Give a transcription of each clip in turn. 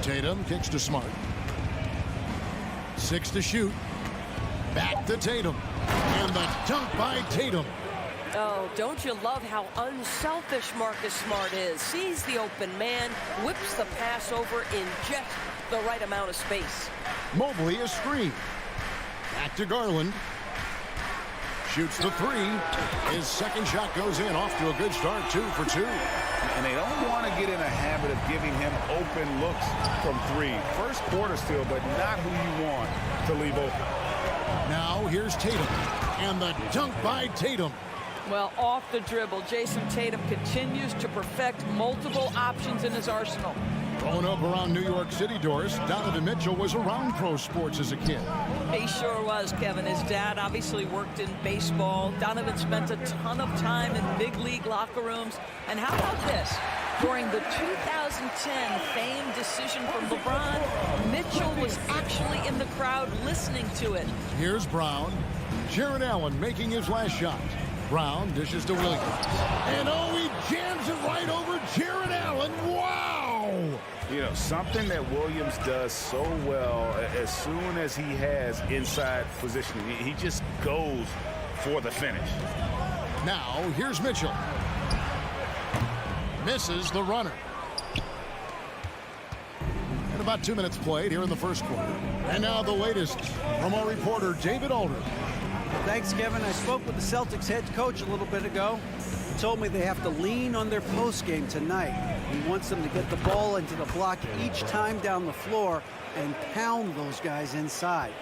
Tatum kicks to Smart. 6 to shoot. Back to Tatum. And the dunk by Tatum. Oh, don't you love how unselfish Marcus Smart is? Sees the open man, whips the pass over in just the right amount of space. Mobley a screen. Back to Garland. Shoots the 3. His second shot goes in. Off to a good start. 2 for 2. And they don't want to get in a habit of giving him open looks from 3. First quarter still, but not who you want to leave open. Now here's Tatum. And the dunk by Tatum. Well, off the dribble, Jason Tatum continues to perfect multiple options in his arsenal. Growing up around New York City, Doris, Donovan Mitchell was around pro sports as a kid. He sure was, Kevin. His dad obviously worked in baseball. Donovan spent a ton of time in big league locker rooms. And how about this? During the 2010 famed decision from LeBron, Mitchell was actually in the crowd listening to it. Here's Brown. Jared Allen making his last shot. Brown dishes to Williams. And oh, he jams it right over Jared Allen. Wow! You know, something that Williams does so well as soon as he has inside positioning, he just goes for the finish. Now, here's Mitchell. Misses the runner. And about 2 minutes played here in the first quarter. And now the latest from our reporter, David Aldridge. Thanks, Kevin. I spoke with the Celtics head coach a little bit ago. He told me they have to lean on their post game tonight. He wants them to get the ball into the block each time down the floor and pound those guys inside.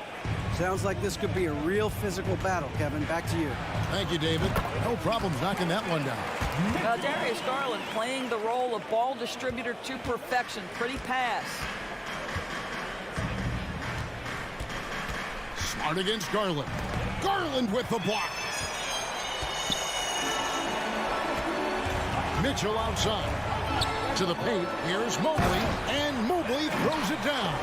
Sounds like this could be a real physical battle, Kevin. Back to you. Thank you, David. No problems knocking that one down. Darius Garland playing the role of ball distributor to perfection. Pretty pass. Smart against Garland. Garland with the block. Mitchell outside. To the paint. Here's Mobley. And Mobley throws it down.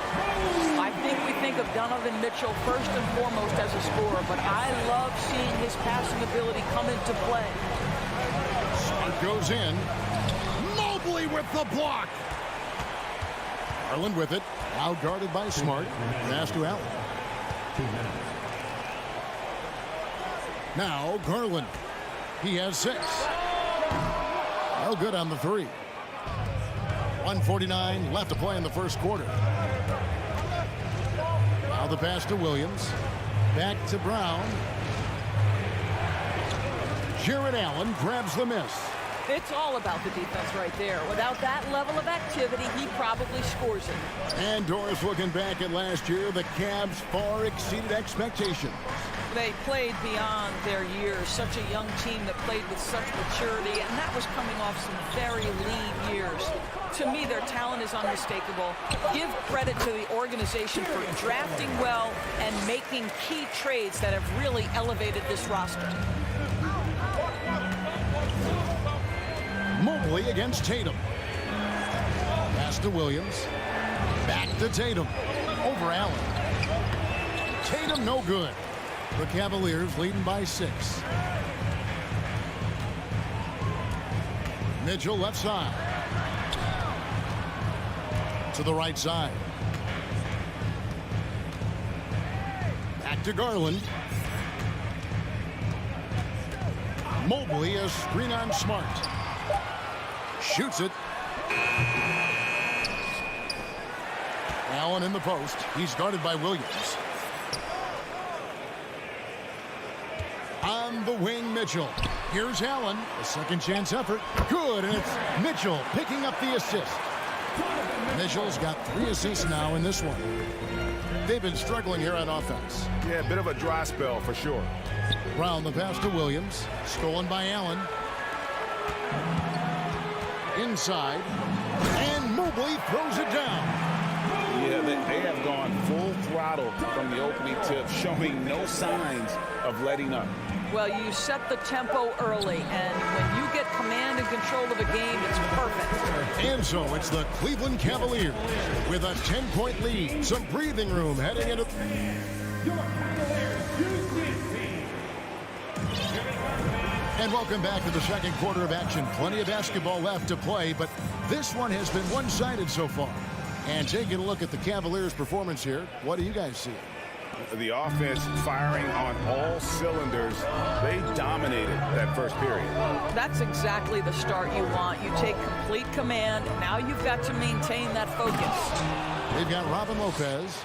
I think we think of Donovan Mitchell first and foremost as a scorer, but I love seeing his passing ability come into play. Smart goes in. Mobley with the block. Garland with it. Now guarded by Smart. Pass to Allen. Now Garland. He has 6. No good on the 3. 1:49 left to play in the first quarter. Now the pass to Williams. Back to Brown. Jared Allen grabs the miss. It's all about the defense right there. Without that level of activity, he probably scores it. And Doris, looking back at last year, the Cavs far exceeded expectations. They played beyond their years. Such a young team that played with such maturity, and that was coming off some very lean years. To me, their talent is unmistakable. Give credit to the organization for drafting well and making key trades that have really elevated this roster. Mobley against Tatum. Pass to Williams. Back to Tatum. Over Allen. Tatum no good. The Cavaliers leading by 6. Mitchell left side. To the right side. Back to Garland. Mobley a screen on Smart. Shoots it. Allen in the post. He's guarded by Williams. On the wing, Mitchell. Here's Allen. A second chance effort. Good, and it's Mitchell picking up the assist. Mitchell's got 3 assists now in this one. They've been struggling here on offense. Yeah, a bit of a dry spell for sure. Brown the pass to Williams. Stolen by Allen. Inside. And Mobley throws it down. Yeah, they have gone full throttle from the opening tip, showing no signs of letting up. Well, you set the tempo early, and when you get command and control of a game, it's perfect. And so it's the Cleveland Cavaliers with a 10-point lead. Some breathing room heading into... And welcome back to the second quarter of action. Plenty of basketball left to play, but this one has been one-sided so far. And taking a look at the Cavaliers' performance here, what do you guys see? The offense firing on all cylinders. They dominated that first period. That's exactly the start you want. You take complete command. Now you've got to maintain that focus. They've got Robin Lopez.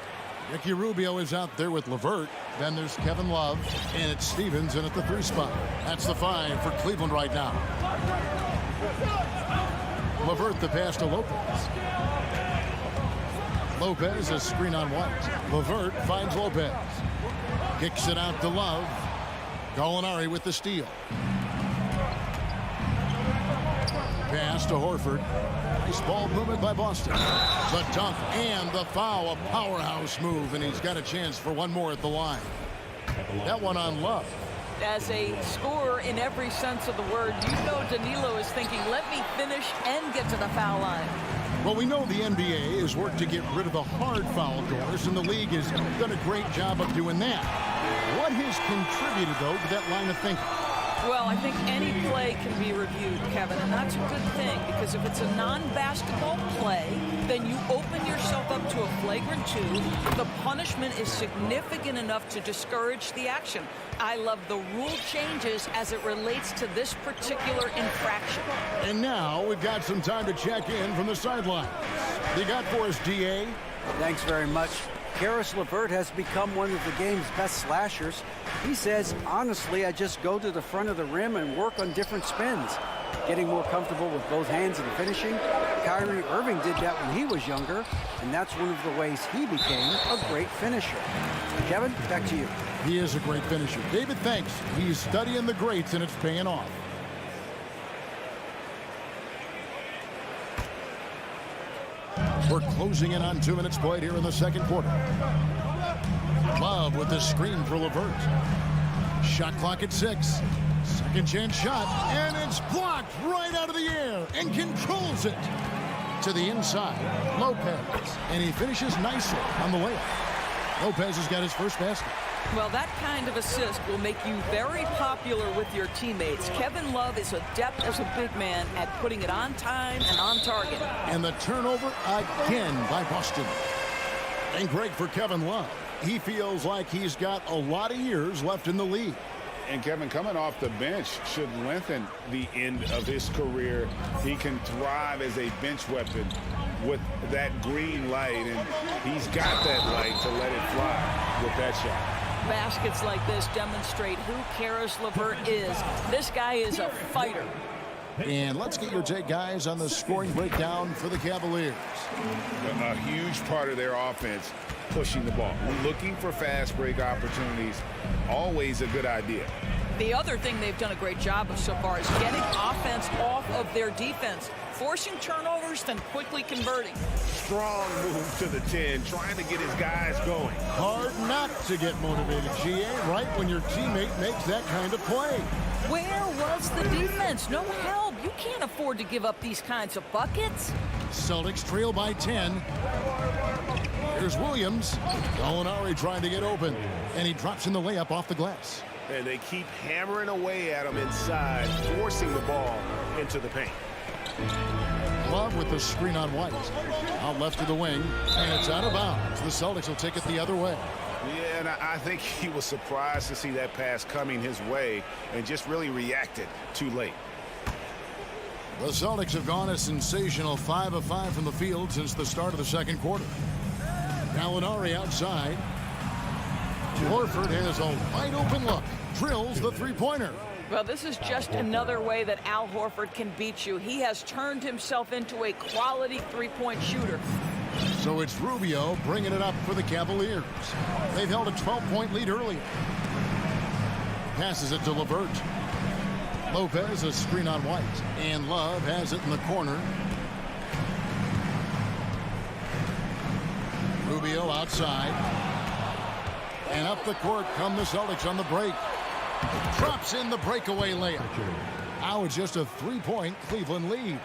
Ricky Rubio is out there with LeVert. Then there's Kevin Love. And it's Stevens in at the 3 spot. That's the 5 for Cleveland right now. LeVert the pass to Lopez. Lopez, a screen on White. LeVert finds Lopez. Kicks it out to Love. Gallinari with the steal. Pass to Horford. Nice ball movement by Boston. The dunk and the foul. A powerhouse move, and he's got a chance for one more at the line. That one on Love. As a scorer in every sense of the word, you know Danilo is thinking, let me finish and get to the foul line. Well, we know the NBA has worked to get rid of the hard foul doors, and the league has done a great job of doing that. What has contributed, though, to that line of thinking? Well, I think any play can be reviewed, Kevin, and that's a good thing, because if it's a non-basketball play, then you open yourself up to a flagrant 2. The punishment is significant enough to discourage the action. I love the rule changes as it relates to this particular infraction. And now we've got some time to check in from the sideline. You got for us, DA? Thanks very much. Karis LeVert has become one of the game's best slashers. He says, honestly, I just go to the front of the rim and work on different spins. Getting more comfortable with both hands and finishing. Kyrie Irving did that when he was younger, and that's one of the ways he became a great finisher. Kevin, back to you. He is a great finisher. David, thanks. He's studying the greats, and it's paying off. We're closing in on 2 minutes played here in the second quarter. Love with the screen for LeVert. Shot clock at 6. Second chance shot, and it's blocked right out of the air and controls it to the inside. Lopez, and he finishes nicely on the layup. Lopez has got his first basket. Well, that kind of assist will make you very popular with your teammates. Kevin Love is adept as a big man at putting it on time and on target. And the turnover again by Boston. And great for Kevin Love. He feels like he's got a lot of years left in the league. And Kevin, coming off the bench should lengthen the end of his career. He can thrive as a bench weapon with that green light, and he's got that light to let it fly with that shot. Baskets like this demonstrate who Karis LeVert is. This guy is a fighter. And let's get your take, guys, on the scoring breakdown for the Cavaliers. A huge part of their offense, pushing the ball. Looking for fast break opportunities, always a good idea. The other thing they've done a great job of so far is getting offense off of their defense, forcing turnovers, then quickly converting. Strong move to the 10, trying to get his guys going. Hard not to get motivated, GA, right when your teammate makes that kind of play. Where was the defense? No help. You can't afford to give up these kinds of buckets. Celtics trail by 10. Here's Williams. Gallinari trying to get open, and he drops in the layup off the glass. And they keep hammering away at him inside, forcing the ball into the paint. Love with the screen on White. Out left to the wing, and it's out of bounds. The Celtics will take it the other way. Yeah, and I think he was surprised to see that pass coming his way and just really reacted too late. The Celtics have gone a sensational 5 of 5 from the field since the start of the second quarter. Gallinari outside. Horford has a wide open look. Drills the three-pointer. Well, this is just another way that Al Horford can beat you. He has turned himself into a quality three-point shooter. So it's Rubio bringing it up for the Cavaliers. They've held a 12-point lead earlier. Passes it to LeVert. Lopez, a screen on White. And Love has it in the corner. Rubio outside. And up the court come the Celtics on the break. Drops in the breakaway layup. Now it's just a 3-point Cleveland lead.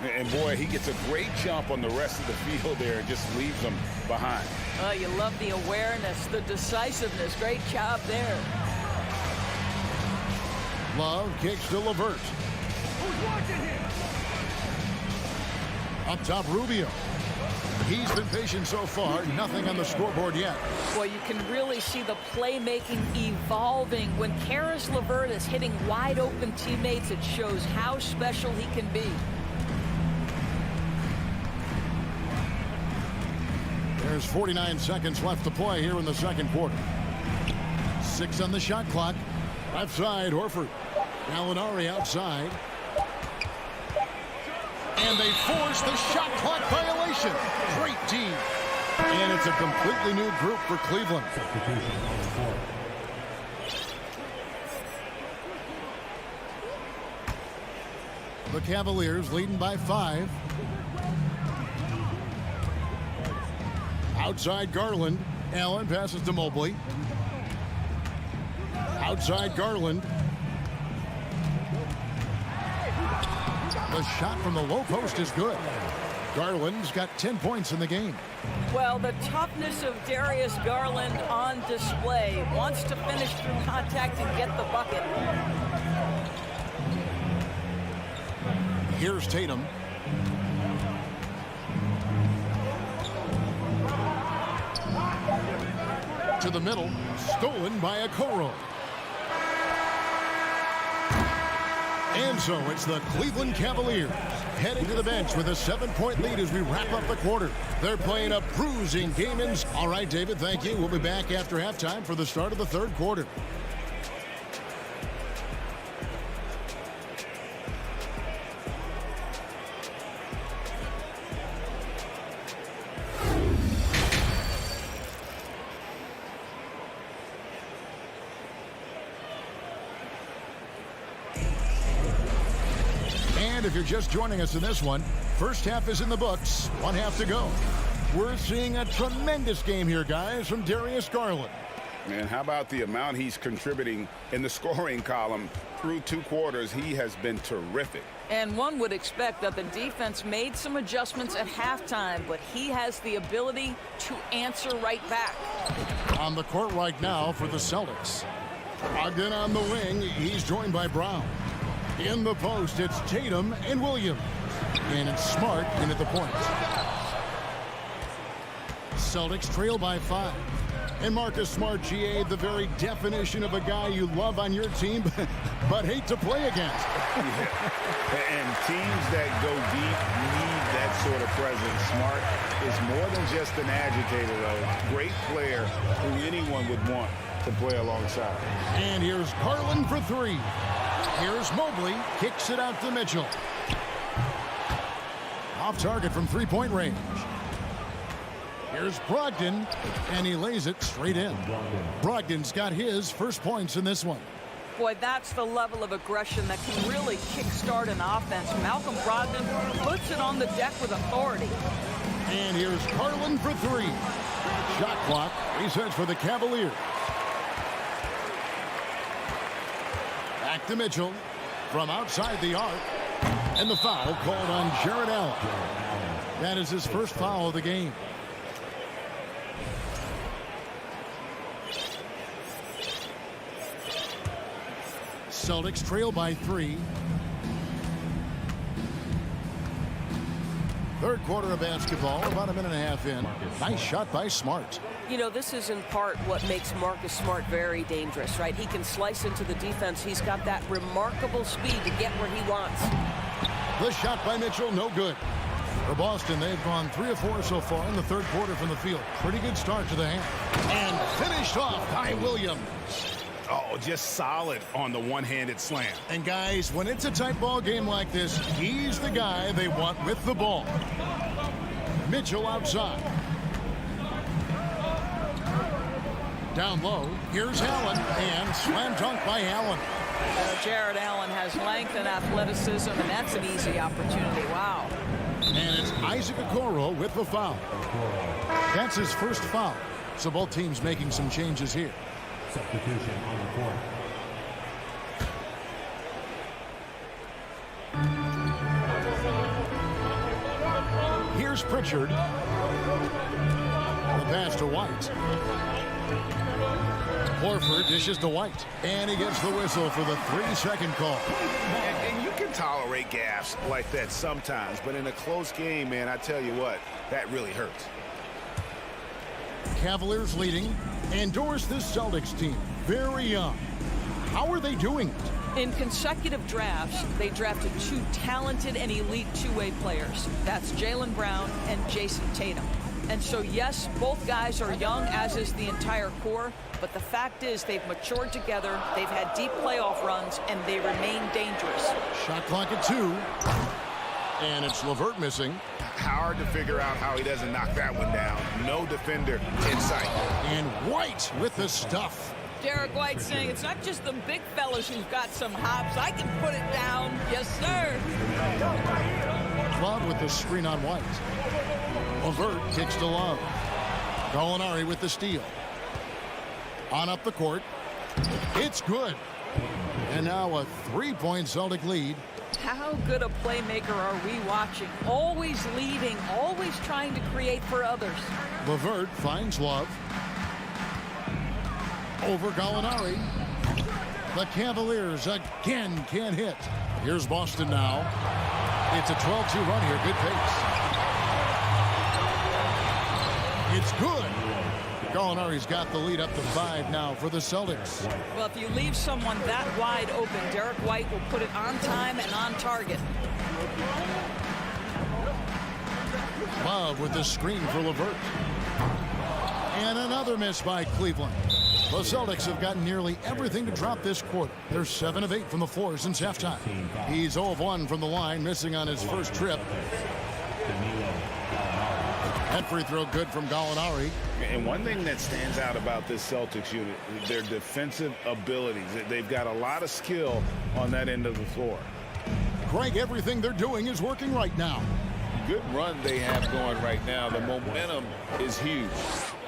And boy, he gets a great jump on the rest of the field there and just leaves them behind. Oh, you love the awareness, the decisiveness. Great job there. Love kicks to LeVert. Up top, Rubio. He's been patient so far. Nothing on the scoreboard yet. Boy, you can really see the playmaking evolving. When Karis LeVert is hitting wide open teammates, it shows how special he can be. There's 49 seconds left to play here in the second quarter. 6 on the shot clock. Left side, Horford. Gallinari outside. And they force the shot clock violation. Great team. And it's a completely new group for Cleveland. The Cavaliers leading by 5. Outside Garland. Allen passes to Mobley. Outside Garland. The shot from the low post is good. Garland's got 10 points in the game. Well, the toughness of Darius Garland on display. Wants to finish through contact and get the bucket. Here's Tatum. To the middle. Stolen by Okoro. And so it's the Cleveland Cavaliers heading to the bench with a 7-point lead as we wrap up the quarter. They're playing a bruising game. All right, David, thank you. We'll be back after halftime for the start of the third quarter. And if you're just joining us in this one, first half is in the books, 1 half to go. We're seeing a tremendous game here, guys, from Darius Garland. And how about the amount he's contributing in the scoring column through 2 quarters? He has been terrific. And one would expect that the defense made some adjustments at halftime, but he has the ability to answer right back. On the court right now for the Celtics. Ogden on the wing. He's joined by Brown. In the post, it's Tatum and Williams. And it's Smart in at the point. Celtics trail by 5. And Marcus Smart, GA, the very definition of a guy you love on your team, but hate to play against. Yeah. And teams that go deep need that sort of presence. Smart is more than just an agitator, though. Great player who anyone would want to play alongside. And here's Garland for 3. Here's Mobley, kicks it out to Mitchell. Off target from 3-point range. Here's Brogdon, and he lays it straight in. Brogdon's got his first points in this one. Boy, that's the level of aggression that can really kickstart an offense. Malcolm Brogdon puts it on the deck with authority. And here's Garland for 3. Shot clock resets for the Cavaliers. Back to Mitchell from outside the arc. And the foul called on Jared Allen. That is his first foul of the game. Celtics trail by 3. Third quarter of basketball, about a minute and a half in. Nice shot by Smart. You know, this is in part what makes Marcus Smart very dangerous, right? He can slice into the defense. He's got that remarkable speed to get where he wants. The shot by Mitchell, no good. For Boston, they've gone 3 of 4 so far in the third quarter from the field. Pretty good start to the half. And finished off by Williams. Oh, just solid on the one-handed slam. And guys, when it's a tight ball game like this, he's the guy they want with the ball. Mitchell outside. Down low, here's Allen, and slam dunk by Allen. Jared Allen has length and athleticism, and that's an easy opportunity. Wow. And it's Isaac Okoro with the foul. That's his first foul. So both teams making some changes here. Substitution on the court. Here's Pritchard. The pass to White. Horford dishes to White. And he gets the whistle for the 3-second call. And you can tolerate gaffes like that sometimes, but in a close game, man, I tell you what, that really hurts. Cavaliers leading. And Doris, this Celtics team, very young. How are they doing it? In consecutive drafts, they drafted 2 talented and elite two-way players. That's Jaylen Brown and Jason Tatum. And so, yes, both guys are young, as is the entire core, but the fact is they've matured together, they've had deep playoff runs, and they remain dangerous. Shot clock at 2. And it's LeVert missing. Hard to figure out how he doesn't knock that one down. No defender in sight. And White with the stuff. Derek White saying it's not just the big fellas who've got some hops. I can put it down. Yes, sir. Love with the screen on White. LeVert kicks to Love. Gallinari with the steal. On up the court. It's good. And now a 3-point Celtic lead. How good a playmaker are we watching? Always leading, always trying to create for others. LeVert finds Love. Over Gallinari. The Cavaliers again can't hit. Here's Boston now. It's a 12-2 run here. Good pace. It's good. Gallinari's got the lead up to 5 now for the Celtics. Well, if you leave someone that wide open, Derek White will put it on time and on target. Love with the screen for LeVert. And another miss by Cleveland. The Celtics have gotten nearly everything to drop this quarter. They're 7 of 8 from the floor since halftime. He's 0 of 1 from the line, missing on his first trip. That free throw good from Gallinari. And one thing that stands out about this Celtics unit, their defensive abilities. They've got a lot of skill on that end of the floor. Greg, everything they're doing is working right now. Good run they have going right now. The momentum is huge.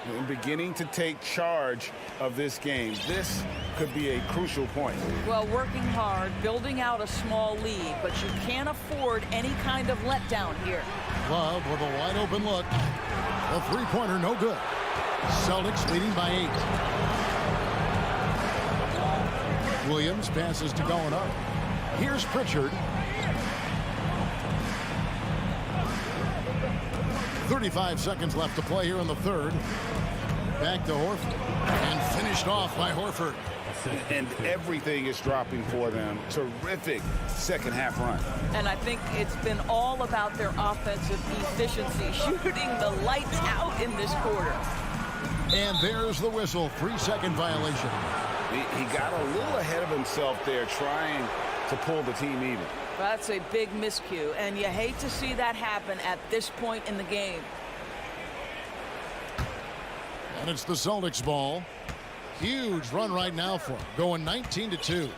And beginning to take charge of this game. This could be a crucial point. Well, working hard, building out a small lead, but you can't afford any kind of letdown here. Love with a wide open look. The three-pointer no good. Celtics leading by 8. Williams passes to Gallinari. Here's Pritchard. 35 seconds left to play here in the third. Back to Horford. And finished off by Horford. And everything is dropping for them. Terrific second half run. And I think it's been all about their offensive efficiency, shooting the lights out in this quarter. And there's the whistle. 3-second violation. He got a little ahead of himself there, trying to pull the team even. That's a big miscue, and you hate to see that happen at this point in the game. And it's the Celtics ball. Huge run right now for him, going 19-2.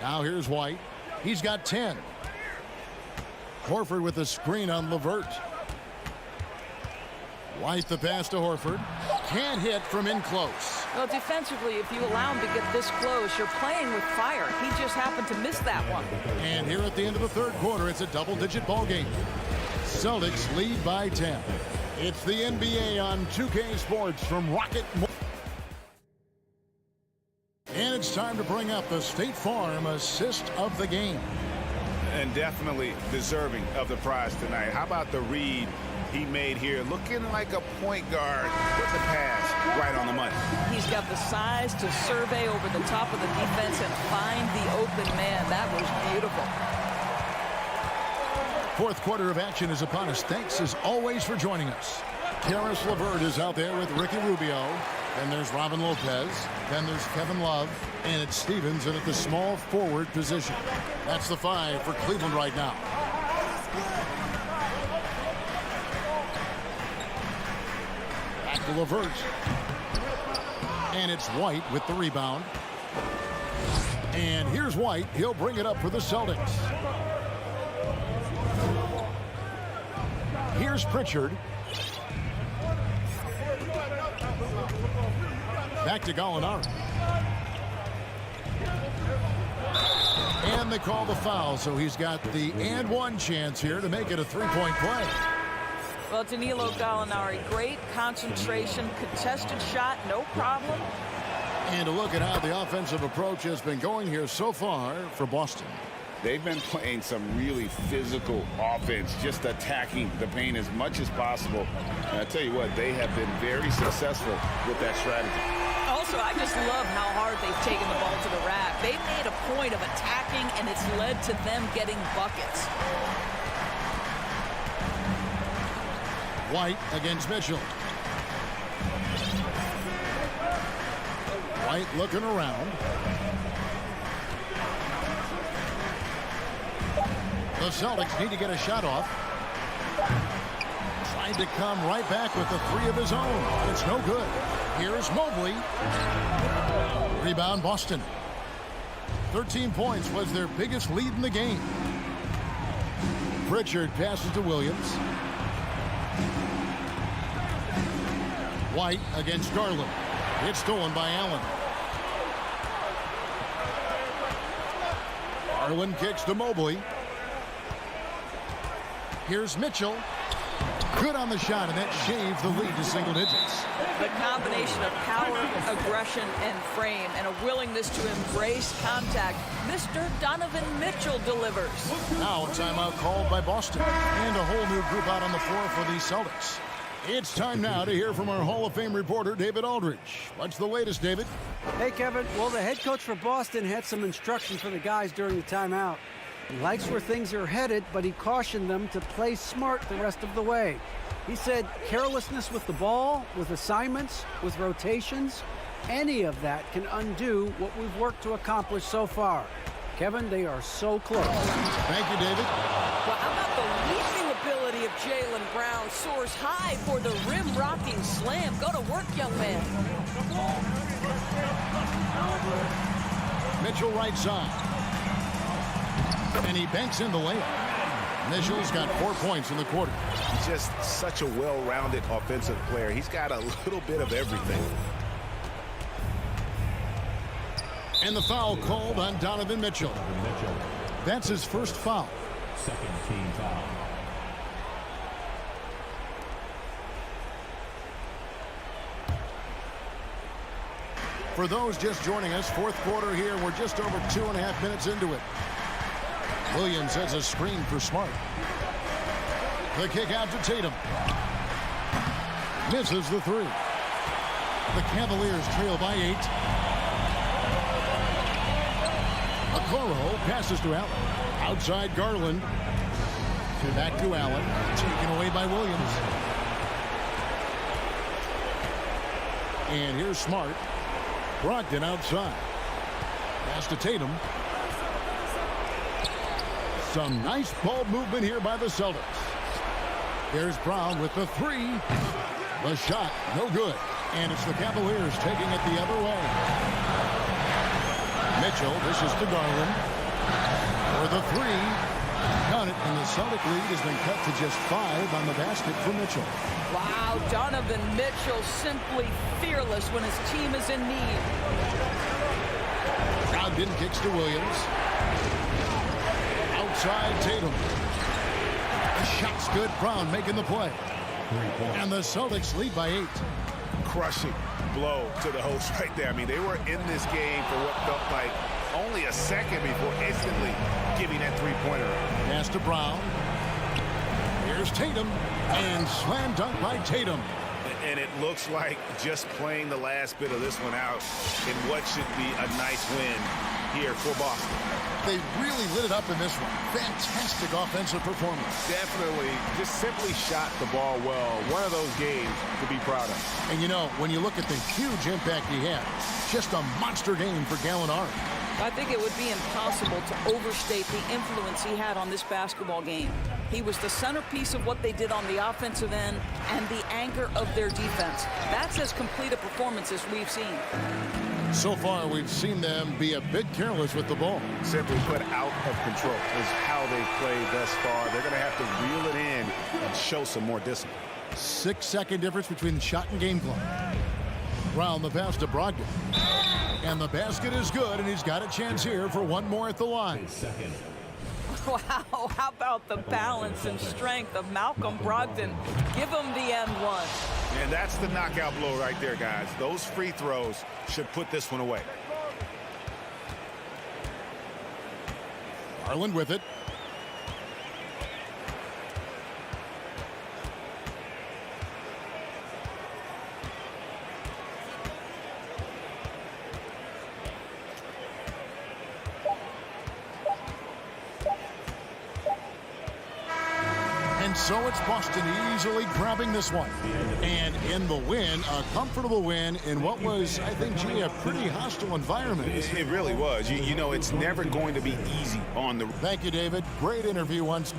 Now here's White. He's got 10. Horford with the screen on LeVert. White the pass to Horford. Can't hit from in close. Well, defensively, if you allow him to get this close, you're playing with fire. He just happened to miss that one. And here at the end of the third quarter, it's a double-digit ball game. Celtics lead by 10. It's the NBA on 2K Sports from Rocket. And it's time to bring up the State Farm assist of the game. And definitely deserving of the prize tonight. How about the read he made here? Looking like a point guard with the pass right on the money. He's got the size to survey over the top of the defense and find the open man. That was beautiful. Fourth quarter of action is upon us. Thanks as always for joining us. Karis LeVert is out there with Ricky Rubio. Then there's Robin Lopez. Then there's Kevin Love. And it's Stevens in at the small forward position. That's the 5 for Cleveland right now. Back to LeVert. And it's White with the rebound. And here's White. He'll bring it up for the Celtics. Here's Pritchard. Back to Gallinari. And they call the foul, so he's got the and one chance here to make it a three-point play. Well, Danilo Gallinari, great concentration, contested shot, no problem. And to look at how the offensive approach has been going here so far for Boston. They've been playing some really physical offense, just attacking the paint as much as possible. And I tell you what, they have been very successful with that strategy. Also, I just love how hard they've taken the ball to the rack. They've made a point of attacking, and it's led to them getting buckets. White against Mitchell. White looking around. The Celtics need to get a shot off. Trying to come right back with the three of his own. It's no good. Here's Mobley. Rebound Boston. 13 points was their biggest lead in the game. Pritchard passes to Williams. White against Garland. It's stolen by Allen. Garland kicks to Mobley. Here's Mitchell. Good on the shot, and that shaves the lead to single digits. The combination of power, aggression, and frame, and a willingness to embrace contact. Mr. Donovan Mitchell delivers. Now a timeout called by Boston. And a whole new group out on the floor for the Celtics. It's time now to hear from our Hall of Fame reporter, David Aldridge. What's the latest, David? Hey, Kevin. Well, the head coach for Boston had some instructions for the guys during the timeout. He likes where things are headed, but he cautioned them to play smart the rest of the way. He said carelessness with the ball, with assignments, with rotations, any of that can undo what we've worked to accomplish so far. Kevin, they are so close. Thank you, David. Well, how about the leaping ability of Jaylen Brown? Soars high for the rim-rocking slam. Go to work, young man. Mitchell right side. And he banks in the layup. Mitchell's got 4 points in the quarter. He's just such a well-rounded offensive player. He's got a little bit of everything. And the foul called on Donovan Mitchell. That's his first foul. Second team foul. For those just joining us, fourth quarter here. We're just over 2.5 minutes into it. Williams has a screen for Smart. The kick out to Tatum. Misses the three. The Cavaliers trail by 8. Okoro passes to Allen. Outside Garland. Back to Allen. Taken away by Williams. And here's Smart. Brogdon outside. Pass to Tatum. Some nice ball movement here by the Celtics. There's Brown with the three. The shot, no good. And it's the Cavaliers taking it the other way. Mitchell, this is to Garland. For the three. Got it, and the Celtic lead has been cut to just 5 on the basket for Mitchell. Wow, Donovan Mitchell simply fearless when his team is in need. Brogdon kicks to Williams. Outside Tatum. The shot's good. Brown making the play. And the Celtics lead by 8. Crushing blow to the host right there. I mean, they were in this game for what felt like only a second before instantly giving that three-pointer. Pass to Brown. Here's Tatum. And slam dunk by Tatum. And it looks like just playing the last bit of this one out in what should be a nice win here for Boston. They really lit it up in this one. Fantastic offensive performance. Definitely just simply shot the ball well. One of those games to be proud of. And you know, when you look at the huge impact he had, just a monster game for Gallinari. I think it would be impossible to overstate the influence he had on this basketball game. He was the centerpiece of what they did on the offensive end and the anchor of their defense. That's as complete a performance as we've seen. So far, we've seen them be a bit careless with the ball. Simply put, out of control is how they've played thus far. They're going to have to reel it in and show some more discipline. 6-second difference between the shot and game clock. Brown the pass to Brogdon. And the basket is good, and he's got a chance here for one more at the line. Wow, how about the balance and strength of Malcolm Brogdon? Give him the end one. And that's the knockout blow right there, guys. Those free throws should put this one away. Garland with it. And so it's Boston easily grabbing this one. And in the win, a comfortable win in what was, I think, G, a pretty hostile environment. It really was. You know, it's never going to be easy on the... Thank you, David. Great interview once.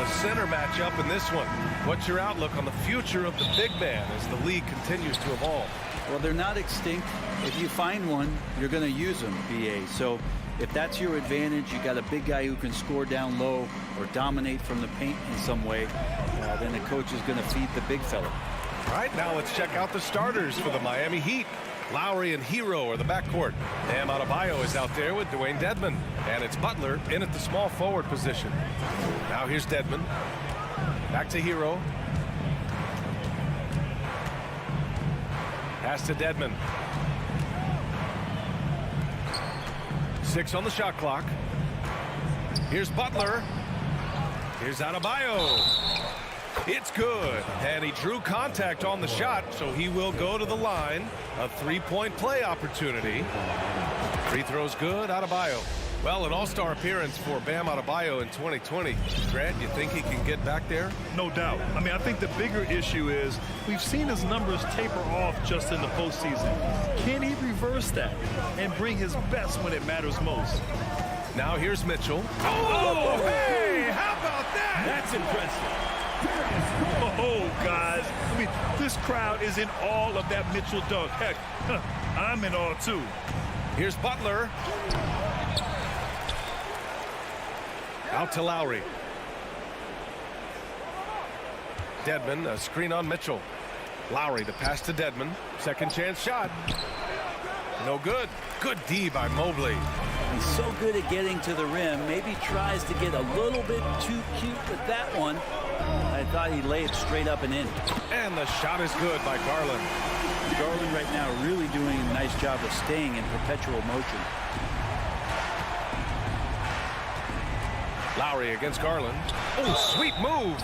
the center matchup in this one. What's your outlook on the future of the big man as the league continues to evolve? Well, they're not extinct. If you find one, you're going to use them, BA. So if that's your advantage, you got a big guy who can score down low or dominate from the paint in some way, then the coach is going to feed the big fella. All right, now let's check out the starters for the Miami Heat. Lowry and Hero are the backcourt. Bam Adebayo is out there with Dwayne Dedmon. And it's Butler in at the small forward position. Now here's Dedmon. Back to Hero. Pass to Dedmon. 6 on the shot clock. Here's Butler. Here's Adebayo. It's good. And he drew contact on the shot, so he will go to the line. A three-point play opportunity. Free throw's good. Adebayo. Well, an all-star appearance for Bam Adebayo in 2020. Grant, you think he can get back there? No doubt. I mean, I think the bigger issue is we've seen his numbers taper off just in the postseason. Can he reverse that and bring his best when it matters most? Now here's Mitchell. Oh, hey! How about that? That's impressive. Oh, guys. I mean, this crowd is in awe of that Mitchell dunk. Heck, I'm in awe, too. Here's Butler. Out to Lowry. Dedmon, a screen on Mitchell. Lowry, the pass to Dedmon. Second chance shot. No good. Good D by Mobley. He's so good at getting to the rim. Maybe tries to get a little bit too cute with that one. I thought he'd lay it straight up and in. And the shot is good by Garland. Garland right now really doing a nice job of staying in perpetual motion. Lowry against Garland. Oh, sweet move.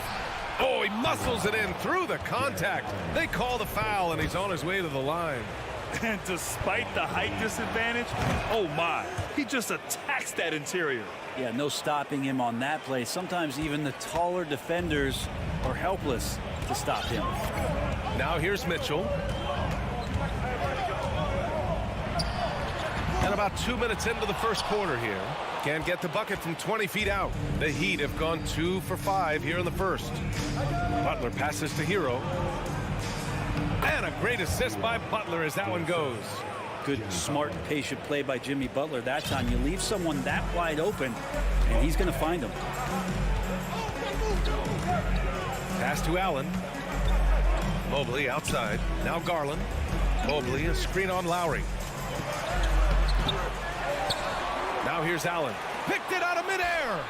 Oh, he muscles it in through the contact. They call the foul, and he's on his way to the line. And despite the height disadvantage, oh my, he just attacks that interior. Yeah, no stopping him on that play. Sometimes even the taller defenders are helpless to stop him. Now here's Mitchell. And about 2 minutes into the first quarter here. Can't get the bucket from 20 feet out. The Heat have gone 2 for 5 here in the first. Butler passes to Hero. And a great assist by Butler as that one goes. Good, smart, patient play by Jimmy Butler that time. You leave someone that wide open, and he's going to find them. Pass to Allen. Mobley outside. Now Garland. Mobley, a screen on Lowry. Now here's Allen. Picked it out of midair.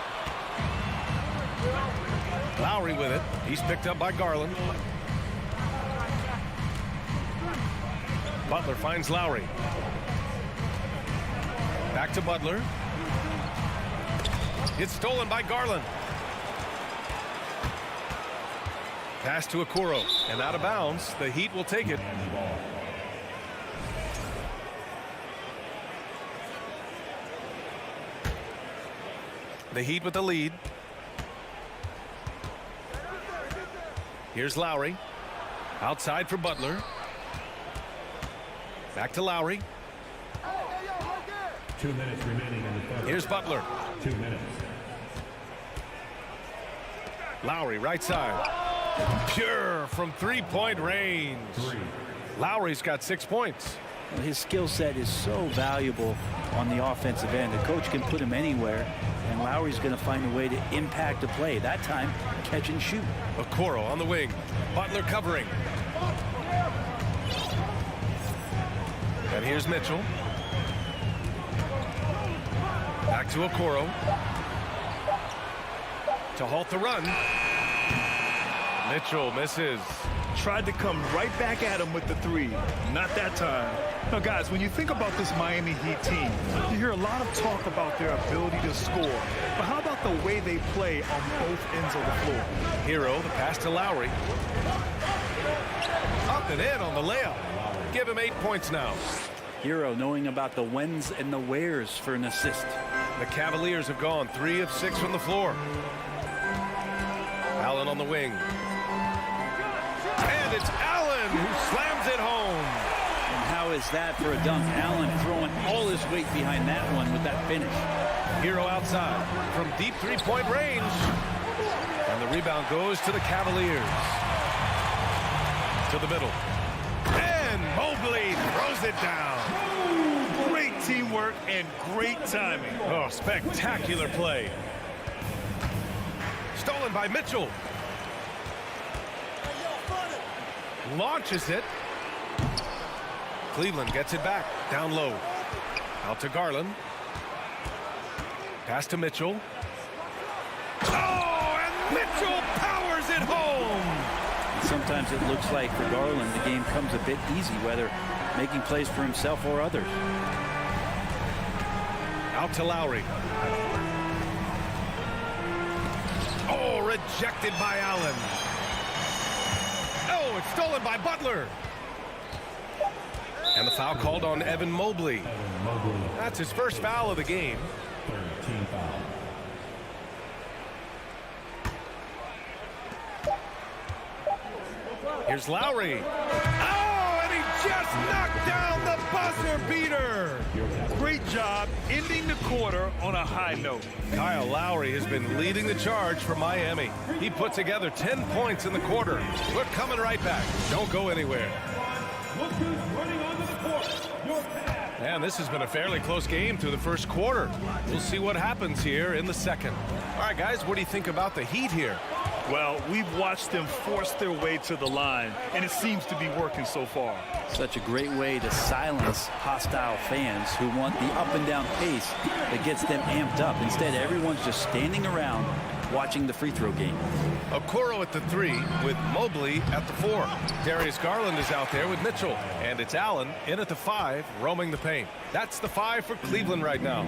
Lowry with it. He's picked up by Garland. Butler finds Lowry. Back to Butler. It's stolen by Garland. Pass to Okoro. And out of bounds. The Heat will take it. The Heat with the lead. Here's Lowry. Outside for Butler. Back to Lowry. 2 minutes remaining in the third. Here's Butler. 2 minutes. Lowry, right side. Pure from three-point range. Lowry's got 6 points. His skill set is so valuable on the offensive end. The coach can put him anywhere, and Lowry's going to find a way to impact the play. That time, catch and shoot. Okoro on the wing. Butler covering. And here's Mitchell. Back to Okoro. To halt the run. Mitchell misses. Tried to come right back at him with the three. Not that time. Now, guys, when you think about this Miami Heat team, you hear a lot of talk about their ability to score. But how about the way they play on both ends of the floor? Hero, the pass to Lowry. Up and in on the layup. Give him 8 points now. Hero knowing about the whens and the wheres for an assist. The Cavaliers have gone 3 of 6 from the floor. Allen on the wing. And it's Allen who slams it home. And how is that for a dunk? Allen throwing all his weight behind that one with that finish. Hero outside from deep three-point range. And the rebound goes to the Cavaliers. To the middle. And Mobley throws it down. Great teamwork and great timing. Oh, spectacular play. Stolen by Mitchell. Launches it. Cleveland gets it back. Down low. Out to Garland. Pass to Mitchell. Oh, and Mitchell powers it home. Sometimes it looks like for Garland the game comes a bit easy, whether making plays for himself or others. Out to Lowry. Oh, rejected by Allen. Oh, it's stolen by Butler. And the foul called on Evan Mobley. That's his first foul of the game. Team foul. Here's Lowry. Oh, and he just knocked down the buzzer beater. Great job ending the quarter on a high note. Kyle Lowry has been leading the charge for Miami. He put together 10 points in the quarter. We're coming right back. Don't go anywhere. And this has been a fairly close game through the first quarter. We'll see what happens here in the second. All right, guys, what do you think about the Heat here? Well, we've watched them force their way to the line, and it seems to be working so far. Such a great way to silence hostile fans who want the up and down pace that gets them amped up. Instead, everyone's just standing around watching the free throw game. Okoro at the 3 with Mobley at the 4. Darius Garland is out there with Mitchell. And it's Allen in at the 5, roaming the paint. That's the 5 for Cleveland right now.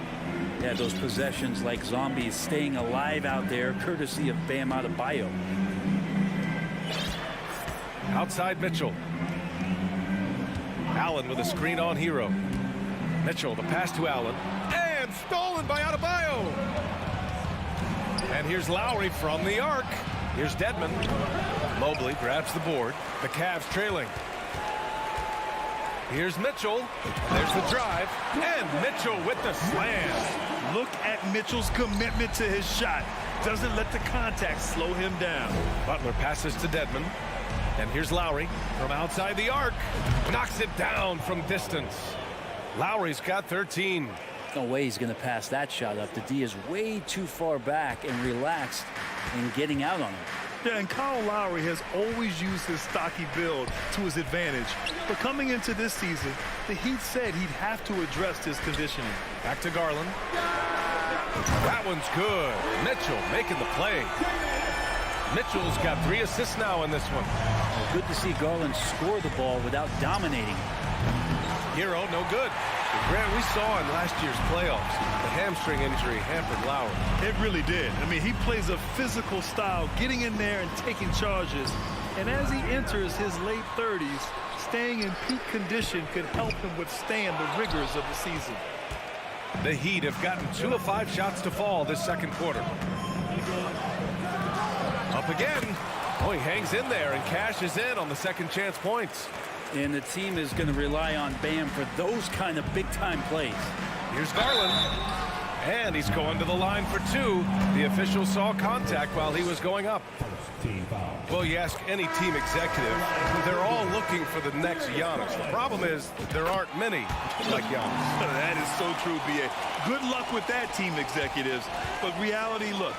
Yeah, those possessions like zombies staying alive out there, courtesy of Bam Adebayo. Outside Mitchell. Allen with a screen on Hero. Mitchell, the pass to Allen. And stolen by Adebayo. And here's Lowry from the arc. Here's Dedmon. Mobley grabs the board. The Cavs trailing. Here's Mitchell. There's the drive. And Mitchell with the slam. Look at Mitchell's commitment to his shot. Doesn't let the contact slow him down. Butler passes to Dedmon. And here's Lowry from outside the arc. Knocks it down from distance. Lowry's got 13. No way he's going to pass that shot up. The D is way too far back and relaxed in getting out on him. Yeah, and Kyle Lowry has always used his stocky build to his advantage. But coming into this season, the Heat said he'd have to address his conditioning. Back to Garland. That one's good. Mitchell making the play. Mitchell's got 3 assists now in this one. Well, good to see Garland score the ball without dominating. Hero, no good. Grant, we saw in last year's playoffs, the hamstring injury hampered Lowry. It really did. I mean, he plays a physical style, getting in there and taking charges. And as he enters his late 30s, staying in peak condition could help him withstand the rigors of the season. The Heat have gotten 2 of 5 shots to fall this second quarter. Up again. Oh, he hangs in there and cashes in on the second chance points. And the team is going to rely on Bam for those kind of big-time plays. Here's Garland. And he's going to the line for 2. The official saw contact while he was going up. Team foul. Well, you ask any team executive, they're all looking for the next Giannis. The problem is there aren't many like Giannis. That is so true, B.A. Good luck with that, team executives. But reality, look,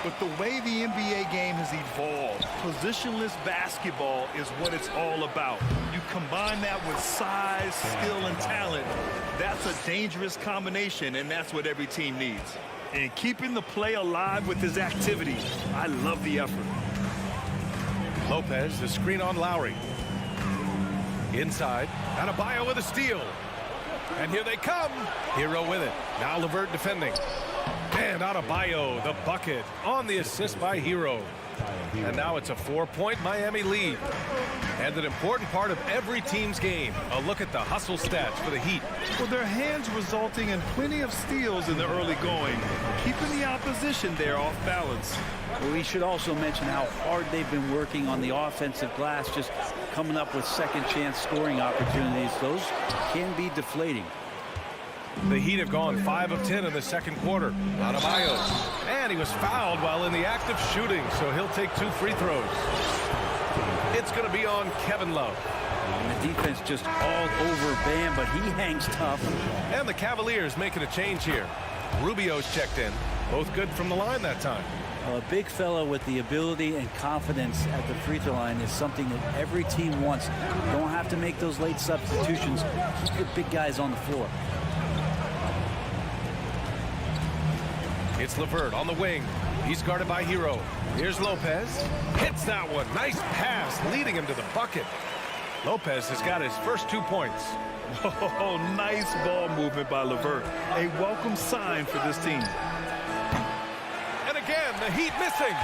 with the way the NBA game has evolved, positionless basketball is what it's all about. You combine that with size, skill, and talent. That's a dangerous combination, and that's what every team needs. And keeping the play alive with his activity. I love the effort. Lopez, the screen on Lowry. Inside, Adebayo with a steal. And here they come. Hero with it. Now LeVert defending. And Adebayo, the bucket, on the assist by Hero. And now it's a 4-point Miami lead. And an important part of every team's game. A look at the hustle stats for the Heat. Well, their hands resulting in plenty of steals in the early going, keeping the opposition there off balance. Well, we should also mention how hard they've been working on the offensive glass, just coming up with second chance scoring opportunities. Those can be deflating. The Heat have gone 5 of 10 in the second quarter. Adebayo. And he was fouled while in the act of shooting, so he'll take 2 free throws. It's going to be on Kevin Love. And the defense just all over Bam, but he hangs tough. And the Cavaliers making a change here. Rubio's checked in. Both good from the line that time. Well, a big fellow with the ability and confidence at the free throw line is something that every team wants. You don't have to make those late substitutions. Keep your big guys on the floor. It's LeVert on the wing. He's guarded by Hero. Here's Lopez. Hits that one. Nice pass, leading him to the bucket. Lopez has got his first 2 points. Oh, nice ball movement by LeVert. A welcome sign for this team. And again, the Heat missing.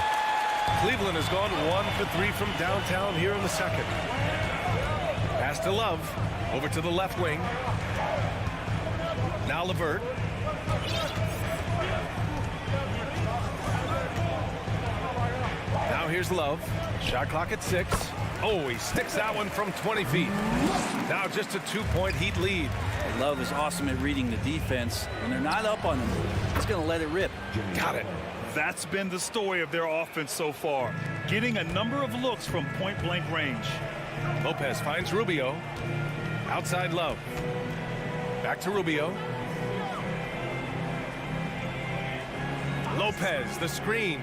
Cleveland has gone 1 for 3 from downtown here in the second. Pass to Love. Over to the left wing. Now LeVert. Now here's Love. Shot clock at 6. Oh, he sticks that one from 20 feet. Now just a 2-point Heat lead. Love is awesome at reading the defense. When they're not up on him, he's going to let it rip. Got it. That's been the story of their offense so far. Getting a number of looks from point-blank range. Lopez finds Rubio. Outside Love. Back to Rubio. Lopez, the screen.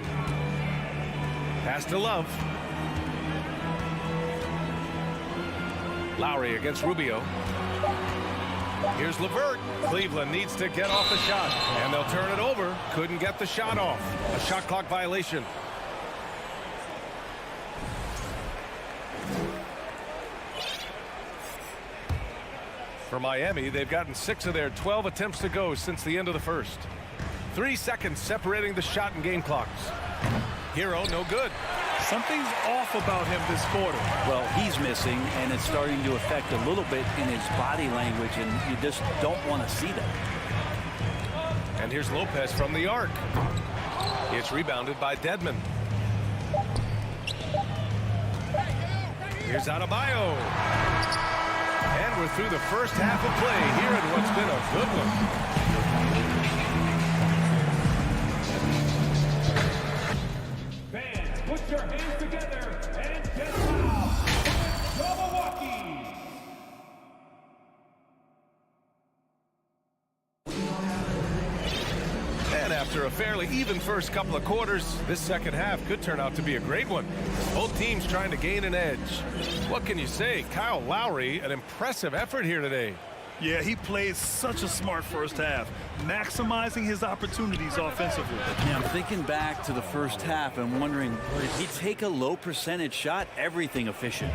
Pass to Love. Lowry against Rubio. Here's LeVert. Cleveland needs to get off the shot, and they'll turn it over. Couldn't get the shot off. A shot clock violation. For Miami, they've gotten 6 of their 12 attempts to go since the end of the first. 3 seconds separating the shot and game clocks. Hero, no good. Something's off about him this quarter. Well, he's missing, and it's starting to affect a little bit in his body language, and you just don't want to see that. And here's Lopez from the arc. It's rebounded by Dedmon. Here's Adebayo. And we're through the first half of play here in what's been a good one. Put your hands together and get loud. The Milwaukee. And after a fairly even first couple of quarters, this second half could turn out to be a great one. Both teams trying to gain an edge. What can you say? Kyle Lowry, an impressive effort here today. Yeah, he played such a smart first half, maximizing his opportunities offensively. Yeah, I'm thinking back to the first half and wondering, did he take a low percentage shot? Everything efficient.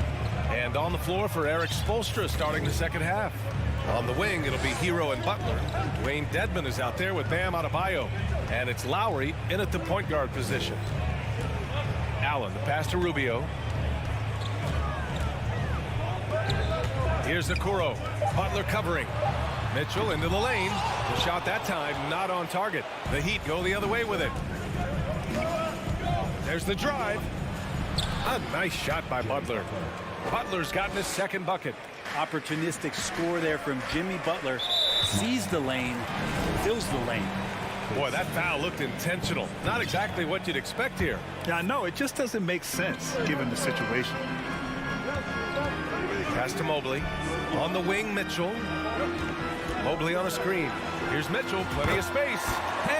And on the floor for Eric Spoelstra starting the second half. On the wing, it'll be Hero and Butler. Dwayne Dedmon is out there with Bam Adebayo. And it's Lowry in at the point guard position. Allen, the pass to Rubio. Here's Okoro. Butler covering. Mitchell into the lane. The shot that time not on target. The Heat go the other way with it. There's the drive. A nice shot by Butler. Butler's gotten his second bucket. Opportunistic score there from Jimmy Butler. Sees the lane, fills the lane. Boy, that foul looked intentional. Not exactly what you'd expect here. Yeah, I know. It just doesn't make sense given the situation. Pass to Mobley. On the wing, Mitchell. Mobley on a screen. Here's Mitchell, plenty of space.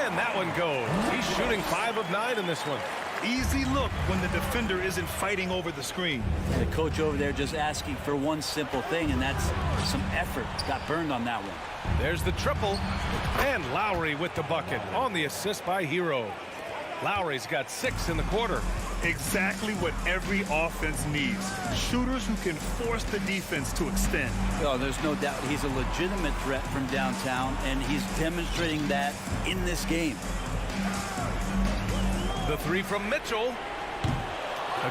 And that one goes. He's shooting 5 of 9 in this one. Easy look when the defender isn't fighting over the screen. And the coach over there just asking for one simple thing, and that's some effort. Got burned on that one. There's the triple. And Lowry with the bucket on the assist by Hero. Lowry's got 6 in the quarter. Exactly what every offense needs. Shooters who can force the defense to extend. Oh, there's no doubt he's a legitimate threat from downtown, and he's demonstrating that in this game. The 3 from Mitchell.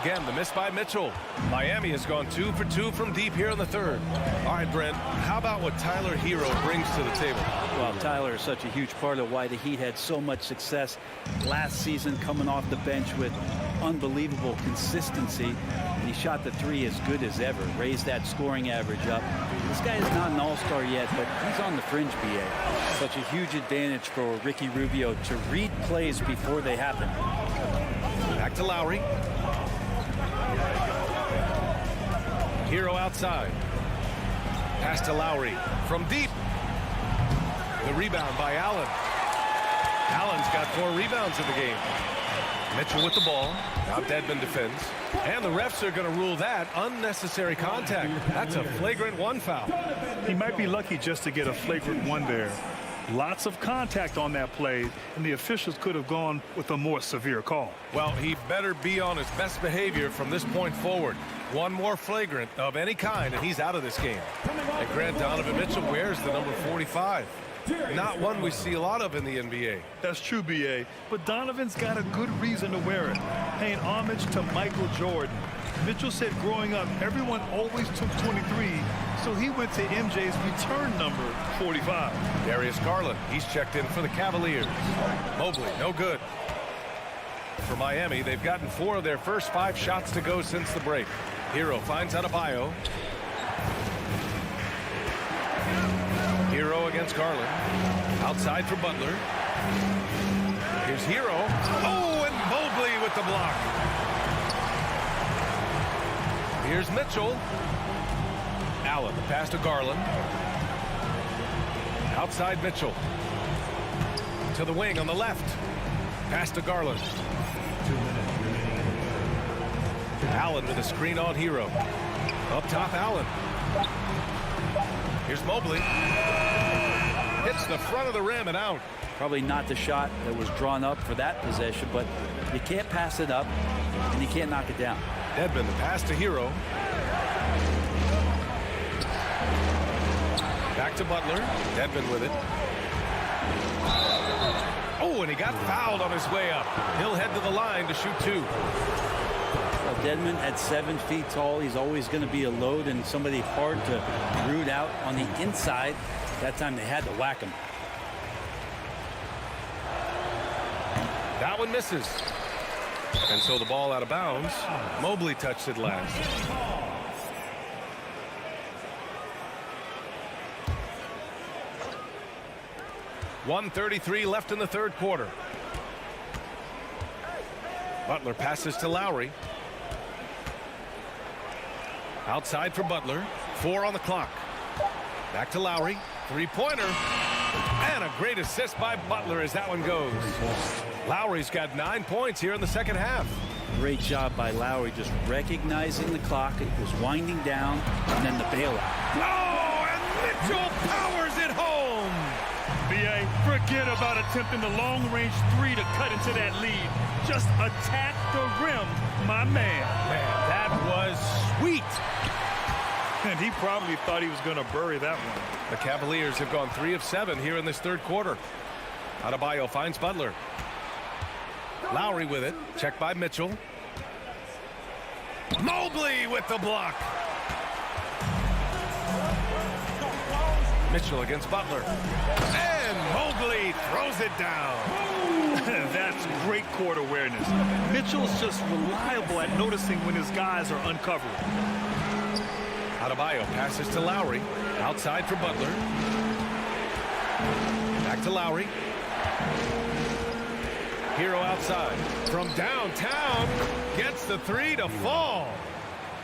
Again, the miss by Mitchell. Miami has gone 2 for 2 from deep here in the third. All right, Brent, how about what Tyler Hero brings to the table? Well, Tyler is such a huge part of why the Heat had so much success last season, coming off the bench with unbelievable consistency. And he shot the three as good as ever, raised that scoring average up. This guy is not an all-star yet, but he's on the fringe, BA. Such a huge advantage for Ricky Rubio to read plays before they happen. Back to Lowry. Hero outside. Pass to Lowry from deep. The rebound by Allen. Allen's got 4 rebounds in the game. Mitchell with the ball. Now Dedmon defends. And the refs are going to rule that unnecessary contact. That's a flagrant 1 foul. He might be lucky just to get a flagrant 1 there. Lots of contact on that play, and the officials could have gone with a more severe call. Well, he better be on his best behavior from this point forward. 1 more flagrant of any kind, and he's out of this game. And Grant Donovan Mitchell wears the number 45. Not one we see a lot of in the NBA. That's true, BA, but Donovan's got a good reason to wear it, paying homage to Michael Jordan. Mitchell said growing up, everyone always took 23, so he went to MJ's return number, 45. Darius Garland, he's checked in for the Cavaliers. Mobley, no good. For Miami, they've gotten 4 of their first 5 shots to go since the break. Hero finds Adebayo. Hero against Garland. Outside for Butler. Here's Hero. Oh, and Mobley with the block. Here's Mitchell. Allen, the pass to Garland. Outside Mitchell. To the wing on the left. Pass to Garland. Allen with a screen on Hero. Up top, Allen. Here's Mobley. Hits the front of the rim and out. Probably not the shot that was drawn up for that possession, but you can't pass it up, and you can't knock it down. Dedmon, the pass to Hero. Back to Butler. Dedmon with it. Oh, and he got fouled on his way up. He'll head to the line to shoot 2. Well, Dedmon at 7 feet tall, he's always going to be a load and somebody hard to root out on the inside. That time they had to whack him. That one misses. And so the ball out of bounds. Mobley touched it last. .133 left in the third quarter. Butler passes to Lowry. Outside for Butler. 4 on the clock. Back to Lowry. 3-pointer. And a great assist by Butler as that one goes. Lowry's got 9 points here in the second half. Great job by Lowry just recognizing the clock. It was winding down, and then the bailout. Oh, and Mitchell powers it home. BA, forget about attempting the long-range 3 to cut into that lead. Just attack the rim, my man. Man, that was sweet. And he probably thought he was going to bury that one. The Cavaliers have gone 3 of 7 here in this third quarter. Adebayo finds Butler. Lowry with it. Checked by Mitchell. Mobley with the block. Mitchell against Butler. And Mobley throws it down. That's great court awareness. Mitchell's just reliable at noticing when his guys are uncovered. Adebayo passes to Lowry. Outside for Butler. Back to Lowry. Hero outside. From downtown. Gets the 3 to fall.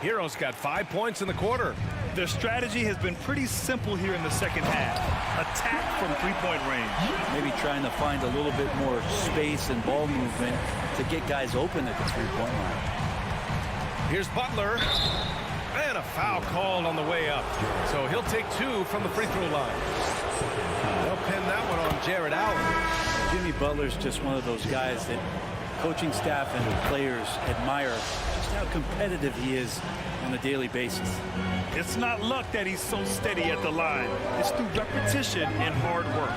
Hero's got 5 points in the quarter. Their strategy has been pretty simple here in the second half. Attack from 3-point range. Maybe trying to find a little bit more space and ball movement to get guys open at the 3-point line. Here's Butler. And a foul called on the way up. So he'll take 2 from the free throw line. They'll pin that one on Jared Allen. Jimmy Butler's just one of those guys that coaching staff and players admire just how competitive he is on a daily basis. It's not luck that he's so steady at the line. It's through repetition and hard work.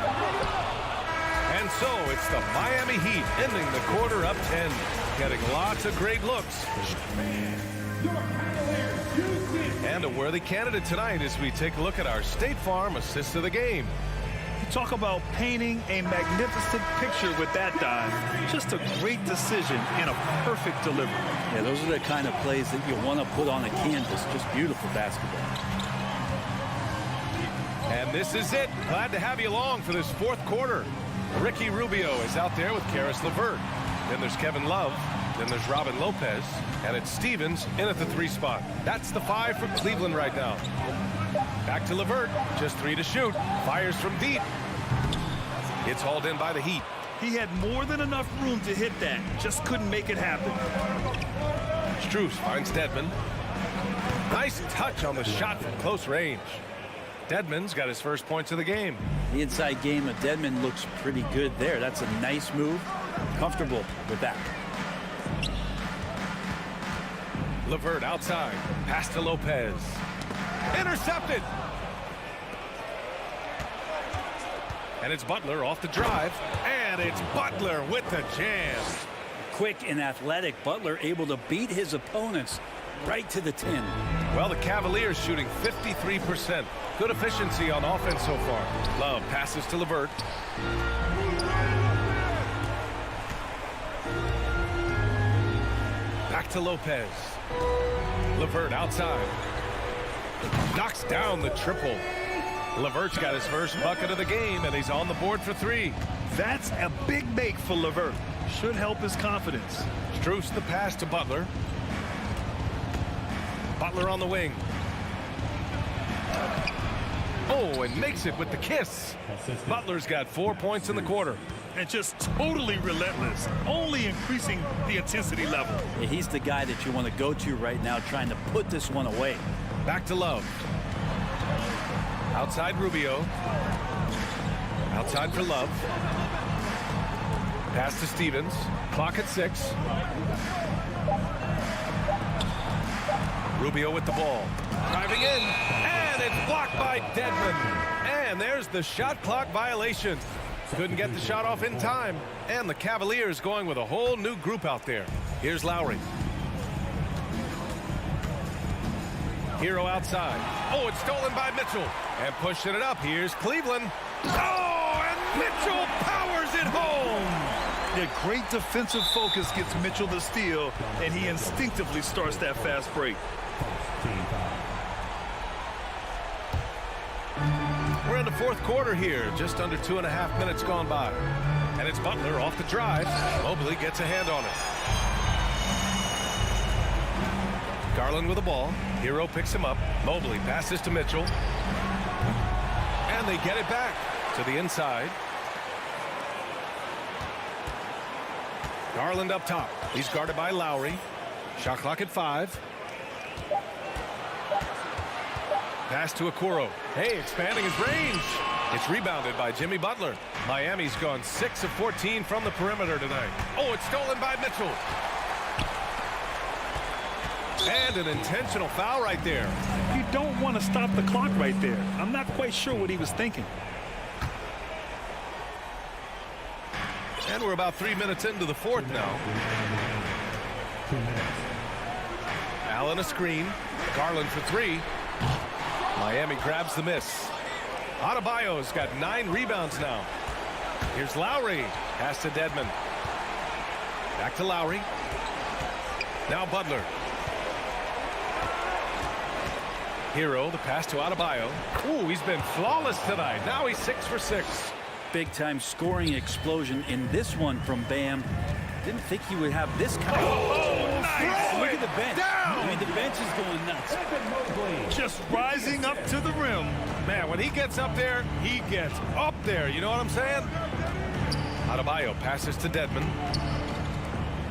And so it's the Miami Heat ending the quarter up 10, getting lots of great looks. And a worthy candidate tonight as we take a look at our State Farm assist of the game. Talk about painting a magnificent picture with that dive. Just a great decision and a perfect delivery. Yeah, those are the kind of plays that you want to put on a canvas. Just beautiful basketball. And this is it. Glad to have you along for this fourth quarter. Ricky Rubio is out there with Karis LeVert. Then there's Kevin Love. Then there's Robin Lopez. And it's Stevens in at the 3 spot. That's the 5 for Cleveland right now. Back to LeVert. Just 3 to shoot. Fires from deep. It's hauled in by the Heat. He had more than enough room to hit that. Just couldn't make it happen. Strus finds Dedmon. Nice touch on the shot from close range. Dedmon's got his first points of the game. The inside game of Dedmon looks pretty good there. That's a nice move. Comfortable with that. LeVert outside. Pass to Lopez. Intercepted. And it's Butler off the drive. And it's Butler with the jam. Quick and athletic, Butler able to beat his opponents right to the 10. Well, the Cavaliers shooting 53%. Good efficiency on offense so far. Love passes to LeVert. Back to Lopez. LeVert outside. Knocks down the triple. LeVert's got his first bucket of the game, and he's on the board for 3. That's a big make for LeVert. Should help his confidence. Strus the pass to Butler. Butler on the wing. Oh, and makes it with the kiss. Butler's got 4 points in the quarter. And just totally relentless, only increasing the intensity level. Yeah, he's the guy that you want to go to right now, trying to put this one away. Back to Love. Outside Rubio. Outside for Love. Pass to Stevens. Clock at 6. Rubio with the ball. Driving in. And it's blocked by Dedmon. And there's the shot clock violation. Couldn't get the shot off in time. And the Cavaliers going with a whole new group out there. Here's Lowry. Hero outside. Oh, it's stolen by Mitchell. And pushing it up. Here's Cleveland. Oh, and Mitchell powers it home. Yeah, great defensive focus gets Mitchell the steal, and he instinctively starts that fast break. We're in the fourth quarter here. Just under 2.5 minutes gone by. And it's Butler off the drive. Mobley gets a hand on it. Garland with the ball. Hero picks him up. Mobley passes to Mitchell. And they get it back to the inside. Garland up top. He's guarded by Lowry. Shot clock at 5. Pass to Okoro. Hey, expanding his range. It's rebounded by Jimmy Butler. Miami's gone 6 of 14 from the perimeter tonight. Oh, it's stolen by Mitchell. And an intentional foul right there. You don't want to stop the clock right there. I'm not quite sure what he was thinking. And we're about 3 minutes into the fourth now. Allen a screen. Garland for 3. Miami grabs the miss. Adebayo's got 9 rebounds now. Here's Lowry. Pass to Dedmon. Back to Lowry. Now Butler. Hero, the pass to Adebayo. Ooh, he's been flawless tonight. Now he's 6 for 6. Big-time scoring explosion in this one from Bam. Didn't think he would have this kind of... Oh, nice. Look at the bench. Down. I mean, the bench is going nuts. Just rising up to the rim. Man, when he gets up there, he gets up there. You know what I'm saying? Adebayo passes to Dedmon.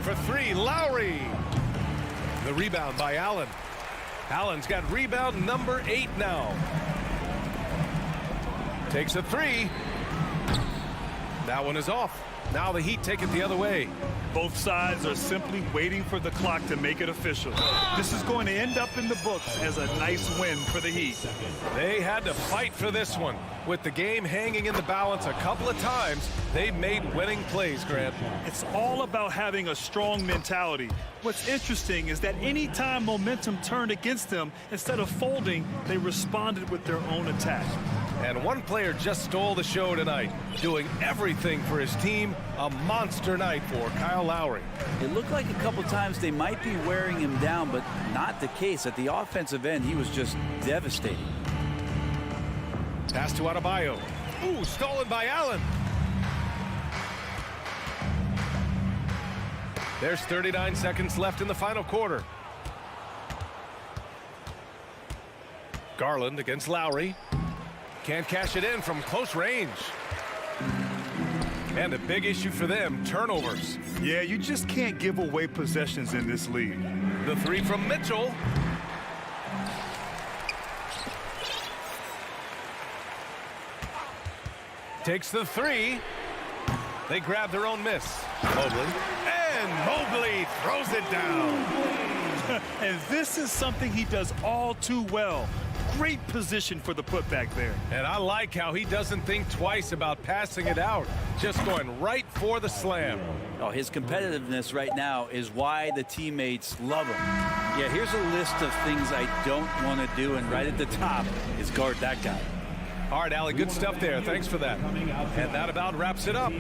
For 3, Lowry. The rebound by Allen. Allen's got rebound number 8 now. Takes a 3. That one is off. Now the Heat take it the other way. Both sides are simply waiting for the clock to make it official. This is going to end up in the books as a nice win for the Heat. They had to fight for this one. With the game hanging in the balance a couple of times, they made winning plays, Grant. It's all about having a strong mentality. What's interesting is that any time momentum turned against them, instead of folding, they responded with their own attack. And one player just stole the show tonight, doing everything for his team. A monster night for Kyle Lowry. It looked like a couple times they might be wearing him down, but not the case. At the offensive end, he was just devastating. Pass to Adebayo. Ooh, stolen by Allen. There's 39 seconds left in the final quarter. Garland against Lowry. Can't cash it in from close range. And a big issue for them, turnovers. Yeah, you just can't give away possessions in this league. The three from Mitchell. Takes the three. They grab their own miss. Mobley. And Mobley throws it down. And this is something he does all too well. Great position for the putback there. And I like how he doesn't think twice about passing it out. Just going right for the slam. Oh, his competitiveness right now is why the teammates love him. Yeah, here's a list of things I don't want to do, and right at the top is guard that guy. All right, Allie, good stuff there. Thanks for that. And that about wraps it up.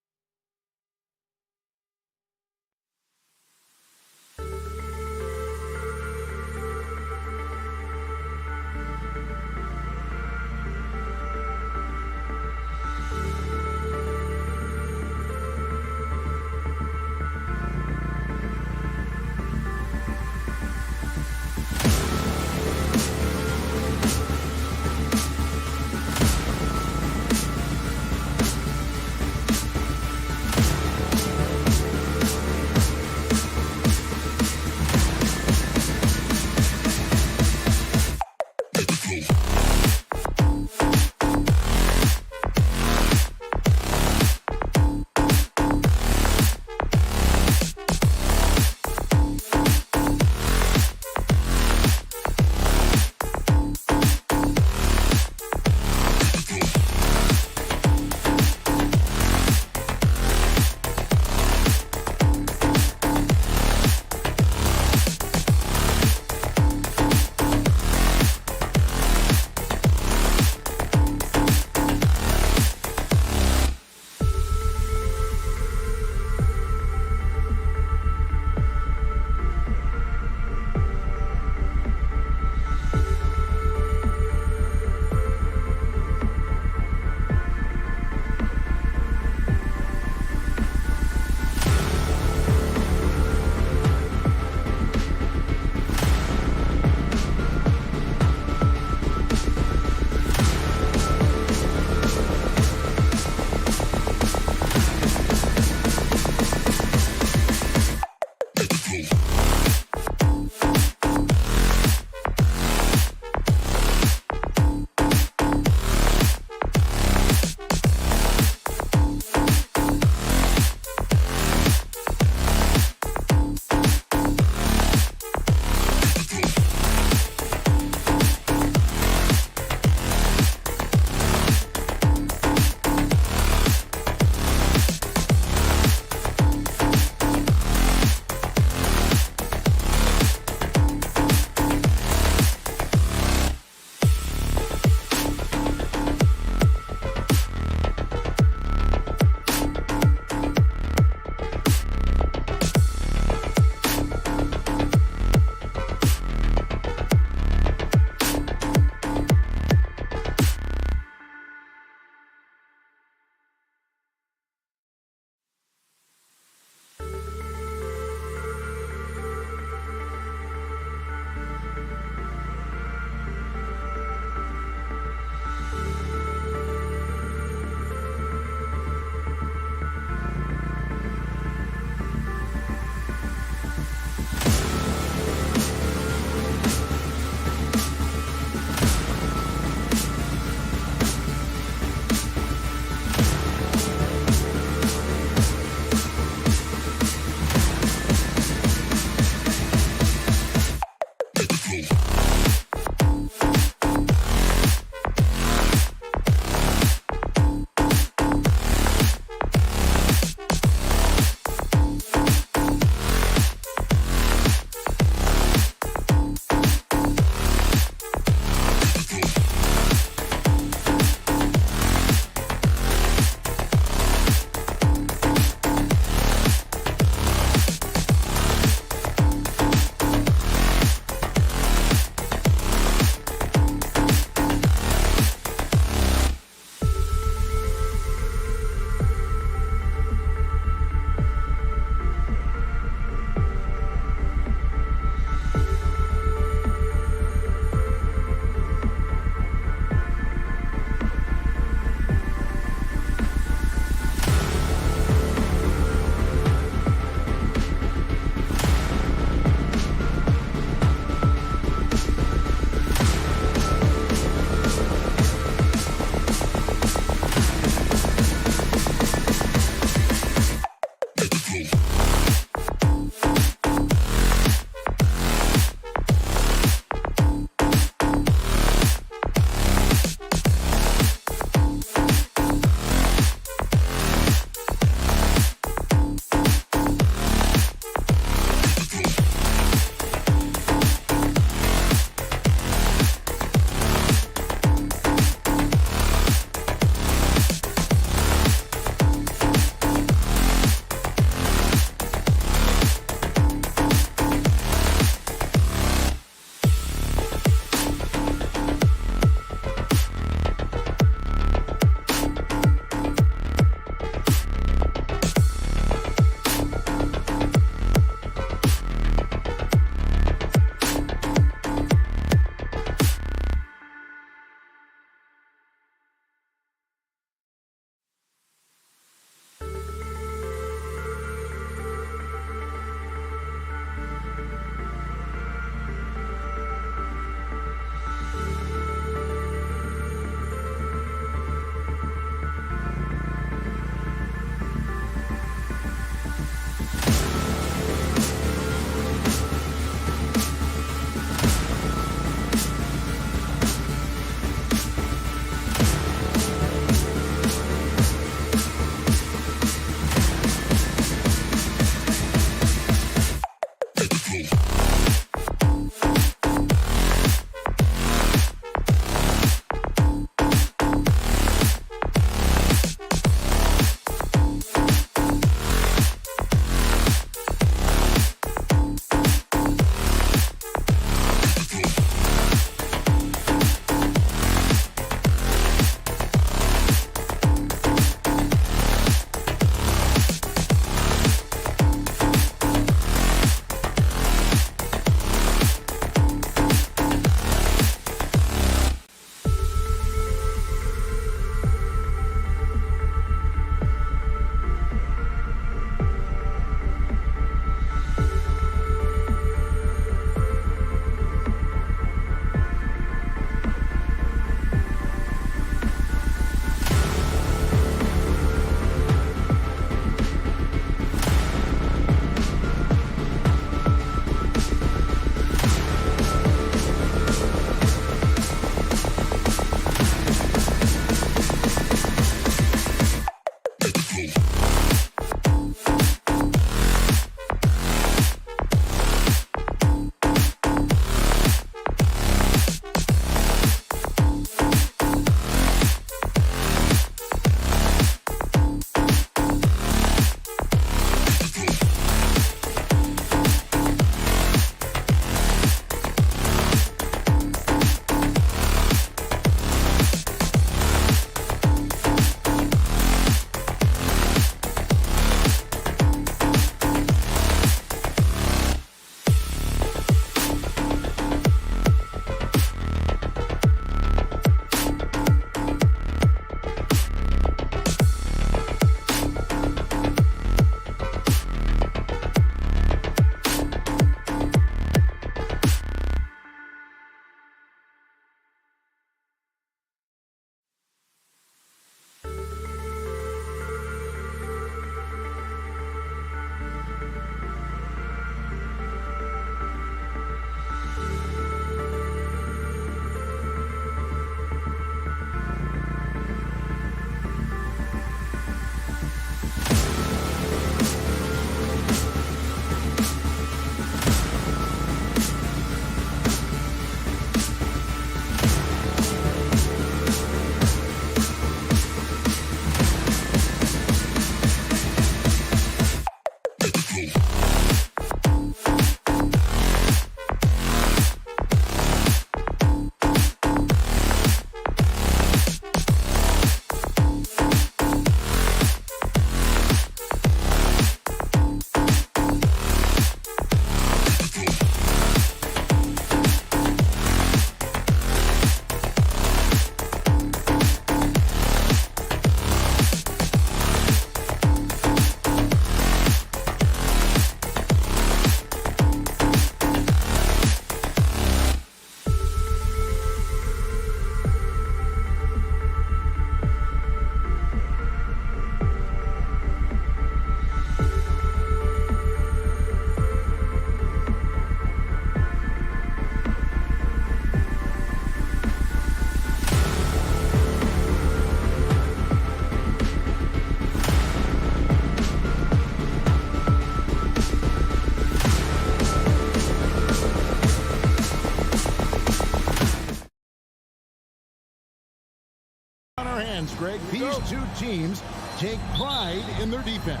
Greg, these two teams take pride in their defense.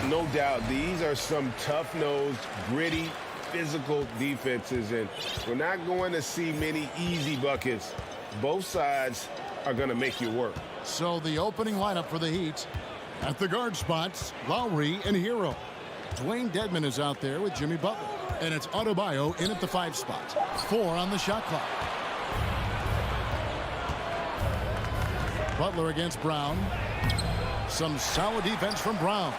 No doubt, these are some tough-nosed, gritty, physical defenses, and we're not going to see many easy buckets. Both sides are going to make you work. So the opening lineup for the Heat, at the guard spots, Lowry and Hero. Dwayne Dedmon is out there with Jimmy Butler. And it's Adebayo in at the 5 spot. 4 on the shot clock. Butler against Brown. Some solid defense from Brown.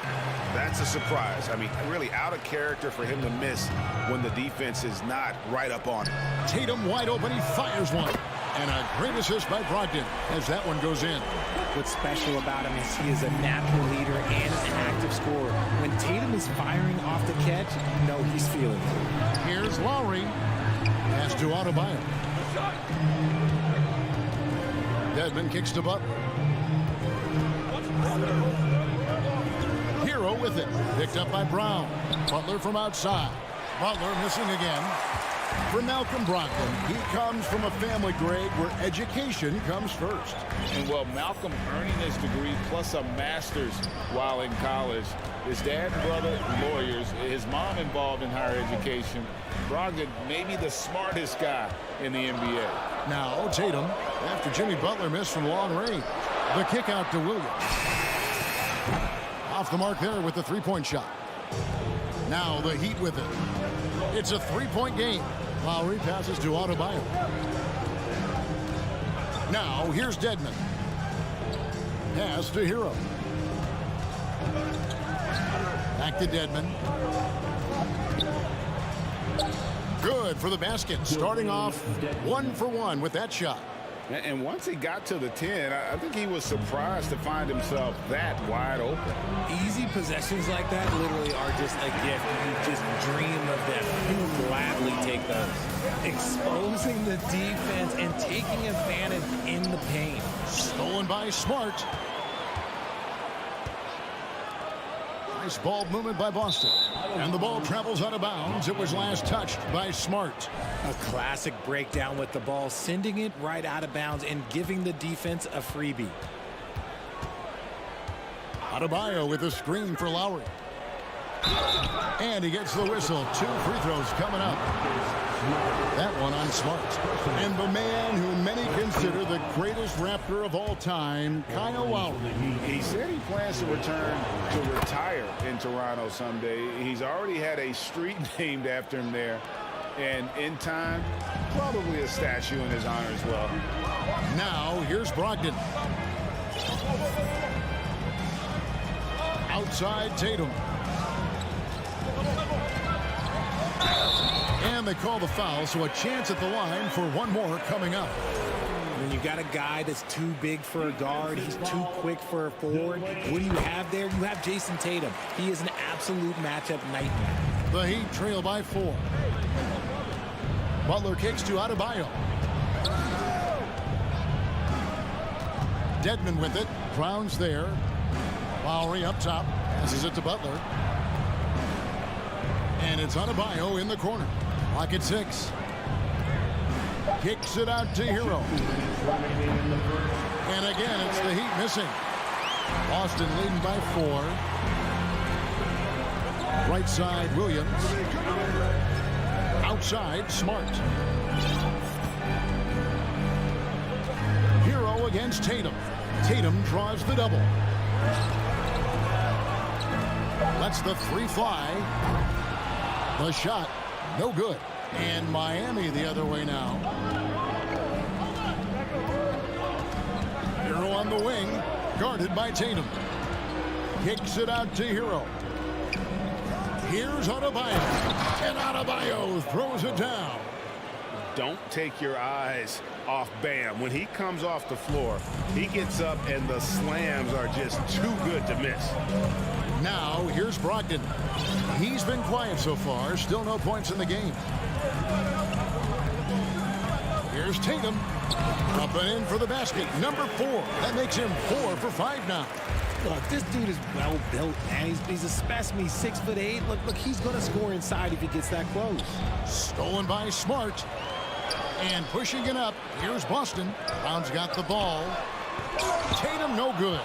That's a surprise. I mean, really out of character for him to miss when the defense is not right up on him. Tatum wide open. He fires one. And a great assist by Brogdon as that one goes in. What's special about him is he is a natural leader and an active scorer. When Tatum is firing off the catch, you know he's feeling it. Here's Lowry. Pass to Adebayo. Dedmon kicks to Butler. Hero with it. Picked up by Brown. Butler from outside. Butler missing again. For Malcolm Brogdon, he comes from a family, Greg, where education comes first. And well, Malcolm earning his degree plus a master's while in college. His dad and brother, lawyers. His mom involved in higher education. Brogdon, maybe the smartest guy in the NBA. Now, Tatum, after Jimmy Butler missed from long range. The kick out to Williams. Off the mark there with the three-point shot. Now the Heat with it. It's a three-point game. Lowry passes to Adebayo. Now here's Dedmon. Pass to Hero. Back to Dedmon. Good for the basket. Starting off 1 for 1 with that shot. And once he got to the 10, I think he was surprised to find himself that wide open. Easy possessions like that literally are just a gift. You just dream of them. You would gladly take those. Exposing the defense and taking advantage in the paint. Stolen by Smart. Nice ball movement by Boston. And the ball travels out of bounds. It was last touched by Smart. A classic breakdown with the ball, sending it right out of bounds and giving the defense a freebie. Adebayo with a screen for Lowry. And he gets the whistle. 2 free throws coming up. That one on Smart. And the man who many consider the greatest Raptor of all time, Kyle Lowry. He said he plans to return to retire in Toronto someday. He's already had a street named after him there. And in time, probably a statue in his honor as well. Now, here's Brogdon. Outside Tatum. And they call the foul, so a chance at the line for one more coming up. When you got a guy that's too big for a guard, he's too quick for a forward. What do you have there? You have Jason Tatum. He is an absolute matchup nightmare. The Heat trail by 4. Butler kicks to Adebayo. Dedmon with it. Brown's there. Lowry up top. Passes it to Butler. And it's Adebayo in the corner. Lock at 6. Kicks it out to Hero. And again, it's the Heat missing. Boston leading by 4. Right side, Williams. Outside, Smart. Hero against Tatum. Tatum draws the double. Lets the 3 fly. The shot, no good. And Miami the other way now. Hero on the wing, guarded by Tatum. Kicks it out to Hero. Here's Adebayo. And Adebayo throws it down. Don't take your eyes off Bam. When he comes off the floor, he gets up and the slams are just too good to miss. Now, here's Brogdon. He's been quiet so far. Still no points in the game. Here's Tatum. Up and in for the basket. Number 4. That makes him 4 for 5 now. Look, this dude is well built, man. He's a specimen. He's 6'8". Look, he's going to score inside if he gets that close. Stolen by Smart. And pushing it up. Here's Boston. Brown's got the ball. Tatum, no good.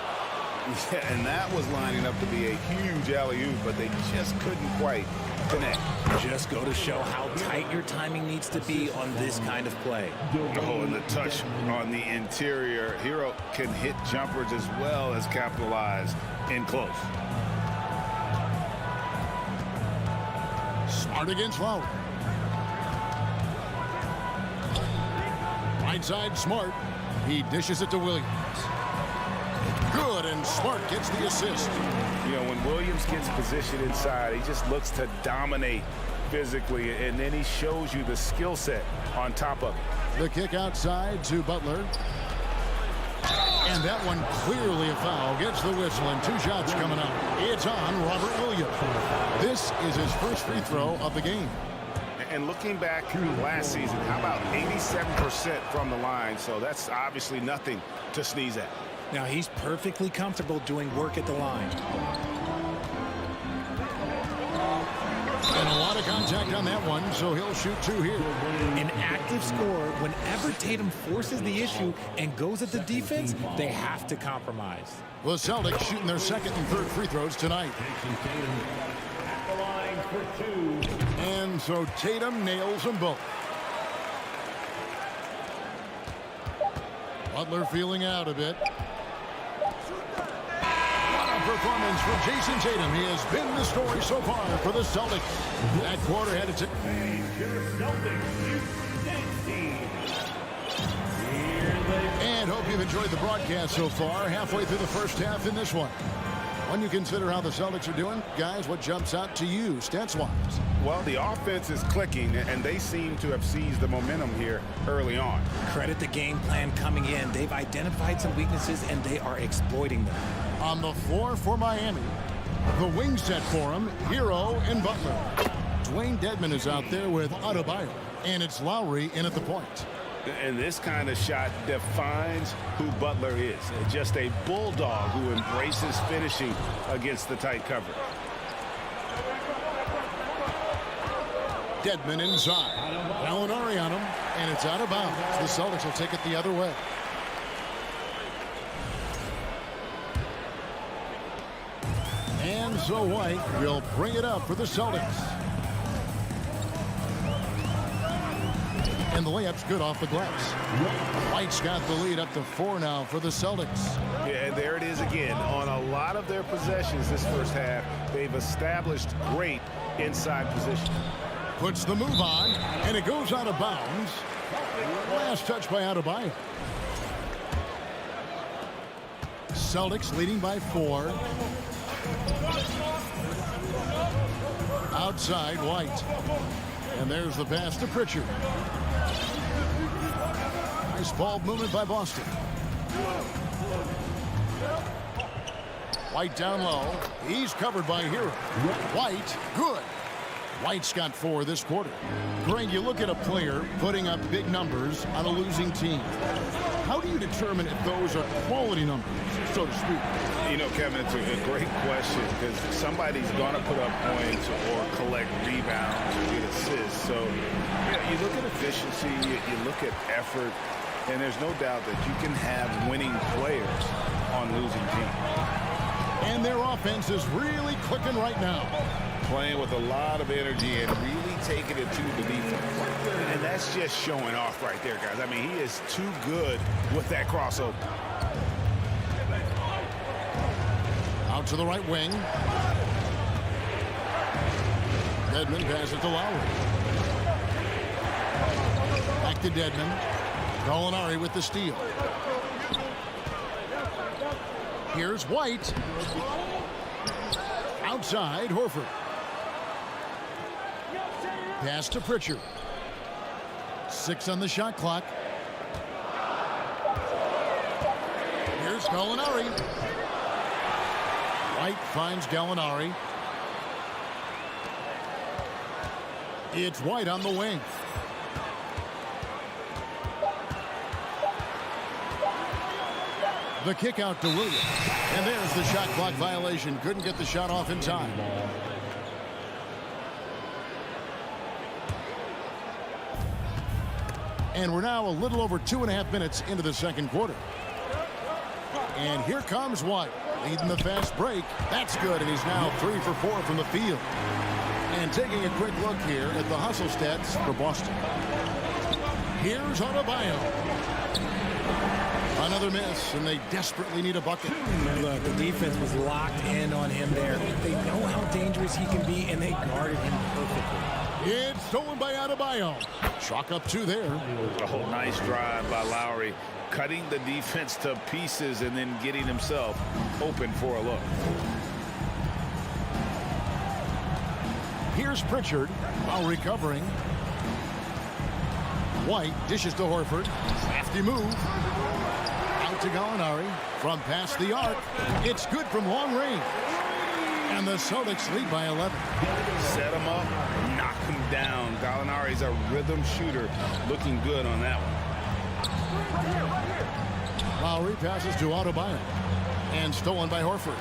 Yeah, and that was lining up to be a huge alley-oop, but they just couldn't quite connect. Just go to show how tight your timing needs to be on this kind of play. Oh, and the touch on the interior. Hero can hit jumpers as well as capitalize in close. Smart against Lowry. Right side, Smart. He dishes it to Williams. Good, and Smart gets the assist. You know, when Williams gets positioned inside, he just looks to dominate physically, and then he shows you the skill set on top of it. The kick outside to Butler. And that one clearly a foul. Gets the whistle, and 2 shots coming up. It's on Robert Williams. This is his first free throw of the game. And looking back last season, how about 87% from the line? So that's obviously nothing to sneeze at. Now, he's perfectly comfortable doing work at the line. And a lot of contact on that one, so he'll shoot 2 here. An active scorer, whenever Tatum forces the issue and goes at the defense, they have to compromise. The Celtics shooting their second and third free throws tonight. At the line for 2. And so Tatum nails them both. Butler feeling out a bit. Performance for Jason Tatum. He has been the story so far for the Celtics. That quarter had to and hope you've enjoyed the broadcast so far. Halfway through the first half in this one. When you consider how the Celtics are doing, guys, what jumps out to you, stats-wise? Well, the offense is clicking, and they seem to have seized the momentum here early on. Credit the game plan coming in. They've identified some weaknesses, and they are exploiting them. On the floor for Miami, the wing set for him, Hero and Butler. Dwayne Dedmon is out there with Adebayo, and it's Lowry in at the point. And this kind of shot defines who Butler is. Just a bulldog who embraces finishing against the tight cover. Dedmon inside. Gallinari on him, and it's out of bounds. The Celtics will take it the other way. And so White will bring it up for the Celtics. And the layup's good off the glass. White's got the lead up to 4 now for the Celtics. Yeah, and there it is again. On a lot of their possessions this first half, they've established great inside position. Puts the move on, and it goes out of bounds. Last touch by Adebayo. Celtics leading by 4. Outside, White. And there's the pass to Pritchard. Nice ball movement by Boston. White down low. He's covered by Hero. White, good. White's got 4 this quarter. Greg, you look at a player putting up big numbers on a losing team. How do you determine if those are quality numbers, so to speak? You know, Kevin, it's a great question because somebody's going to put up points or collect rebounds or get assists. So yeah, you look at efficiency, you look at effort, and there's no doubt that you can have winning players on losing teams. And their offense is really clicking right now. Playing with a lot of energy and really taking it to the defense. And that's just showing off right there, guys. I mean, he is too good with that crossover. Out to the right wing. Dedmon passes it to Lowry. Back to Dedmon. Gallinari with the steal. Here's White. Outside, Horford. Pass to Pritchard. 6 on the shot clock. Here's Gallinari. White finds Gallinari. It's White on the wing. The kick out to Williams. And there's the shot clock violation. Couldn't get the shot off in time. And we're now a little over 2.5 minutes into the second quarter. And here comes White, leading the fast break. That's good, and he's now 3 for 4 from the field. And taking a quick look here at the hustle stats for Boston. Here's Adebayo. Another miss, and they desperately need a bucket. Look, the defense was locked in on him there. They know how dangerous he can be, and they guarded him perfectly. It's stolen by Adebayo. Chalk up 2 there. Oh, nice drive by Lowry, cutting the defense to pieces and then getting himself open for a look. Here's Pritchard while recovering. White dishes to Horford. Crafty move. Out to Gallinari from past the arc. It's good from long range. And the Celtics lead by 11. Set him up, knock him down. Gallinari's a rhythm shooter, looking good on that one. Lowry passes to Adebayo. And stolen by Horford.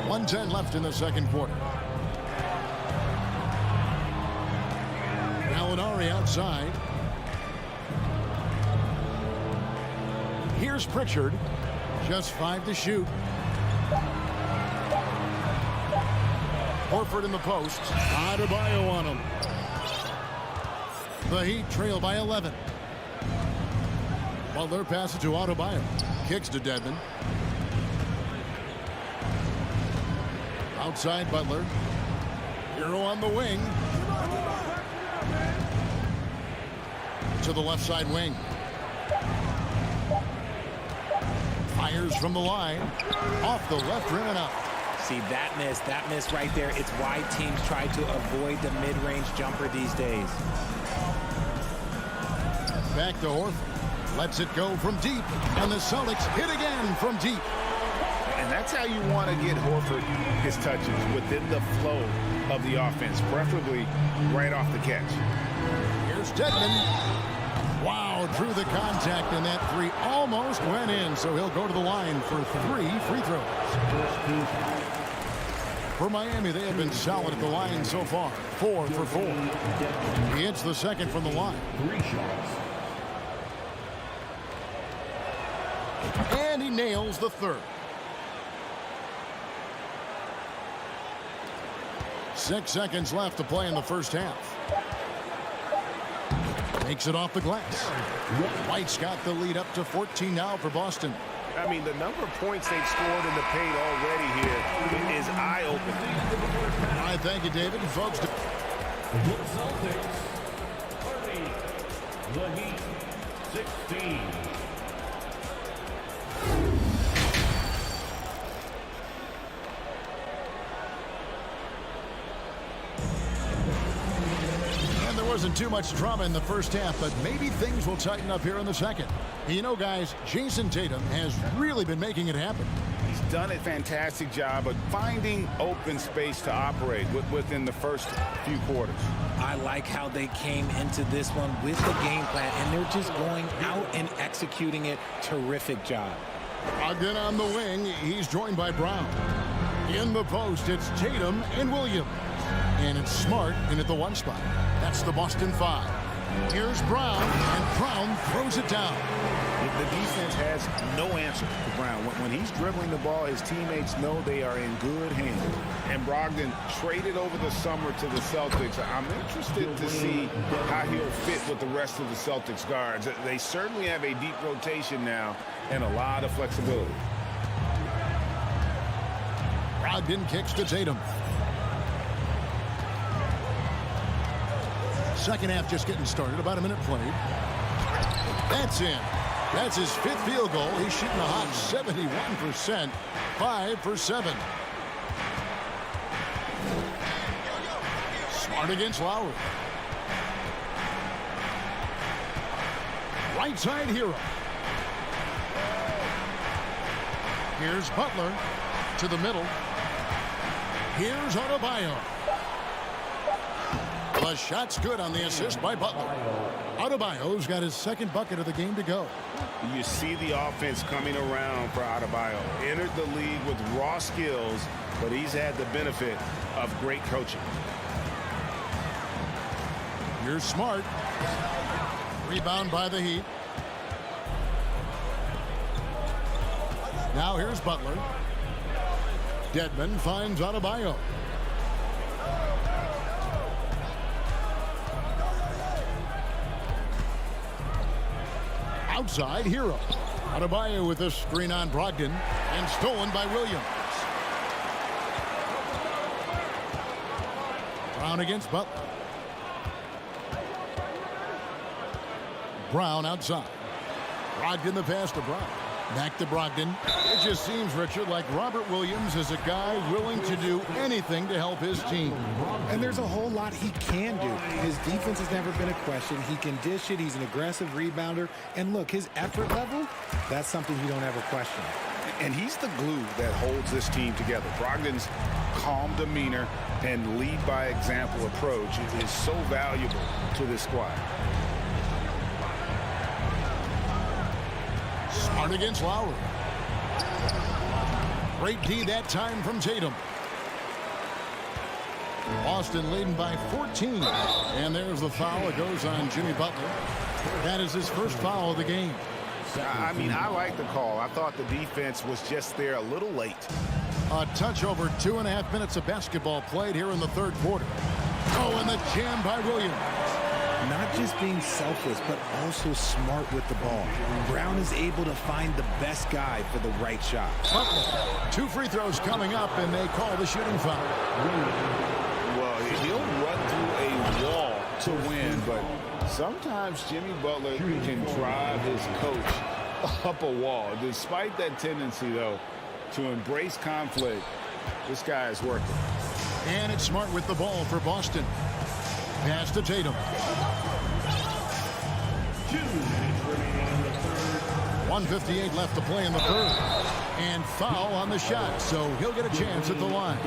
.110 left in the second quarter. Gallinari outside. Here's Pritchard. Just 5 to shoot. Horford in the post. Adebayo on him. The Heat trail by 11. Butler passes to Adebayo. Kicks to Dedmon. Outside Butler. Hero on the wing. To the left side wing. Fires from the line. Off the left rim and out. See, that miss right there, it's why teams try to avoid the mid-range jumper these days. Back to Horford. Lets it go from deep. And the Celtics hit again from deep. And that's how you want to get Horford his touches, within the flow of the offense, preferably right off the catch. Here's Dedmon. Wow, drew the contact, and that 3 almost went in, so he'll go to the line for 3 free throws. For Miami, they have been solid at the line so far. 4 for 4. He hits the second from the line. 3 shots. And he nails the third. 6 seconds left to play in the first half. Makes it off the glass. White's got the lead up to 14 now for Boston. I mean, the number of points they've scored in the paint already here is eye-opening. All right, thank you, David. And folks, The Celtics 30. The Heat 16. wasn't too much drama in the first half, but maybe things will tighten up here in the second. You know, guys, Jason Tatum has really been making it happen. He's done a fantastic job of finding open space to operate within the first few quarters. I like how they came into this one with the game plan, and they're just going out and executing it. Terrific job. Again on the wing, he's joined by Brown. In the post, it's Tatum and Williams. And it's Smart in at the one spot. That's the Boston 5. Here's Brown, and Brown throws it down. The defense has no answer for Brown. When he's dribbling the ball, his teammates know they are in good hands. And Brogdon traded over the summer to the Celtics. I'm interested to see how he'll fit with the rest of the Celtics guards. They certainly have a deep rotation now and a lot of flexibility. Brogdon kicks to Tatum. Second half just getting started. About a minute played. That's in. That's his 5th field goal. He's shooting a hot 71%. 5 for 7. Smart against Lowry. Right side hero. Here's Butler to the middle. Here's Adebayo. The shot's good on the assist by Butler. Adebayo's got his 2nd bucket of the game to go. You see the offense coming around for Adebayo. Entered the league with raw skills, but he's had the benefit of great coaching. Here's Smart. Rebound by the Heat. Now here's Butler. Dedmon finds Adebayo. Outside, Hero. Adebayo with a screen on Brogdon and stolen by Williams. Brown against Butler. Brown outside. Brogdon the pass to Brown. Back to Brogdon. It just seems, Richard, like Robert Williams is a guy willing to do anything to help his team. And there's a whole lot he can do. His defense has never been a question. He can dish it. He's an aggressive rebounder. And look, his effort level, that's something you don't ever question. And he's the glue that holds this team together. Brogdon's calm demeanor and lead by example approach is so valuable to this squad. Smart against Lowry. Great D that time from Tatum. Boston leading by 14. And there's the foul. It goes on Jimmy Butler. That is his first foul of the game. I mean, I like the call. I thought the defense was just there a little late. A touch over 2.5 minutes of basketball played here in the third quarter. Oh, and the jam by Williams. Not just being selfless, but also smart with the ball. Brown is able to find the best guy for the right shot. Butler. 2 free throws coming up, and they call the shooting foul. Well, he'll run through a wall to win, but sometimes Jimmy Butler can drive his coach up a wall. Despite that tendency, though, to embrace conflict, this guy is working. And it's Smart with the ball for Boston. Pass to Tatum. 1:58 left to play in the third. And foul on the shot, so he'll get a chance at the line.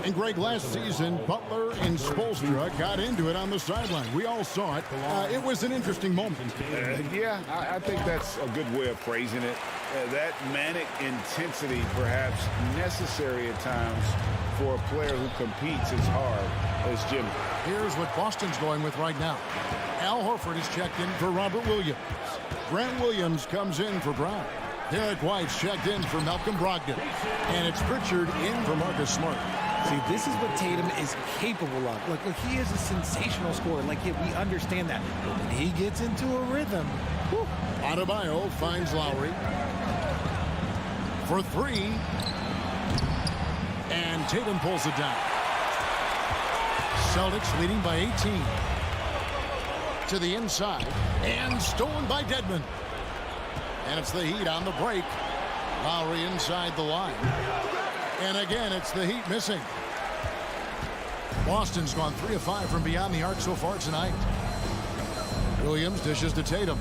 And Greg, last season, Butler and Spoelstra got into it on the sideline. We all saw it. It was an interesting moment. Yeah, I think that's a good way of phrasing it. That manic intensity, perhaps necessary at times for a player who competes as hard as Jimmy. Here's what Boston's going with right now. Al Horford is checked in for Robert Williams. Grant Williams comes in for Brown. Derek White's checked in for Malcolm Brogdon. And it's Pritchard in for Marcus Smart. See, this is what Tatum is capable of. Look, he is a sensational scorer. Like, we understand that. But when he gets into a rhythm. Whew. Adebayo finds Lowry for 3. And Tatum pulls it down. Celtics leading by 18. To the inside. And stolen by Dedmon. And it's the Heat on the break. Lowry inside the line. And again, it's the Heat missing. Boston's gone 3 of 5 from beyond the arc so far tonight. Williams dishes to Tatum.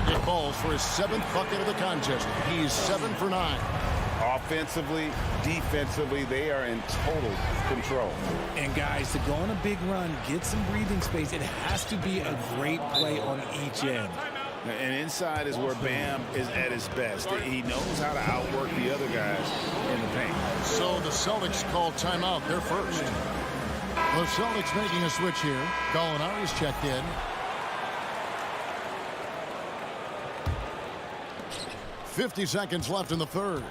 Nick Foles for his 7th bucket of the contest. He's 7 for 9. Offensively, defensively, they are in total control. And guys, to go on a big run, get some breathing space, it has to be a great play on each end. And inside is where Bam is at his best. He knows how to outwork the other guys in the paint. So the Celtics call timeout. They're first. The Celtics making a switch here. Gallinari's checked in. .50 seconds left in the third.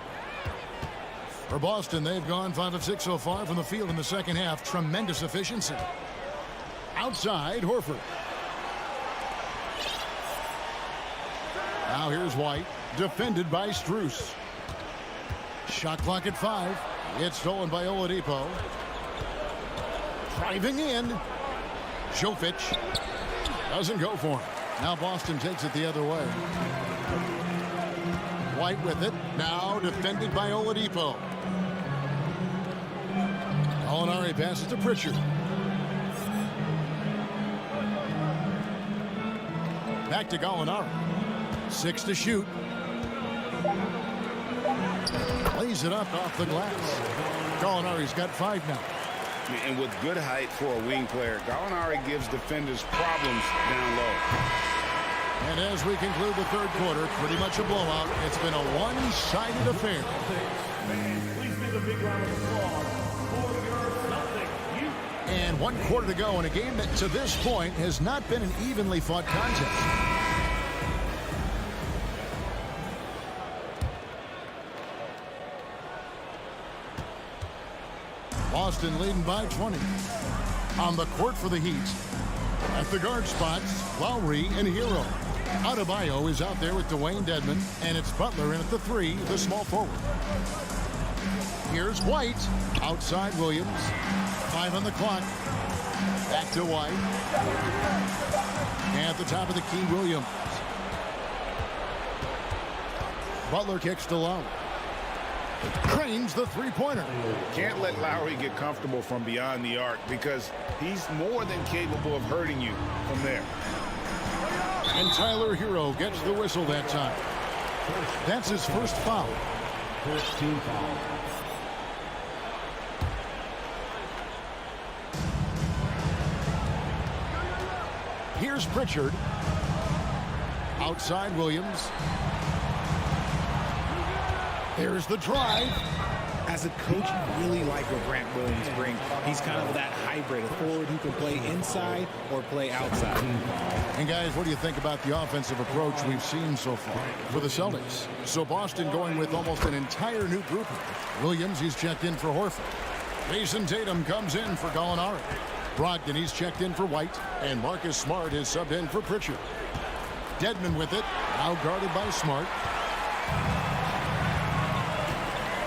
For Boston, they've gone 5 of 6 so far from the field in the second half. Tremendous efficiency. Outside, Horford. Now here's White, defended by Strus. Shot clock at 5. It's stolen by Oladipo. Driving in. Jovic doesn't go for him. Now Boston takes it the other way. White with it. Now defended by Oladipo. Gallinari passes to Pritchard. Back to Gallinari. 6 to shoot. Lays it up off the glass. Gallinari's got 5 now. And with good height for a wing player, Gallinari gives defenders problems down low. And as we conclude the third quarter, pretty much a blowout. It's been a one-sided affair. Please give a big round of applause for your Celtics. And And 1 quarter to go in a game that to this point has not been an evenly fought contest. Boston leading by 20. On the court for the Heat. At the guard spots, Lowry and Hero. Adebayo is out there with Dwayne Dedmon, and it's Butler in at the 3, the small forward. Here's White. Outside Williams. 5 on the clock. Back to White. And at the top of the key, Williams. Butler kicks to Lowry. Cranes the three-pointer. Can't let Lowry get comfortable from beyond the arc because he's more than capable of hurting you from there. And Tyler Hero gets the whistle that time. That's his first foul. First team foul. Here's Pritchard. Outside Williams. There's the drive. As a coach, you really like what Grant Williams brings. He's kind of that hybrid, a forward who can play inside or play outside. And guys, what do you think about the offensive approach we've seen so far for the Celtics? So Boston going with almost an entire new group. Williams, he's checked in for Horford. Jason Tatum comes in for Gallinari. Brogdon, he's checked in for White. And Marcus Smart is subbed in for Pritchard. Dedmon with it, now guarded by Smart.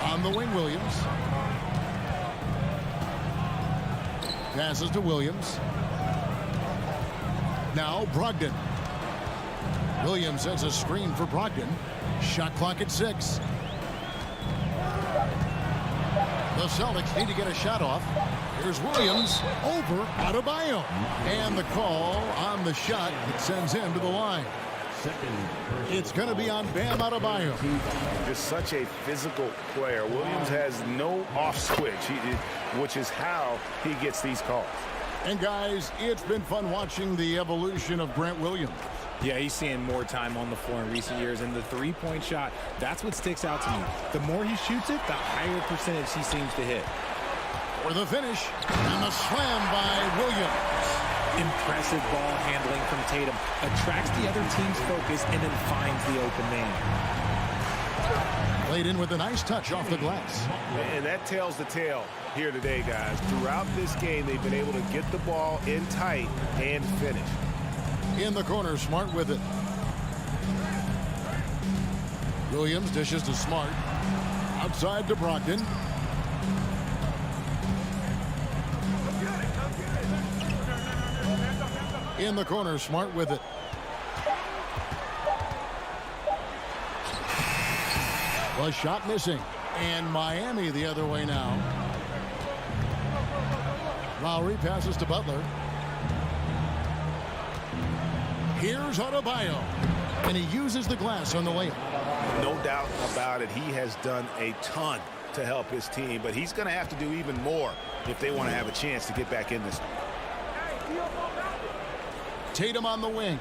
On the wing, Williams. Passes to Williams. Now Brogdon. Williams sets a screen for Brogdon. Shot clock at 6. The Celtics need to get a shot off. Here's Williams over Adebayo. And the call on the shot that sends him to the line. It's going to be on Bam Adebayo. Just such a physical player. Williams has no off switch, which is how he gets these calls. And guys, it's been fun watching the evolution of Grant Williams. Yeah, he's seeing more time on the floor in recent years, and the three-point shot, that's what sticks out to me. The more he shoots it, the higher percentage he seems to hit. For the finish, and the slam by Williams. Impressive ball handling from Tatum. Attracts the other team's focus and then finds the open man. Played in with a nice touch off the glass. And that tells the tale here today, guys. Throughout this game, they've been able to get the ball in tight and finish. In the corner, Smart with it. Williams dishes to Smart. Outside to Brogdon. In the corner, Smart with it. Was shot missing. And Miami the other way now. Lowry passes to Butler. Here's Adebayo. And he uses the glass on the layup. No doubt about it. He has done a ton to help his team, but he's going to have to do even more if they want to have a chance to get back in this. Tatum on the wing.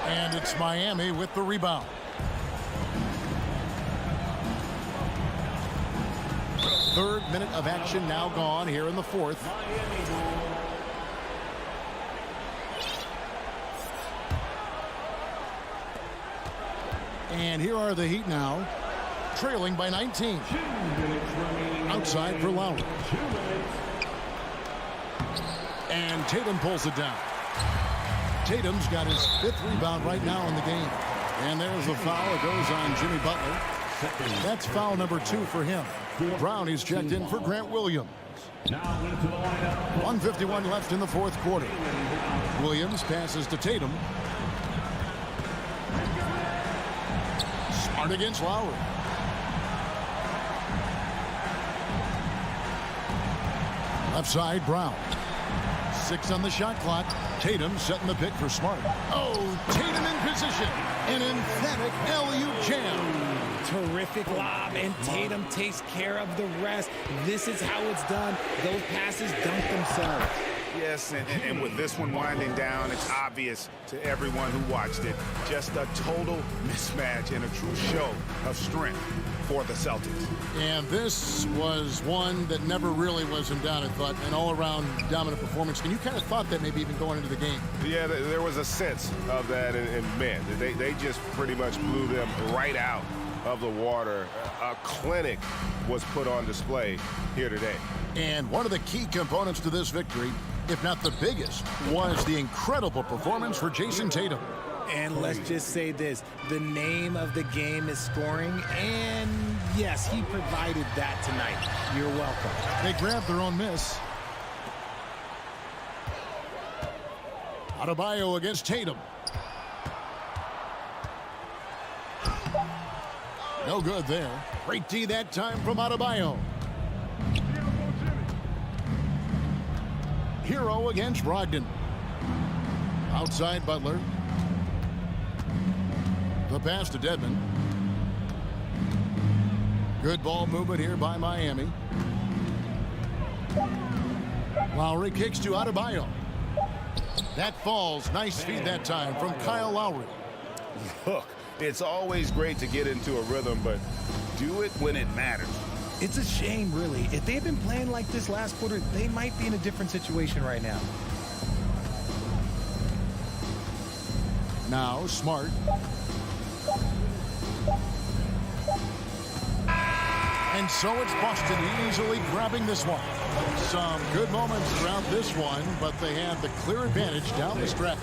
And it's Miami with the rebound. Third minute of action now gone here in the fourth. And here are the Heat now, trailing by 19. Outside for Lowry. And Tatum pulls it down. Tatum's got his 5th rebound right now in the game. And there's the foul. It goes on Jimmy Butler. That's foul number 2 for him. Brown, he's checked in for Grant Williams. 1:51 left in the fourth quarter. Williams passes to Tatum. Smart against Lowry. Left side, Brown. 6 on the shot clock. Tatum setting the pick for Smart. Oh, Tatum in position. An emphatic LU jam. Terrific lob, and Tatum takes care of the rest. This is how it's done. Those passes dunk themselves. Yes, and with this one winding down, it's obvious to everyone who watched it. Just a total mismatch and a true show of strength for the Celtics. And this was one that never really was in doubt, I thought, an all-around dominant performance. And you kind of thought that maybe even going into the game. Yeah, there was a sense of that, and man, they just pretty much blew them right out of the water. A clinic was put on display here today. And one of the key components to this victory, if not the biggest, was the incredible performance for Jason Tatum. And let's just say this, the name of the game is scoring, and yes, he provided that tonight. You're welcome. They grabbed their own miss. Adebayo against Tatum. No good there. Great D that time from Adebayo. Hero against Brogdon. Outside Butler. The pass to Dedmon. Good ball movement here by Miami. Lowry kicks to Adebayo. That falls. Nice feed that time from Kyle Lowry. Look, it's always great to get into a rhythm, but do it when it matters. It's a shame, really. If they had been playing like this last quarter, they might be in a different situation right now. Now Smart. And so it's Boston easily grabbing this one. Some good moments throughout this one, but they have the clear advantage down the stretch.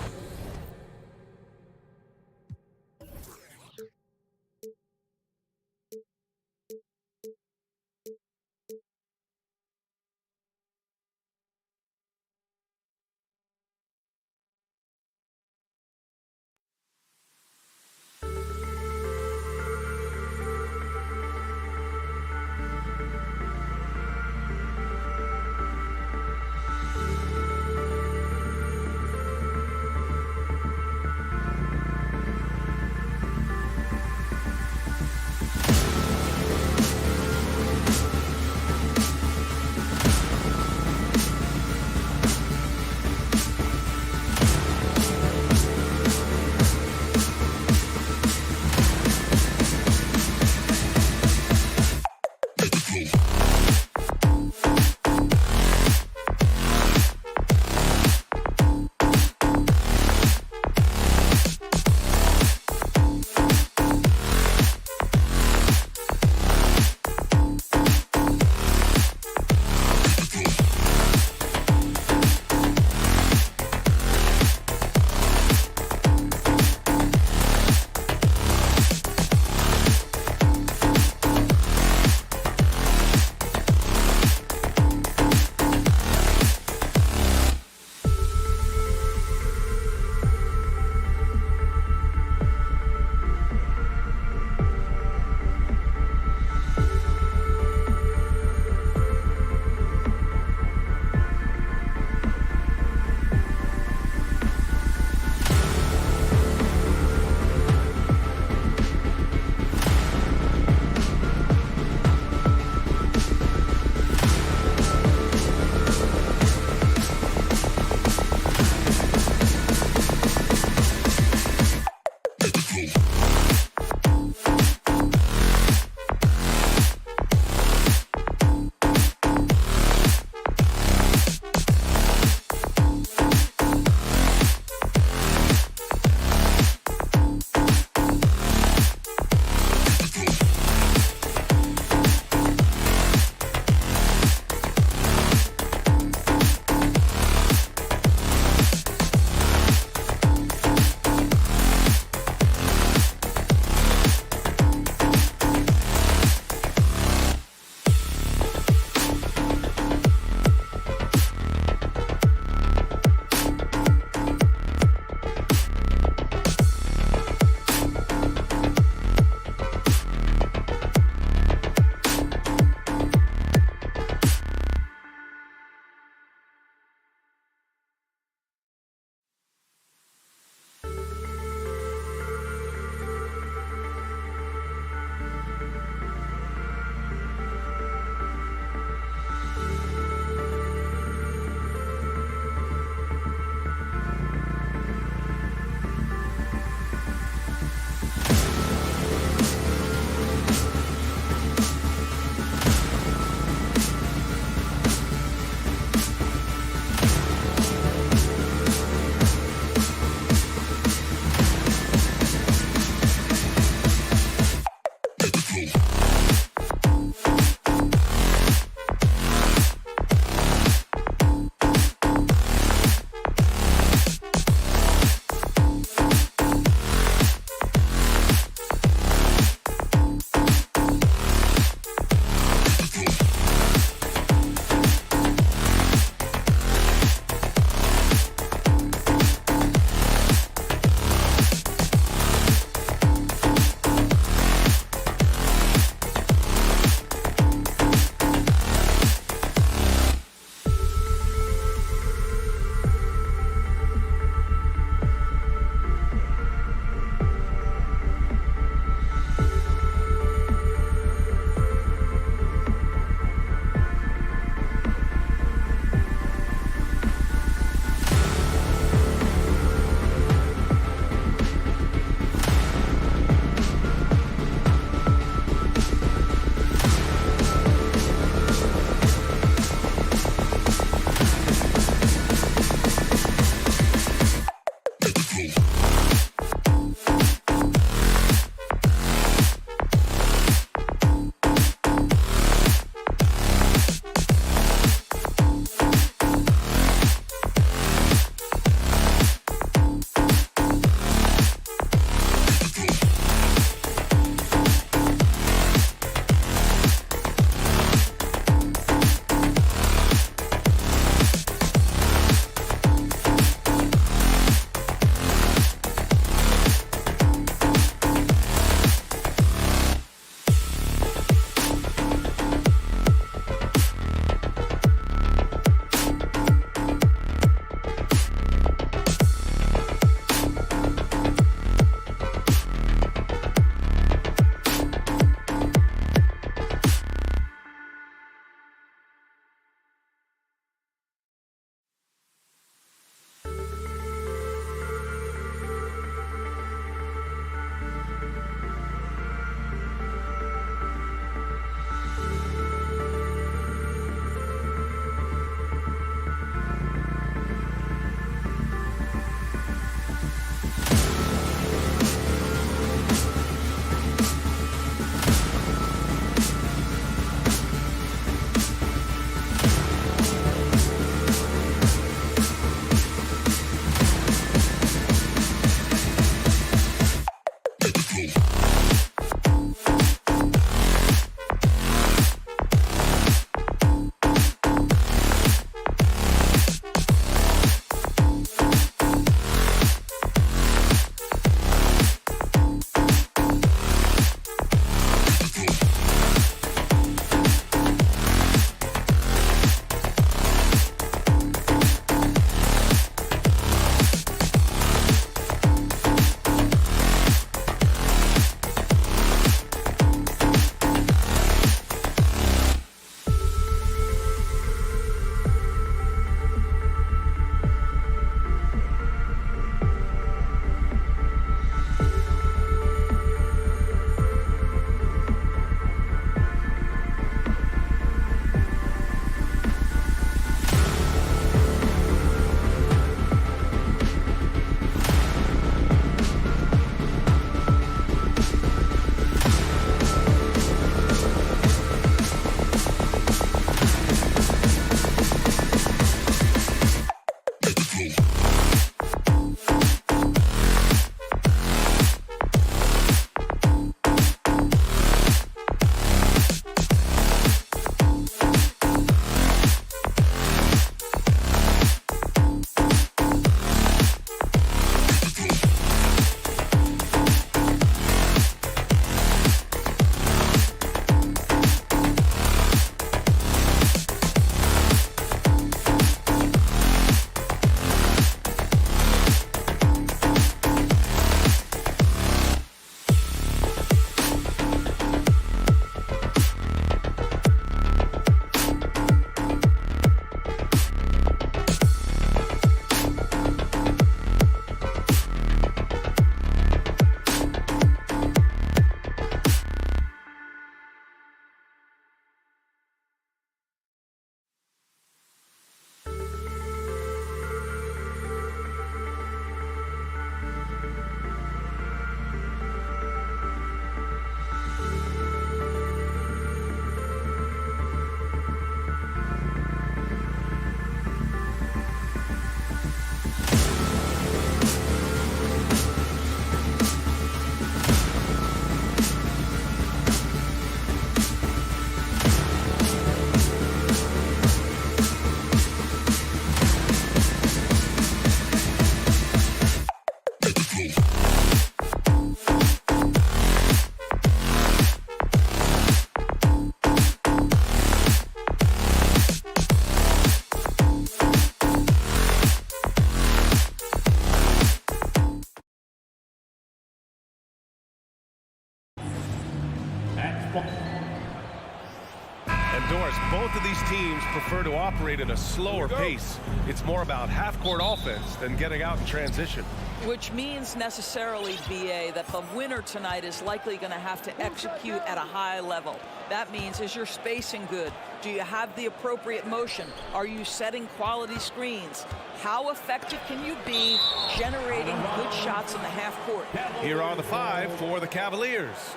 And Doris, both of these teams prefer to operate at a slower pace. It's more about half-court offense than getting out in transition. Which means necessarily, BA, that the winner tonight is likely going to have to execute at a high level. That means, is your spacing good? Do you have the appropriate motion? Are you setting quality screens? How effective can you be generating good shots in the half court? Here are the 5 for the Cavaliers.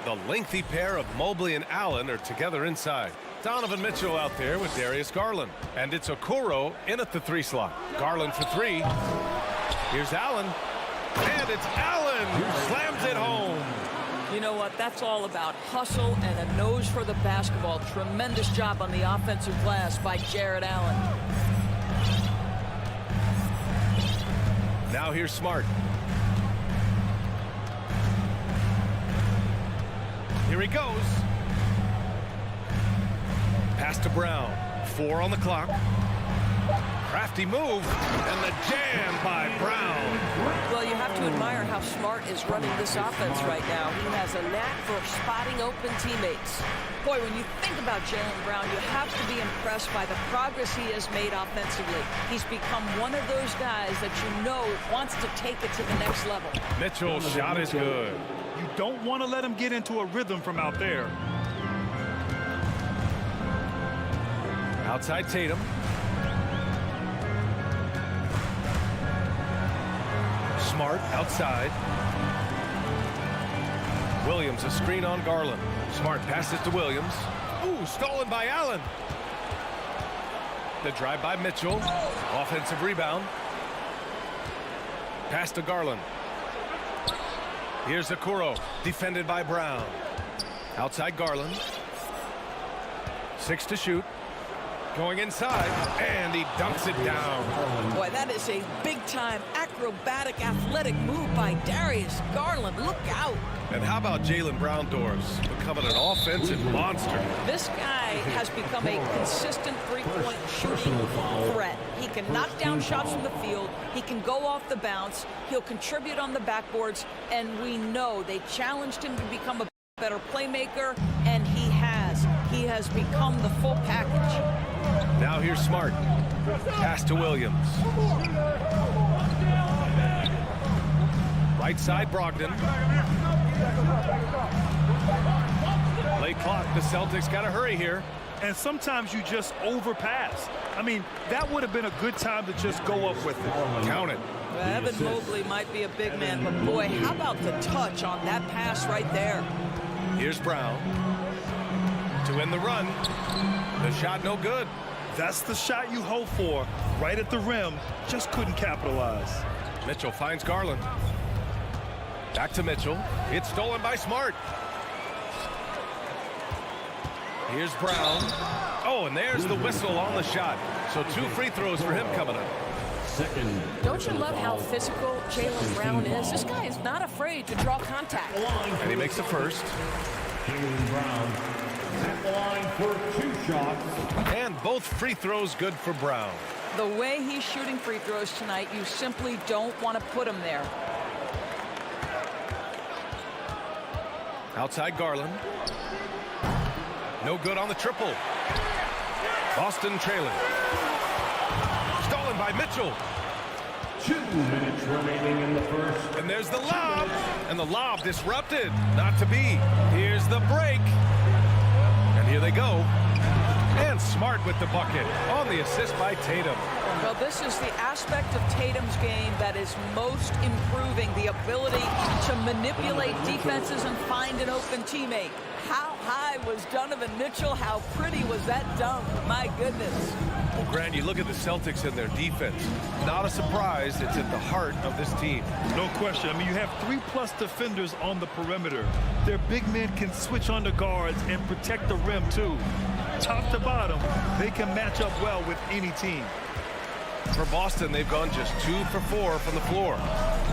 The lengthy pair of Mobley and Allen are together inside. Donovan Mitchell out there with Darius Garland. And it's Okoro in at the 3 slot. Garland for 3. Here's Allen. And it's Allen who slams it home. You know what? That's all about hustle and a nose for the basketball. Tremendous job on the offensive glass by Jared Allen. Now here's Smart. Here he goes. Pass to Brown. 4 on the clock. Crafty move, and the jam by Brown. Well, you have to admire how Smart is running this offense right now. He has a knack for spotting open teammates. Boy, when you think about Jaylen Brown, you have to be impressed by the progress he has made offensively. He's become one of those guys that you know wants to take it to the next level. Mitchell's shot is good. You don't want to let him get into a rhythm from out there. Outside Tatum. Smart outside. Williams a screen on Garland. Smart passes to Williams. Ooh, stolen by Allen. The drive by Mitchell. Offensive rebound. Pass to Garland. Here's Okoro, defended by Brown. Outside Garland. 6 to shoot. Going inside, and he dunks it down. Boy, that is a big-time acrobatic athletic move by Darius Garland. Look out. And how about Jaylen Brown, Doris, becoming an offensive monster? This guy has become a consistent three-point shooting threat. He can knock down shots from the field. He can go off the bounce. He'll contribute on the backboards. And we know they challenged him to become a better playmaker, and he has. He has become the full package. Now here's Smart. Pass to Williams. Right side, Brogdon. Late clock. The Celtics got to hurry here. And sometimes you just overpass. I mean, that would have been a good time to just go up with it. Count it. Well, Evan Mobley might be a big man, but boy, how about the touch on that pass right there? Here's Brown. To end the run. The shot no good. That's the shot you hope for. Right at the rim. Just couldn't capitalize. Mitchell finds Garland. Back to Mitchell. It's stolen by Smart. Here's Brown. Oh, and there's the whistle on the shot. So 2 free throws for him coming up. Don't you love how physical Jaylen Brown is? This guy is not afraid to draw contact. And he makes the first. Jaylen Brown at the line for 2 shots. And both free throws good for Brown. The way he's shooting free throws tonight, you simply don't want to put him there. Outside Garland. No good on the triple. Boston trailing. Stolen by Mitchell. 2 minutes remaining in the first. And there's the lob. And the lob disrupted. Not to be. Here's the break. And here they go. And Smart with the bucket on the assist by Tatum. Well, this is the aspect of Tatum's game that is most improving, the ability to manipulate defenses and find an open teammate. How high was Donovan Mitchell? How pretty was that dunk? My goodness. Well, Grant, you look at the Celtics and their defense. Not a surprise. It's at the heart of this team. No question. I mean, you have 3+ defenders on the perimeter. Their big men can switch on the guards and protect the rim, too. Top to bottom, they can match up well with any team. For Boston, they've gone just 2 for 4 from the floor.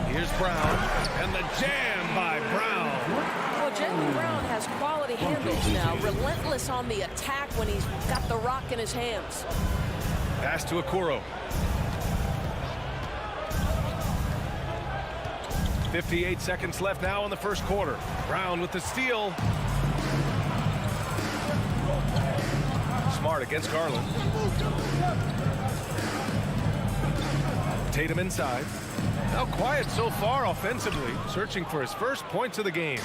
Here's Brown, and the jam by Brown. Well, Jaylen Brown has quality handles now, relentless on the attack when he's got the rock in his hands. Pass to Okoro. 58 seconds left now in the first quarter. Brown with the steal. Smart against Garland. Tatum inside. Now quiet so far offensively, searching for his first points of the game.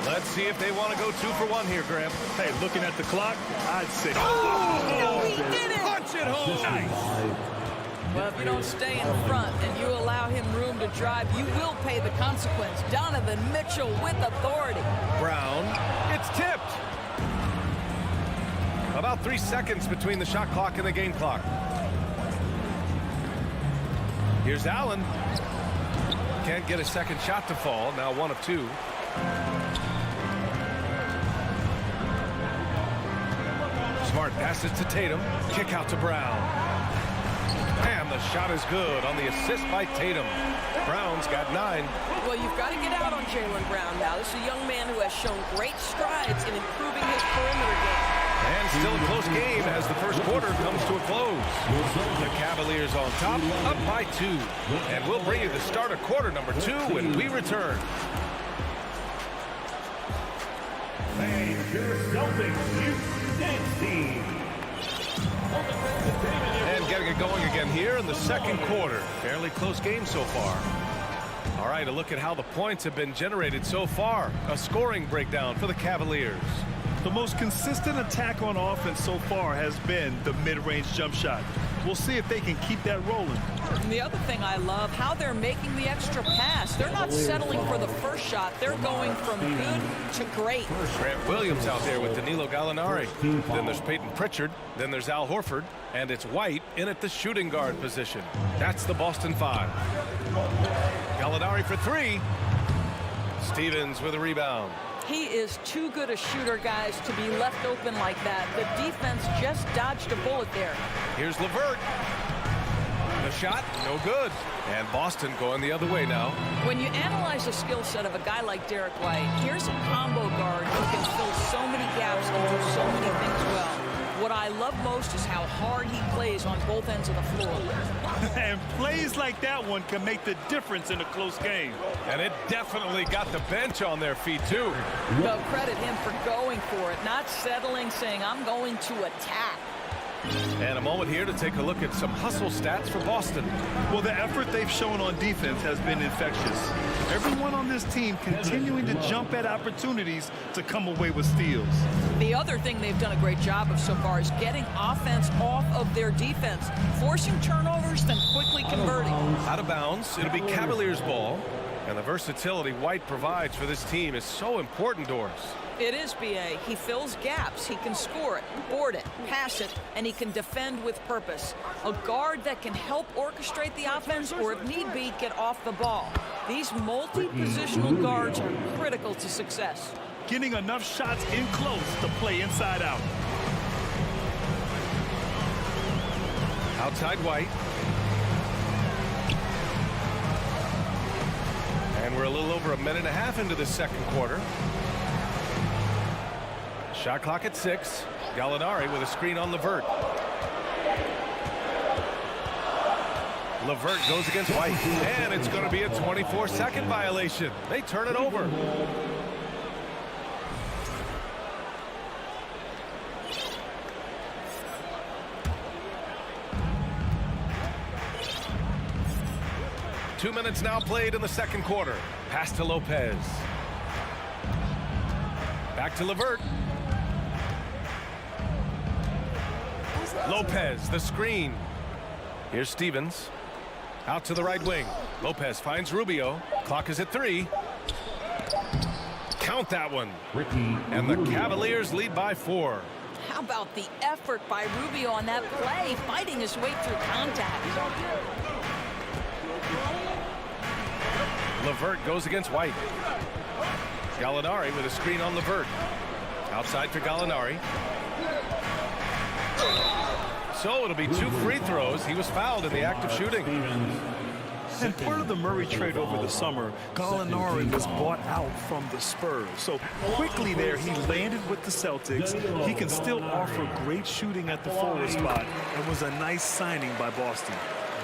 Let's see if they want to go 2 for 1 here, Graham. Hey, looking at the clock, I'd say... No, he did it! Punch it home! Nice. Well, if you don't stay in front and you allow him room to drive, you will pay the consequence. Donovan Mitchell with authority. Brown, it's tipped. About 3 seconds between the shot clock and the game clock. Here's Allen. Can't get a second shot to fall. Now 1 of 2. Smart passes to Tatum. Kick out to Brown. And the shot is good on the assist by Tatum. Brown's got 9. Well, you've got to get out on Jaylen Brown now. This is a young man who has shown great strides in improving his perimeter game. And still a close game as the first quarter comes to a close. The Cavaliers on top, up by 2. And we'll bring you the start of quarter number 2 when we return. Hey, your Celtics, Houston Dance Team. And getting it going again here in the second quarter. Fairly close game so far. All right, a look at how the points have been generated so far. A scoring breakdown for the Cavaliers. The most consistent attack on offense so far has been the mid-range jump shot. We'll see if they can keep that rolling. And the other thing I love, how they're making the extra pass. They're not settling for the first shot. They're going from good to great. Grant Williams out there with Danilo Gallinari. Then there's Peyton Pritchard. Then there's Al Horford. And it's White in at the shooting guard position. That's the Boston 5. Gallinari for 3. Stevens with a rebound. He is too good a shooter, guys, to be left open like that. The defense just dodged a bullet there. Here's LeVert. The shot, no good. And Boston going the other way now. When you analyze the skill set of a guy like Derek White, here's a combo guard who can fill so many gaps and do so many things well. What I love most is how hard he plays on both ends of the floor. And plays like that one can make the difference in a close game. And it definitely got the bench on their feet, too. Well, credit him for going for it, not settling, saying, I'm going to attack. And a moment here to take a look at some hustle stats for Boston. Well, the effort they've shown on defense has been infectious. Everyone on this team continuing to jump at opportunities to come away with steals. The other thing they've done a great job of so far is getting offense off of their defense, forcing turnovers, then quickly converting. Out of bounds, it'll be Cavaliers ball. And the versatility White provides for this team is so important, Doris. It is, B.A. He fills gaps. He can score it, board it, pass it, and he can defend with purpose. A guard that can help orchestrate the offense or, if need be, get off the ball. These multi-positional guards are critical to success. Getting enough shots in close to play inside out. Outside White. And we're a little over a minute and a half into the second quarter. Shot clock at 6. Gallinari with a screen on LeVert. LeVert goes against White. And it's going to be a 24-second violation. They turn it over. Two minutes now played in the second quarter. Pass to Lopez. Back to LeVert. Lopez, the screen. Here's Stevens. Out to the right wing. Lopez finds Rubio. Clock is at 3. Count that one. And the Cavaliers lead by 4. How about the effort by Rubio on that play, fighting his way through contact? LeVert goes against White. Gallinari with a screen on LeVert. Outside for Gallinari. So it'll be 2 free throws. He was fouled in the act of shooting. And part of the Murray trade over the summer, Gallinari was bought out from the Spurs. So quickly there, he landed with the Celtics. He can still offer great shooting at the forward spot and was a nice signing by Boston.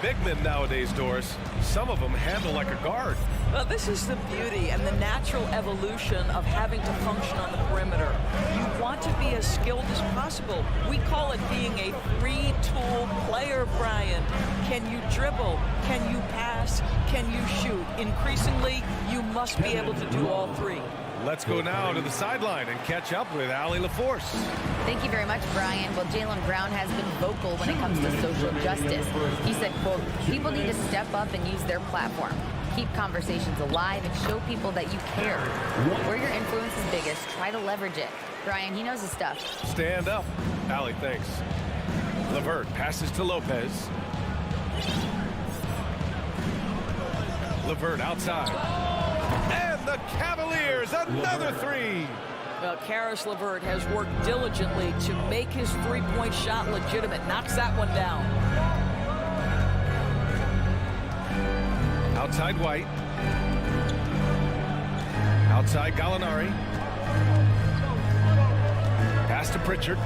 Big men nowadays, Doris, some of them handle like a guard. Well, this is the beauty and the natural evolution of having to function on the perimeter. You want to be as skilled as possible. We call it being a three-tool player, Brian. Can you dribble? Can you pass? Can you shoot? Increasingly, you must be able to do all three. Let's go now to the sideline and catch up with Allie LaForce. Thank you very much, Brian. Well, Jaylen Brown has been vocal when it comes to social justice. He said, quote, people need to step up and use their platform. Keep conversations alive and show people that you care. Where your influence is biggest, try to leverage it. Brian, he knows his stuff. Stand up. Allie, thanks. LeVert passes to Lopez. LeVert outside. And the Cavaliers, another three. Well, Caris LeVert has worked diligently to make his three-point shot legitimate. Knocks that one down. Outside White. Outside Gallinari. Pass to Pritchard.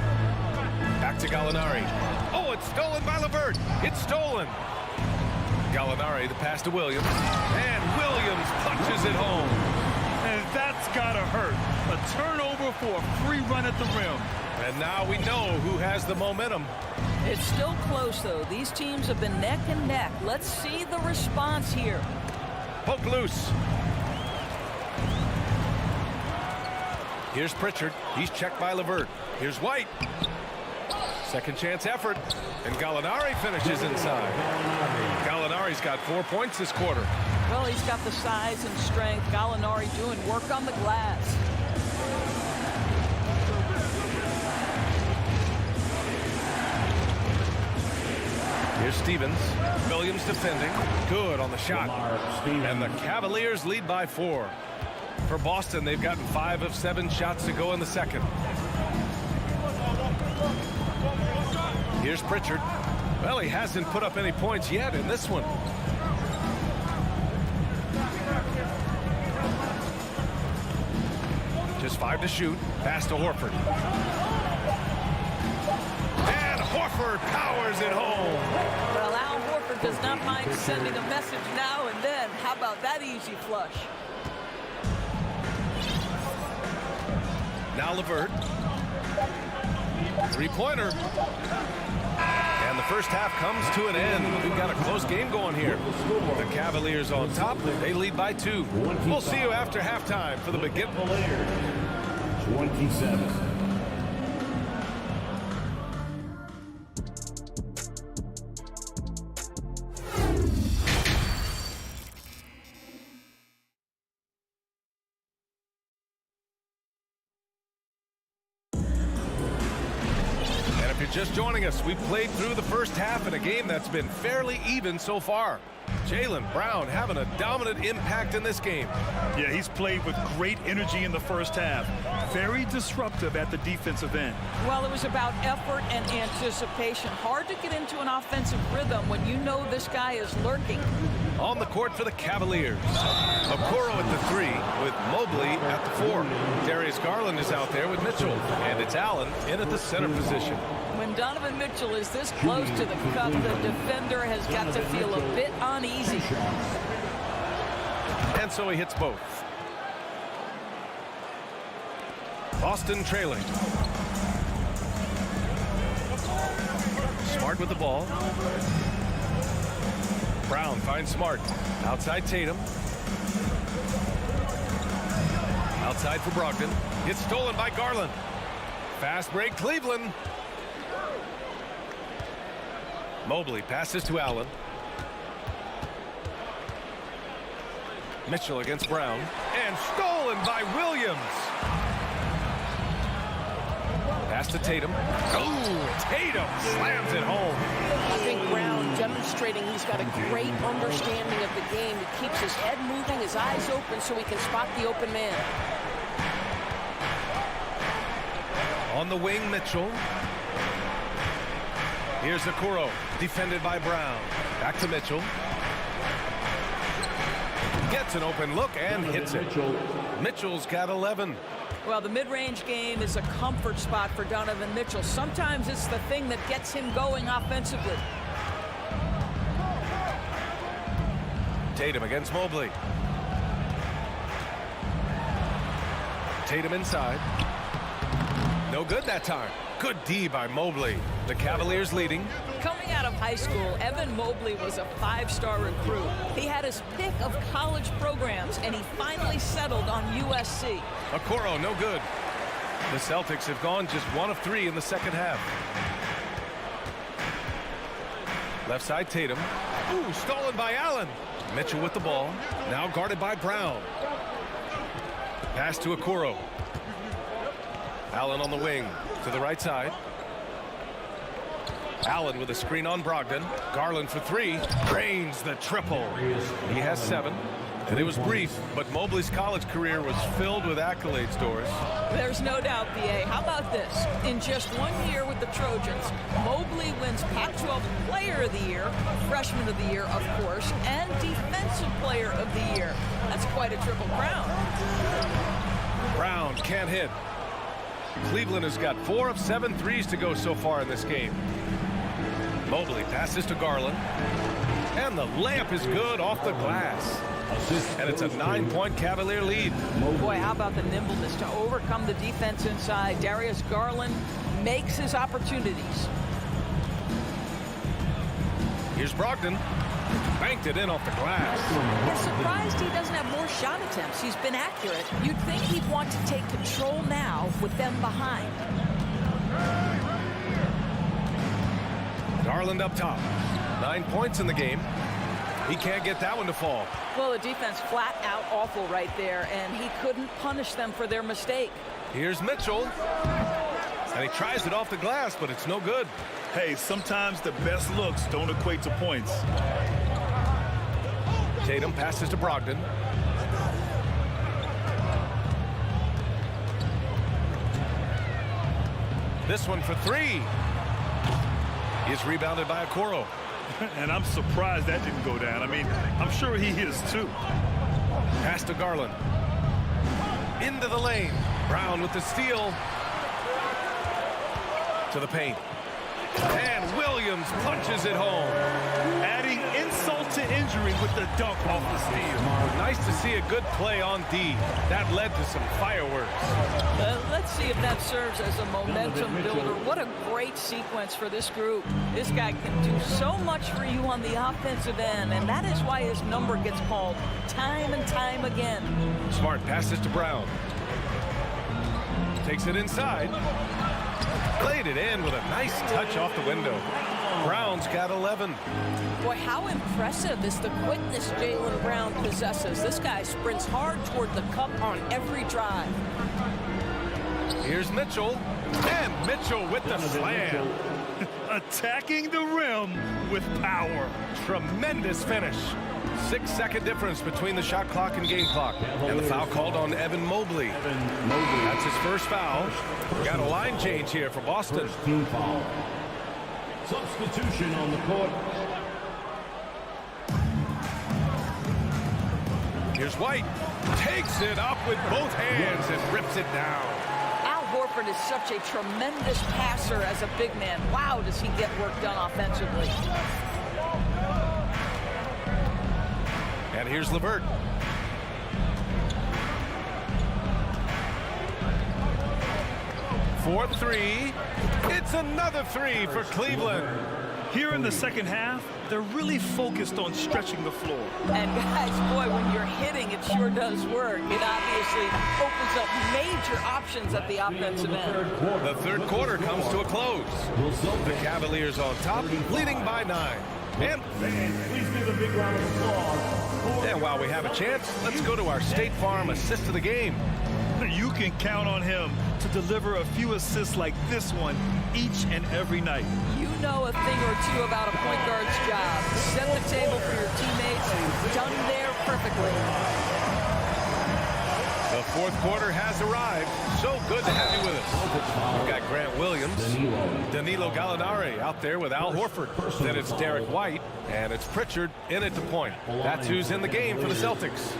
Back to Gallinari. Oh, it's stolen by LeVert. It's stolen. Gallinari, the pass to Williams. And Williams punches it home. And that's gotta hurt. A turnover for a free run at the rim. And now we know who has the momentum. It's still close, though. These teams have been neck and neck. Let's see the response here. Poke loose. Here's Pritchard. He's checked by LeVert. Here's White. Second chance effort. And Gallinari finishes inside. Gallinari's got 4 points this quarter. Well, he's got the size and strength. Gallinari doing work on the glass. Here's Stevens. Williams defending. Good on the shot. And the Cavaliers lead by 4. For Boston, they've gotten 5 of 7 shots to go in the second. Here's Pritchard. Well, he hasn't put up any points yet in this one. Just 5 to shoot. Pass to Horford. And Horford powers it home. Well, Al Horford does not mind sending a message now and then. How about that easy flush? Now LeVert. Three-pointer. And the first half comes to an end. We've got a close game going here. The Cavaliers on top. They lead by 2. We'll see you after halftime for the beginning. 27. Just joining us, we've played through the first half in a game that's been fairly even so far. Jaylen Brown having a dominant impact in this game. Yeah, he's played with great energy in the first half. Very disruptive at the defensive end. Well, it was about effort and anticipation. Hard to get into an offensive rhythm when you know this guy is lurking. On the court for the Cavaliers. Okoro at the 3 with Mobley at the 4. Darius Garland is out there with Mitchell. And it's Allen in at the center position. When Donovan Mitchell is this close to the cup, the defender has got to feel a bit uneasy. And so he hits both. Boston trailing. Smart with the ball. Brown finds Smart. Outside Tatum. Outside for Brogdon. It's stolen by Garland. Fast break Cleveland. Mobley passes to Allen. Mitchell against Brown. And stolen by Williams. Pass to Tatum. Oh, Tatum slams it home. I think Brown demonstrating he's got a great understanding of the game. He keeps his head moving, his eyes open so he can spot the open man. On the wing, Mitchell. Here's Okoro, defended by Brown. Back to Mitchell. Gets an open look and hits it. Mitchell's got 11. Well, the mid-range game is a comfort spot for Donovan Mitchell. Sometimes it's the thing that gets him going offensively. Tatum against Mobley. Tatum inside. No good that time. Good D by Mobley. The Cavaliers leading. Coming out of high school, Evan Mobley was a 5-star recruit. He had his pick of college programs, and he finally settled on USC. Okoro, no good. The Celtics have gone just 1 of 3 in the second half. Left side, Tatum. Ooh, stolen by Allen. Mitchell with the ball. Now guarded by Brown. Pass to Okoro. Allen on the wing to the right side. Allen with a screen on Brogdon. Garland for 3. Drains the triple. He has 7. And it was brief, but Mobley's college career was filled with accolades, Doris. There's no doubt, BA. How about this? In just 1 year with the Trojans, Mobley wins Pac-12 Player of the Year, Freshman of the Year, of course, and Defensive Player of the Year. That's quite a triple crown. Brown can't hit. Cleveland has got 4 of 7 threes to go so far in this game. Mobley passes to Garland. And the layup is good off the glass. And it's a 9-point Cavalier lead. Boy, how about the nimbleness to overcome the defense inside. Darius Garland makes his opportunities. Here's Brogdon. Banked it in off the glass. I'm surprised he doesn't have more shot attempts. He's been accurate. You'd think he'd want to take control now with them behind. Garland up top. 9 points in the game. He can't get that one to fall. Well, the defense flat out awful right there, and he couldn't punish them for their mistake. Here's Mitchell. And he tries it off the glass, but it's no good. Hey, sometimes the best looks don't equate to points. Tatum passes to Brogdon. This one for 3. Is rebounded by Okoro. And I'm surprised that didn't go down. I mean, I'm sure he is too. Pass to Garland. Into the lane. Brown with the steal. To the paint. And Williams punches it home. Adding insult to injury with the dunk off the steal. Nice to see a good play on D. That led to some fireworks. Let's see if that serves as a momentum builder. What a great sequence for this group. This guy can do so much for you on the offensive end, and that is why his number gets called time and time again. Smart passes to Brown. Takes it inside. Played it in with a nice touch off the window. Brown's got 11. Boy, how impressive is the quickness Jaylen Brown possesses. This guy sprints hard toward the cup on every drive. Here's Mitchell. And Mitchell with the slam. Attacking the rim with power. Tremendous finish. 6-second difference between the shot clock and game clock. And the foul called on Evan Mobley. That's his first foul. Got a line change here for Boston. Substitution on the court. Here's White. Takes it up with both hands and rips it down. Al Horford is such a tremendous passer as a big man. Wow, does he get work done offensively. And here's LeVert. For 3. It's another 3 for Cleveland. Here in the second half, they're really focused on stretching the floor. And guys, boy, when you're hitting, it sure does work. It obviously opens up major options at the offensive end. The third quarter comes to a close. The Cavaliers on top, leading by 9. And Please give a big round of applause. And while we have a chance, let's go to our State Farm assist of the game. You can count on him to deliver a few assists like this one each and every night. You know a thing or two about a point guard's job. Set the table for your teammates. Done there perfectly. The fourth quarter has arrived. So good to have you with us. We've got Grant Williams, Danilo Gallinari out there with Al Horford. Then it's Derek White, and it's Pritchard in at the point. That's who's in the game for the Celtics.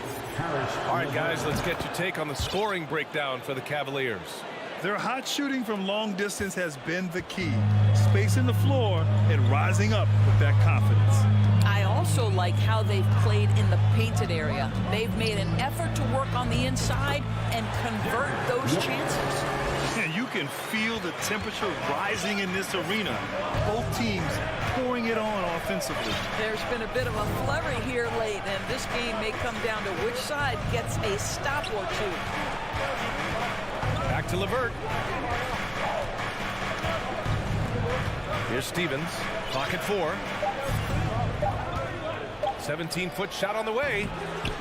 All right, guys, let's get your take on the scoring breakdown for the Cavaliers. Their hot shooting from long distance has been the key. Spacing the floor and rising up with that confidence. I also like how they've played in the painted area. They've made an effort to work on the inside and convert those chances. And you can feel the temperature rising in this arena. Both teams pouring it on offensively. There's been a bit of a flurry here late, and this game may come down to which side gets a stop or two. Back to Levert. Here's Stevens. Pocket 4. 17-foot shot on the way.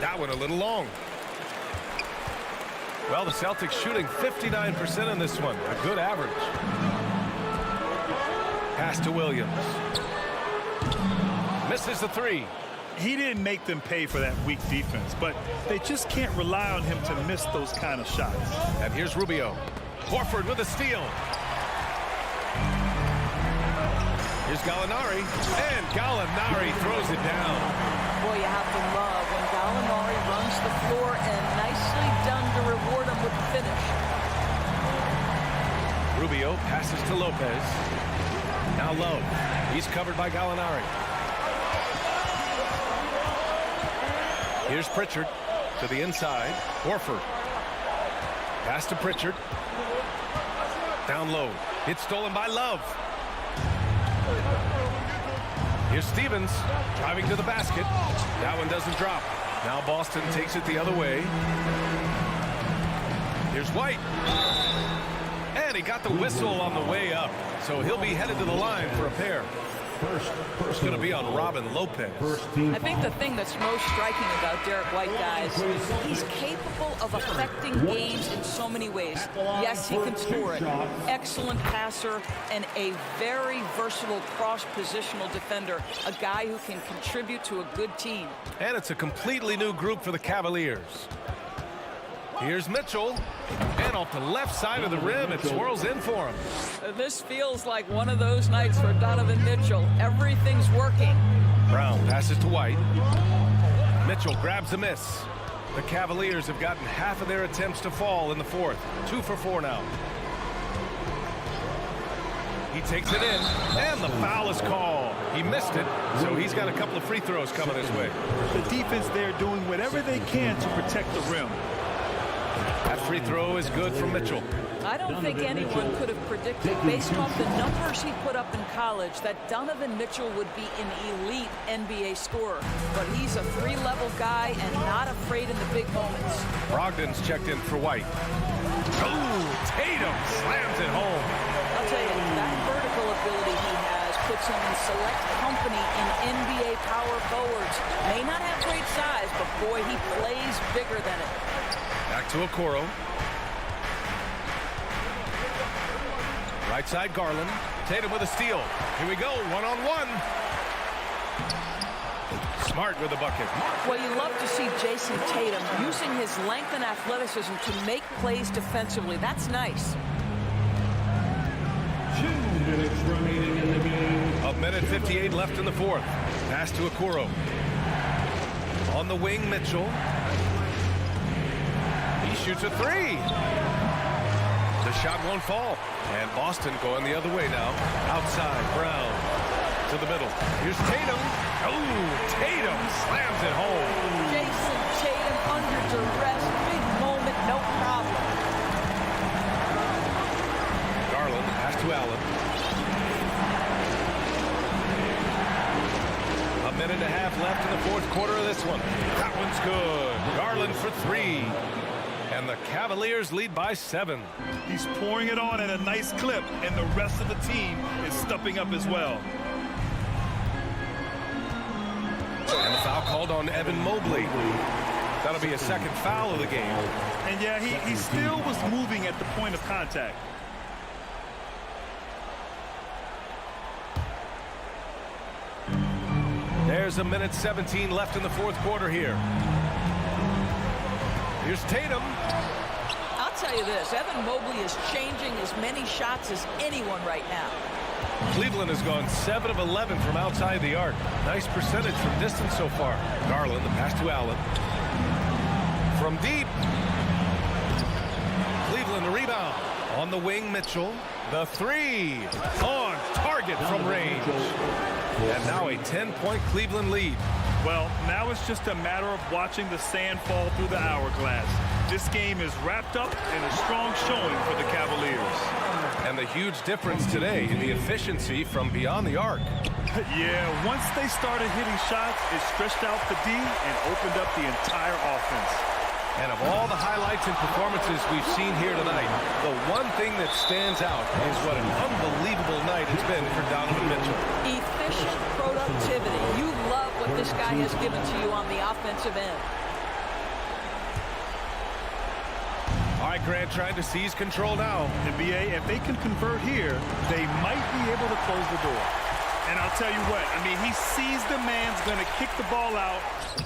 That one a little long. Well, the Celtics shooting 59% in this one. A good average. Pass to Williams. Misses the 3. He didn't make them pay for that weak defense, but they just can't rely on him to miss those kind of shots. And here's Rubio. Horford with a steal. Here's Gallinari, and Gallinari throws it down. Boy, you have to love when Gallinari runs the floor, and nicely done to reward him with the finish. Rubio passes to Lopez. Now low. He's covered by Gallinari. Here's Pritchard to the inside. Horford. Pass to Pritchard. Down low. It's stolen by Love. Here's Stevens driving to the basket. That one doesn't drop. Now Boston takes it the other way. Here's White. And he got the whistle on the way up. So he'll be headed to the line for a pair. It's going to be on Robin Lopez. I think the thing that's most striking about Derek White, guys, is he's capable of affecting games in so many ways. Yes, he can score it. Excellent passer and a very versatile cross-positional defender. A guy who can contribute to a good team. And it's a completely new group for the Cavaliers. Here's Mitchell. And off the left side of the rim, it swirls in for him. This feels like one of those nights for Donovan Mitchell. Everything's working. Brown passes to White. Mitchell grabs a miss. The Cavaliers have gotten half of their attempts to fall in the fourth. 2 for 4 now. He takes it in, and the foul is called. He missed it, so he's got a couple of free throws coming his way. The defense there doing whatever they can to protect the rim. That free throw is good from Mitchell. I don't think anyone could have predicted, based off the numbers he put up in college, that Donovan Mitchell would be an elite NBA scorer. But he's a 3-level guy and not afraid in the big moments. Brogdon's checked in for White. Oh, Tatum slams it home. I'll tell you, that vertical ability he has puts him in select company in NBA power forwards. May not have great size, but boy, he plays bigger than it. Back to Okoro. Right side Garland. Tatum with a steal. Here we go, one-on-one. Smart with the bucket. Well, you love to see Jason Tatum using his length and athleticism to make plays defensively. That's nice. 2 minutes remaining in the game. 1:58 left in the fourth. Pass to Okoro. On the wing, Mitchell. He shoots a 3. The shot won't fall. And Boston going the other way now. Outside, Brown to the middle. Here's Tatum. Oh, Tatum slams it home. Jason Tatum under duress. Big moment, no problem. Garland, pass to Allen. 1.5 minutes left in the fourth quarter of this one. That one's good. Garland for 3. And the Cavaliers lead by 7. He's pouring it on at a nice clip, and the rest of the team is stepping up as well. And the foul called on Evan Mobley. That'll be a second foul of the game. And yeah, he still was moving at the point of contact. There's 1:17 left in the fourth quarter here. Here's Tatum. I'll tell you this, Evan Mobley is changing as many shots as anyone right now. Cleveland has gone 7 of 11 from outside the arc. Nice percentage from distance so far. Garland, the pass to Allen. From deep. Cleveland, the rebound. On the wing, Mitchell. The 3. On target from range. And now a 10-point Cleveland lead. Well, now it's just a matter of watching the sand fall through the hourglass. This game is wrapped up in a strong showing for the Cavaliers. huge difference today in the efficiency from beyond the arc. Yeah, once they started hitting shots, it stretched out the D and opened up the entire offense. And of all the highlights and performances we've seen here tonight, the one thing that stands out is what an unbelievable night it's been for Donovan Mitchell. Efficient productivity. You love what this guy has given to you on the offensive end. All right, Grant trying to seize control now. NBA, if they can convert here, they might be able to close the door. And I'll tell you what, I mean, he sees the man's going to kick the ball out.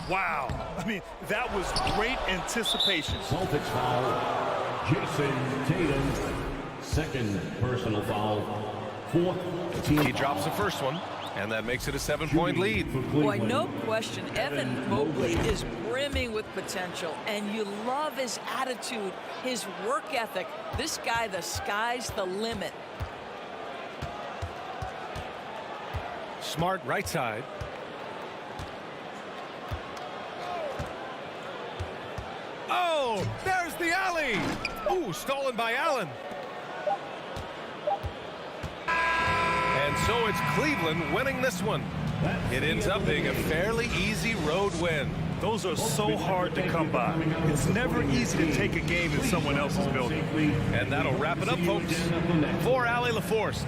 Wow. I mean, that was great anticipation. Celtics foul. Jason Tatum. Second personal foul. Fourth team. He drops the first one, and that makes it a 7-point lead. Boy, no question, Evan Mobley is brimming with potential, and you love his attitude, his work ethic. This guy, the sky's the limit. Smart right side. Oh, there's the alley. Ooh, stolen by Allen. And so it's Cleveland winning this one. It ends up being a fairly easy road win. Those are so hard to come by. It's never easy to take a game in someone else's building. And that'll wrap it up, folks. For Allie LaForce.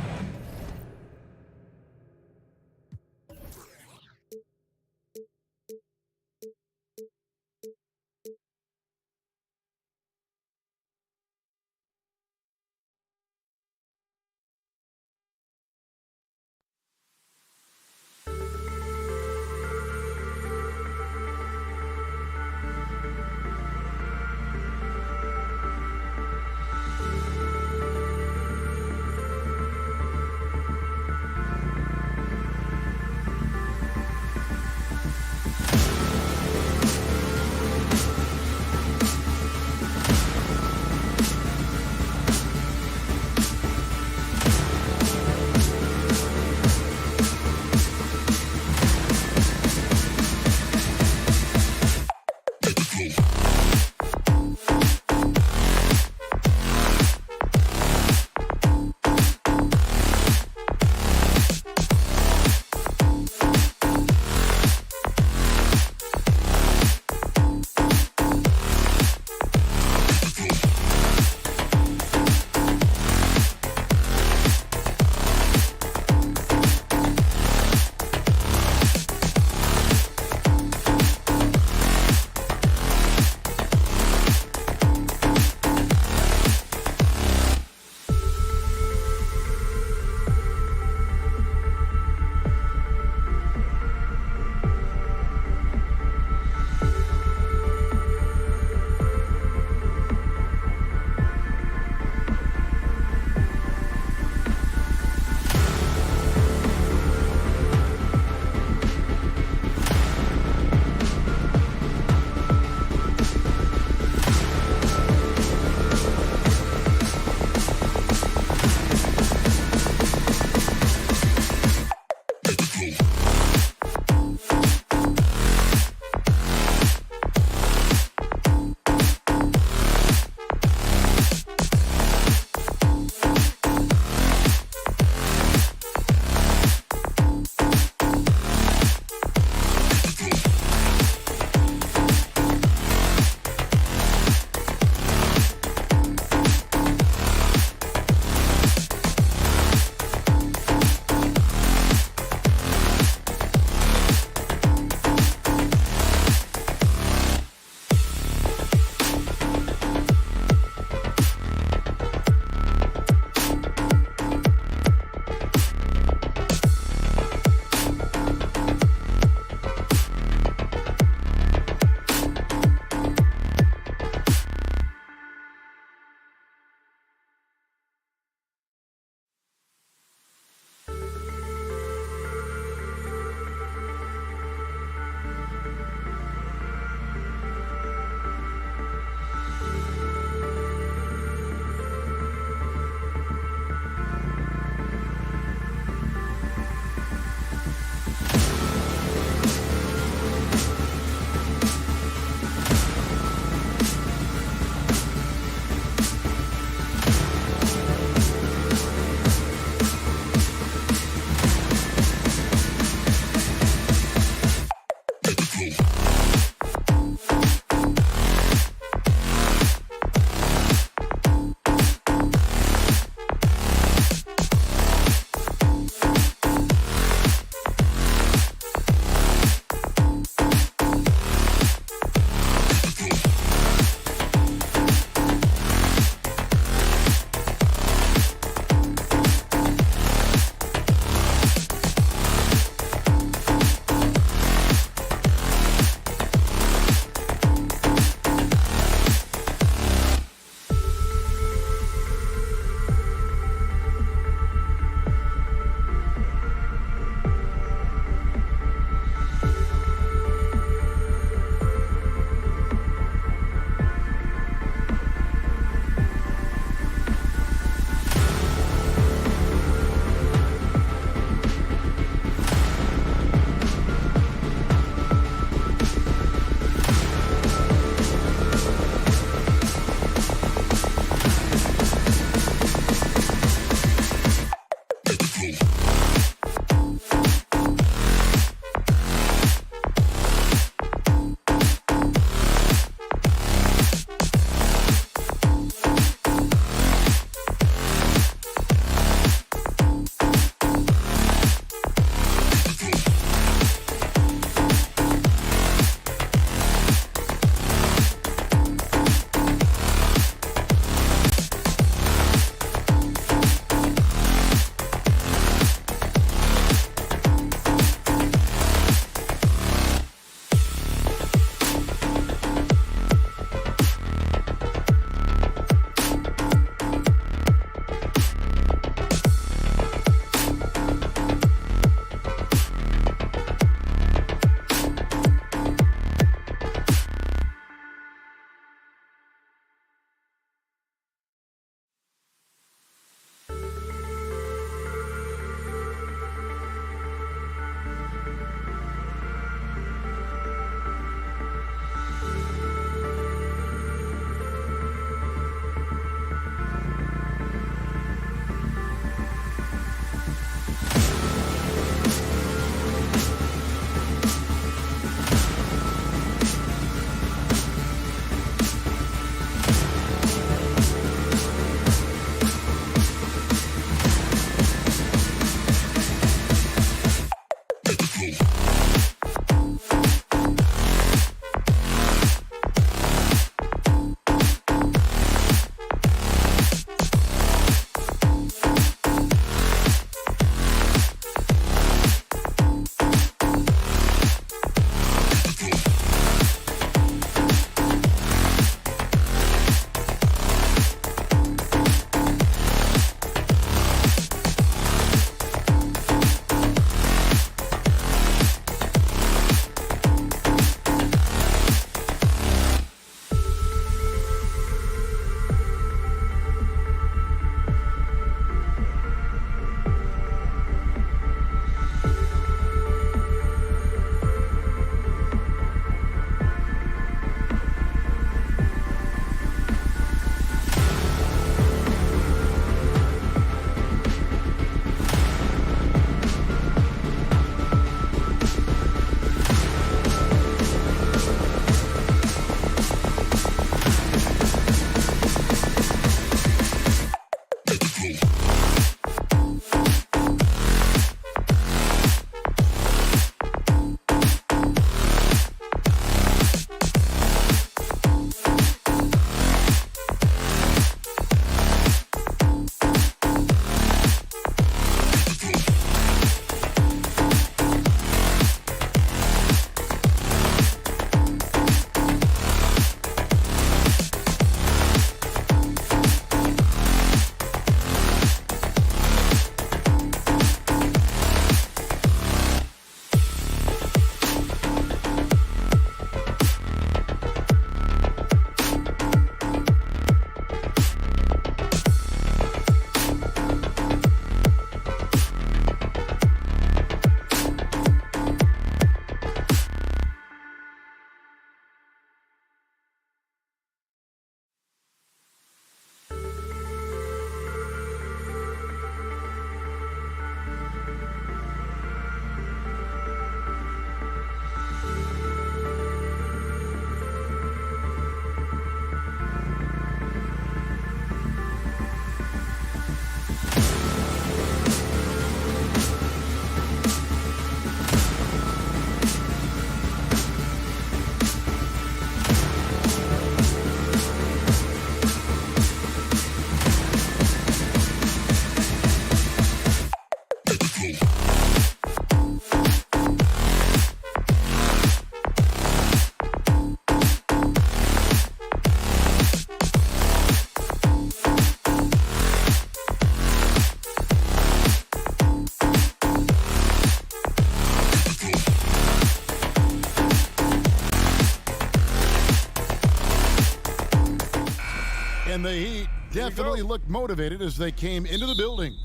And the Heat definitely looked motivated as they came into the building.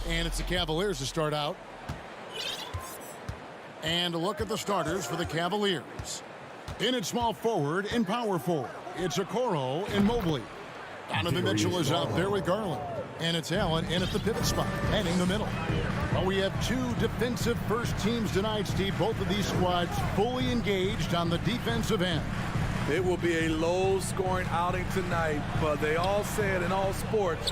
And it's the Cavaliers to start out. And a look at the starters for the Cavaliers. In at small forward and power forward, it's Okoro and Mobley. Donovan Mitchell is out there with Garland. And it's Allen in at the pivot spot, heading the middle. Well, we have two defensive first teams tonight, Steve. Both of these squads fully engaged on the defensive end. It will be a low-scoring outing tonight, but they all say it in all sports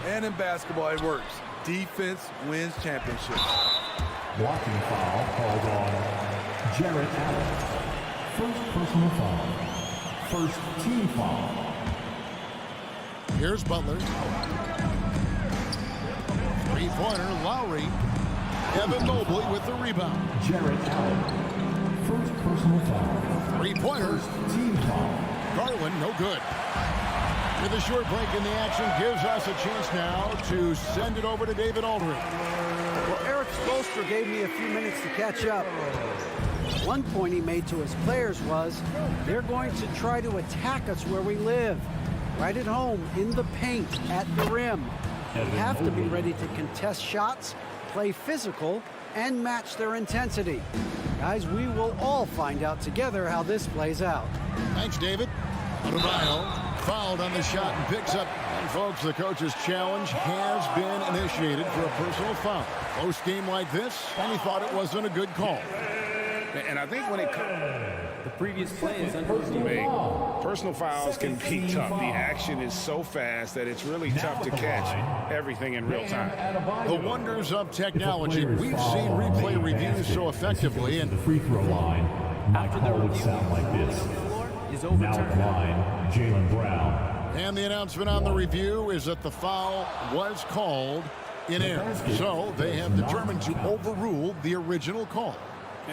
and in basketball, it works. Defense wins championships. Blocking foul called on Jarrett Allen. First personal foul. First team foul. Here's Butler. Three-pointer, Lowry. Evan Mobley with the rebound. Jarrett Allen. First personal foul. Three-pointer. Team foul. Garland, no good. With a short break in the action, gives us a chance now to send it over to David Aldridge. Well, Eric Spoelstra gave me a few minutes to catch up. One point he made to his players was, they're going to try to attack us where we live. Right at home, in the paint, at the rim. We have to be ready to contest shots, play physical, and match their intensity. Guys, we will all find out together how this plays out. Thanks, David. Adebayo fouled on the shot and picks up. And folks, the coach's challenge has been initiated for a personal foul. Close game like this, and he thought it wasn't a good call. And I think when it comes, The previous play is under personal fouls can be tough. The action is so fast that it's really tough to catch everything in real time. The wonders of technology. We've seen replay reviews so effectively, and The free throw line. After the review, sound like this. is Now overturned. at line, Jaylen Brown. And the announcement on the review is that the foul was called in error. So they have determined to overrule the original call.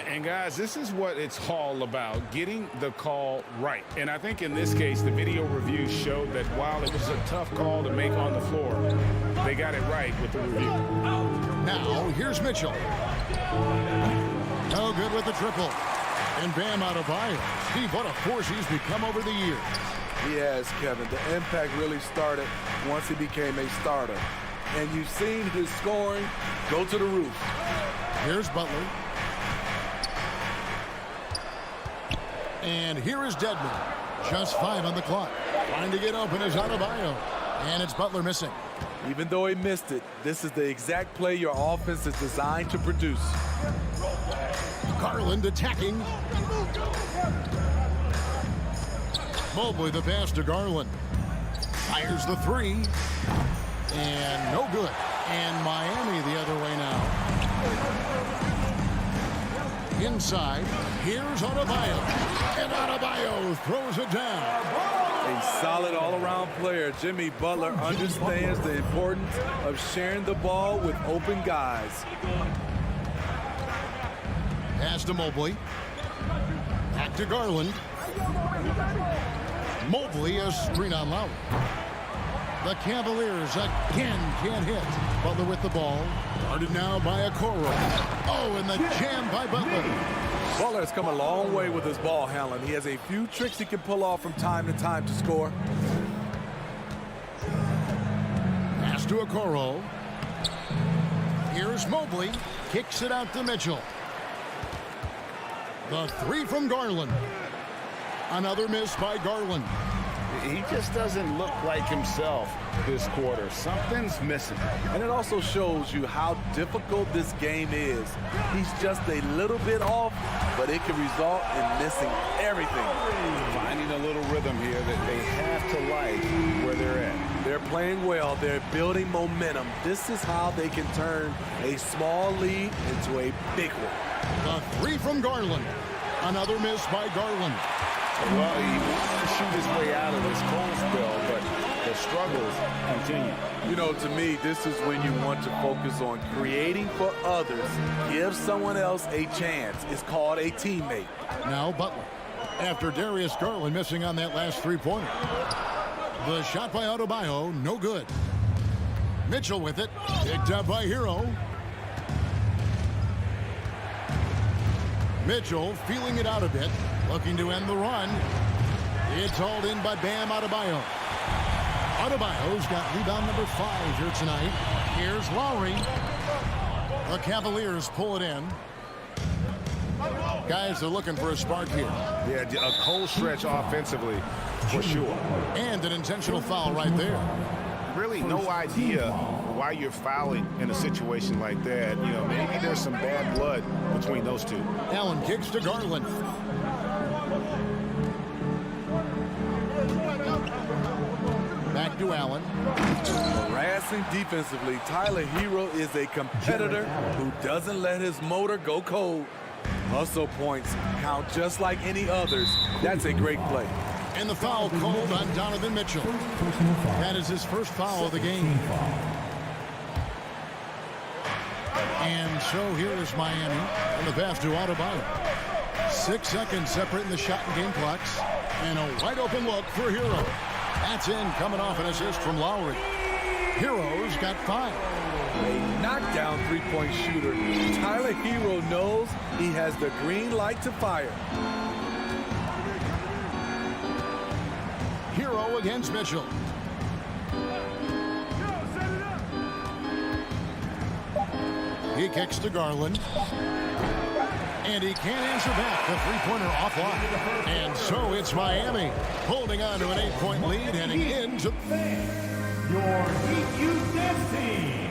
And guys, this is what it's all about, getting the call right. And I think in this case, the video review showed that while it was a tough call to make on the floor, they got it right with the review. Now, here's Mitchell. No good with the triple. And Bam Adebayo. Steve, what a force he's become over the years. He has, Kevin. The impact really started once he became a starter. And you've seen his scoring go to the roof. Here's Butler. And here is Dedmon. Just 5 on the clock. Trying to get open is Adebayo. And it's Butler missing. Even though he missed it, this is the exact play your offense is designed to produce. Garland attacking. Mobley the pass to Garland. Fires the three. no good. And Miami the other way now. Inside, here's Adebayo. And Adebayo throws it down. A solid all-around player. Jimmy Butler understands the importance of sharing the ball with open guys. Pass to Mobley. Back to Garland. Mobley a screen on Lowry. The Cavaliers again can't hit. Butler with the ball. Guarded now by Okoro. Oh, and the jam by Butler. Butler has come a long way with his ball handling. He has a few tricks he can pull off from time to time to score. Pass to Okoro. Here's Mobley. Kicks it out to Mitchell. The three from Garland. Another miss by Garland. He just doesn't look like himself this quarter. Something's missing. And it also shows you how difficult this game is. He's just a little bit off, but it can result in missing everything. Finding a little rhythm here that they have to like where they're at. They're playing well. They're building momentum. This is how they can turn a small lead into a big one. The three from Garland. Another miss by Garland. Well, he wants to shoot his way out of this cold spell, but the struggles continue. You know, to me, this is when you want to focus on creating for others. Give someone else a chance. It's called a teammate. Now Butler. After Darius Garland missing on that last three-pointer. The shot by Adebayo, no good. Mitchell with it. Picked up by Hero. Mitchell feeling it out a bit. Looking to end the run. It's hauled in by Bam Adebayo. Adebayo's got rebound number 5 here tonight. Here's Lowry. The Cavaliers pull it in. Guys are looking for a spark here. Yeah, a cold stretch offensively, for sure. And an intentional foul right there. Really no idea why you're fouling in a situation like that. You know, maybe there's some bad blood between those two. Allen kicks to Garland. Back to Allen. Harassing defensively, Tyler Hero is a competitor who doesn't let his motor go cold. Hustle points count just like any others. That's a great play. And the foul called on Donovan Mitchell. That is his first foul of the game. And so here is Miami on the pass to Adebayo. 6 seconds separating the shot and game clocks. And a wide open look for Hero. That's in, coming off an assist from Lowry. Hero's got 5. A knockdown three-point shooter. Tyler Hero knows he has the green light to fire. Hero against Mitchell. He kicks to Garland. And he can't answer back. The three-pointer offline. And so it's Miami holding on to an 8-point lead, heading into Your Heat Youth Dance Team.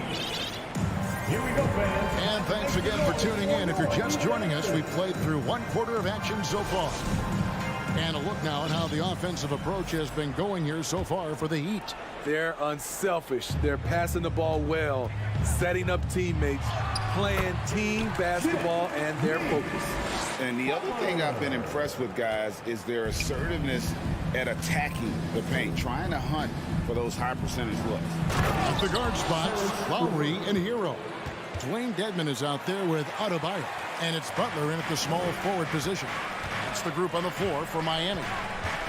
Here we go, fans. And thanks again for tuning in. If you're just joining us, we've played through 1 quarter of action so far. And a look now at how the offensive approach has been going here so far for the Heat. They're unselfish. They're passing the ball well, setting up teammates, playing team basketball, and their focus. And the other thing I've been impressed with, guys, is their assertiveness at attacking the paint, trying to hunt for those high percentage looks. At the guard spots, Lowry and Hero. Dwayne Dedmon is out there with Adebayo, and it's Butler in at the small forward position. That's the group on the floor for Miami.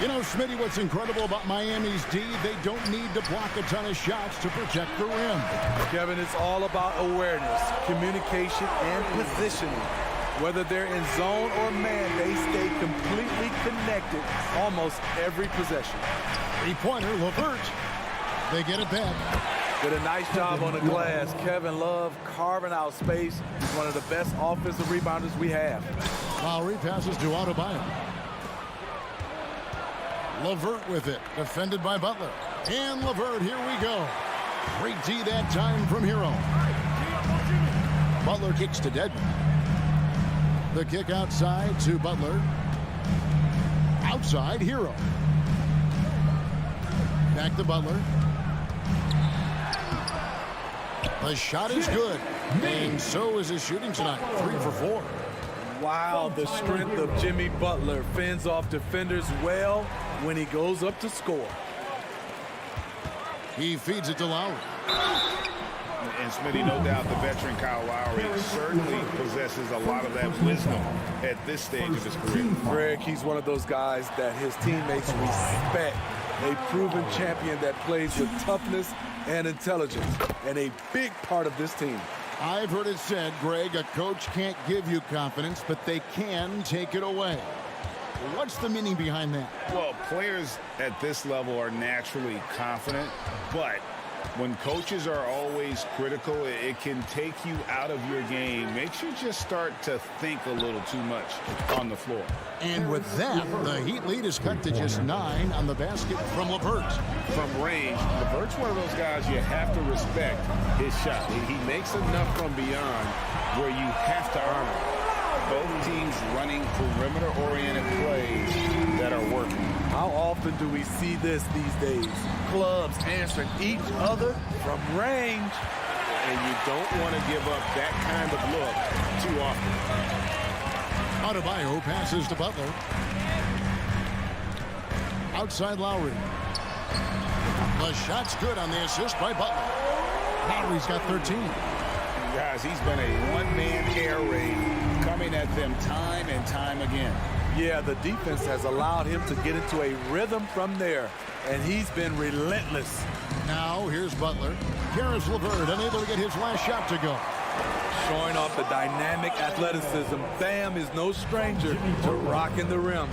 You know, Smitty, what's incredible about Miami's D, they don't need to block a ton of shots to protect the rim. Kevin, it's all about awareness, communication, and positioning. Whether they're in zone or man, they stay completely connected almost every possession. Three-pointer, LeVert. They get it back. Did a nice job on the glass. Kevin Love carving out space. He's one of the best offensive rebounders we have. Lowry passes to Adebayo. LeVert with it, defended by Butler. And LeVert, here we go. Great D that time from Hero. Butler kicks to Dedmon. The kick outside to Butler. Outside, Hero. Back to Butler. The shot is good, and so is his shooting tonight. 3 for 4. Wow, the strength of Jimmy Butler fends off defenders well when he goes up to score. He feeds it to Lowry. And Smitty, no doubt the veteran Kyle Lowry certainly possesses a lot of that wisdom at this stage of his career. Greg, he's one of those guys that his teammates respect. A proven champion that plays with toughness and intelligence, and a big part of this team. I've heard it said, Greg, a coach can't give you confidence, but they can take it away. What's the meaning behind that? Well, players at this level are naturally confident, but when coaches are always critical, it can take you out of your game. Makes you just start to think a little too much on the floor. And with that, the Heat lead is cut to just 9 on the basket from LeVert. From range, LeVert's one of those guys you have to respect his shot. He makes enough from beyond where you have to honor. Both teams running perimeter-oriented plays that are working. How often do we see this these days? Clubs answering each other from range. And you don't want to give up that kind of look too often. Adebayo passes to Butler. Outside Lowry. The shot's good on the assist by Butler. Lowry's got 13. Guys, he's been a one-man air raid coming at them time and time again. Yeah, the defense has allowed him to get into a rhythm from there, and he's been relentless. Now here's Butler. Karis LeVert unable to get his last shot to go. Showing off the dynamic athleticism, Bam is no stranger to rocking the rim.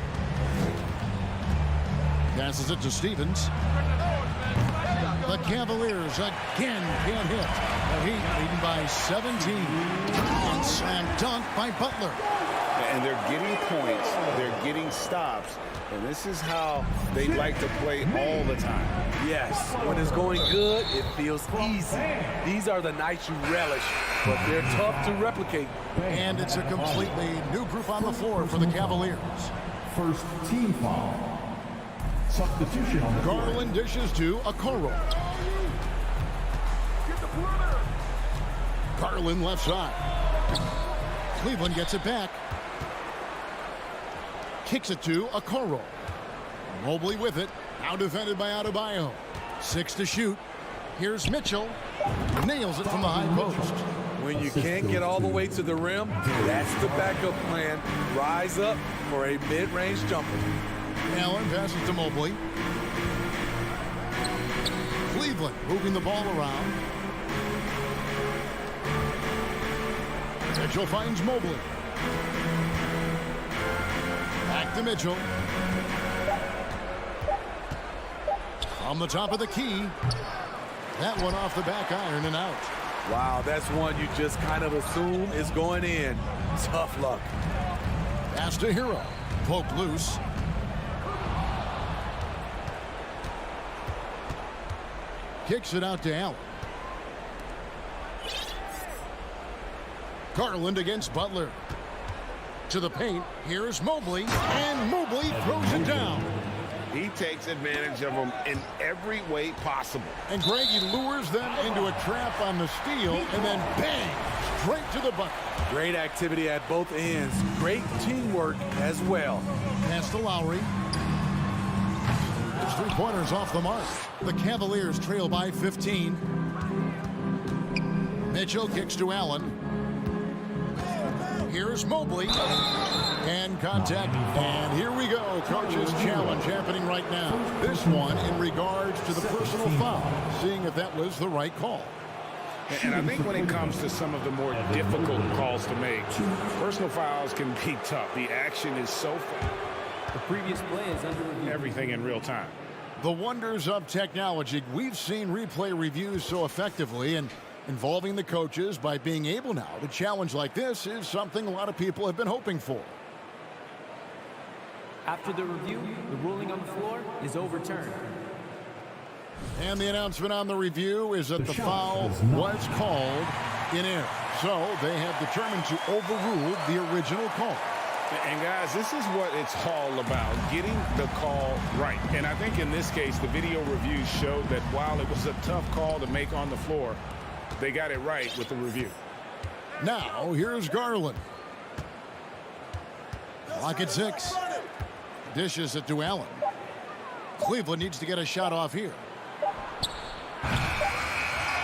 Passes it to Stevens. The Cavaliers again can't hit. The Heat leading by 17. And slam dunk by Butler. And they're getting points. They're getting stops. And this is how they like to play all the time. Yes, when it's going good, it feels easy. These are the nights you relish, but they're tough to replicate. And it's a completely new group on the floor for the Cavaliers. First team foul. Substitution on the Garland dishes to Okoro. Garland left side. Cleveland gets it back. Kicks it to Okoro. Mobley with it. Now defended by Adebayo. 6 to shoot. Here's Mitchell. Nails it from the high post. When you can't get all the way to the rim, that's the backup plan. Rise up for a mid-range jumper. Allen passes to Mobley. Cleveland moving the ball around. Mitchell finds Mobley. Back to Mitchell. On the top of the key. That one off the back iron and out. Wow, that's one you just kind of assume is going in. Tough luck. Pass to Hero. Poke loose. Kicks it out to Allen. Garland against Butler. To the paint. Here's Mobley. And Mobley throws it down. He takes advantage of them in every way possible. And Greg, he lures them into a trap on the steal. And then bang! Straight to the bucket. Great activity at both ends. Great teamwork as well. Pass to Lowry. His three-pointers off the mark. The Cavaliers trail by 15. Mitchell kicks to Allen. Here's Mobley. And contact. And here we go. Coach's challenge happening right now. This one in regards to the personal foul. Seeing if that was the right call. And I think when it comes to some of the more difficult calls to make, personal fouls can be tough. The action is so fast. The previous play is under review. Everything in real time. The wonders of technology. We've seen replay reviews so effectively, and involving the coaches by being able now to challenge like this is something a lot of people have been hoping for. After the review, the ruling on the floor is overturned. And the announcement on the review is that the foul was called in error. So they have determined to overrule the original call. And guys, this is what it's all about, getting the call right. And I think in this case, the video reviews showed that while it was a tough call to make on the floor, they got it right with the review. Now, here's Garland. Clock at 6. Dishes it to Allen. Cleveland needs to get a shot off here.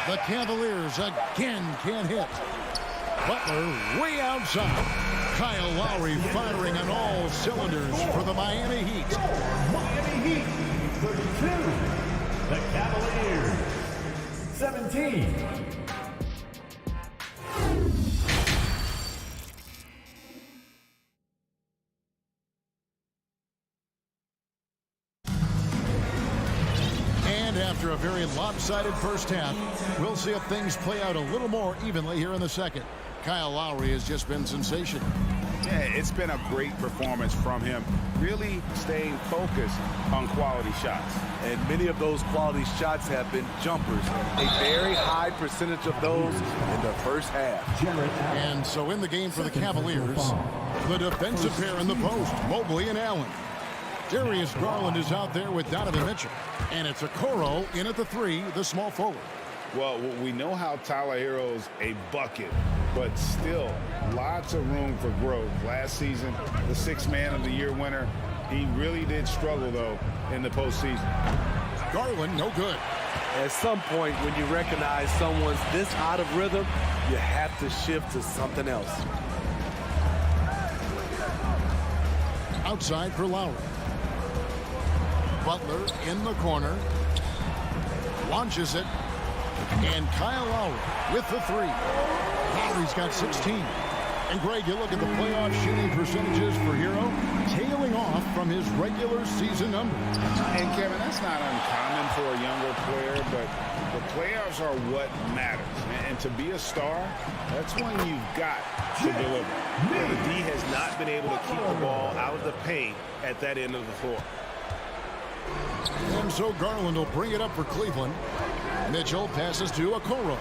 The Cavaliers again can't hit. Butler way outside. Kyle Lowry firing on all cylinders for the Miami Heat. Miami Heat 32. The Cavaliers 17. After a very lopsided first half, we'll see if things play out a little more evenly here in the second. Kyle Lowry has just been sensational. Yeah, it's been a great performance from him, really staying focused on quality shots. And many of those quality shots have been jumpers. A very high percentage of those in the first half. And so in the game for the Cavaliers, the defensive pair in the post, Mobley and Allen. Darius Garland is out there with Donovan Mitchell. And it's Okoro in at the 3, the small forward. Well, we know how Tyler Hero's a bucket, but still lots of room for growth. Last season, the 6th Man of the Year winner, he really did struggle, though, in the postseason. Garland, no good. At some point, when you recognize someone's this out of rhythm, you have to shift to something else. Outside for Lowry. Butler in the corner. Launches it. And Kyle Lowry with the 3. Lowry's got 16. And Greg, you look at the playoff shooting percentages for Hero, tailing off from his regular season numbers. And Kevin, that's not uncommon for a younger player, but the playoffs are what matters. And to be a star, that's when you've got to deliver. The D has not been able to keep the ball out of the paint at that end of the floor. And so Garland will bring it up for Cleveland. Mitchell passes to Okoro.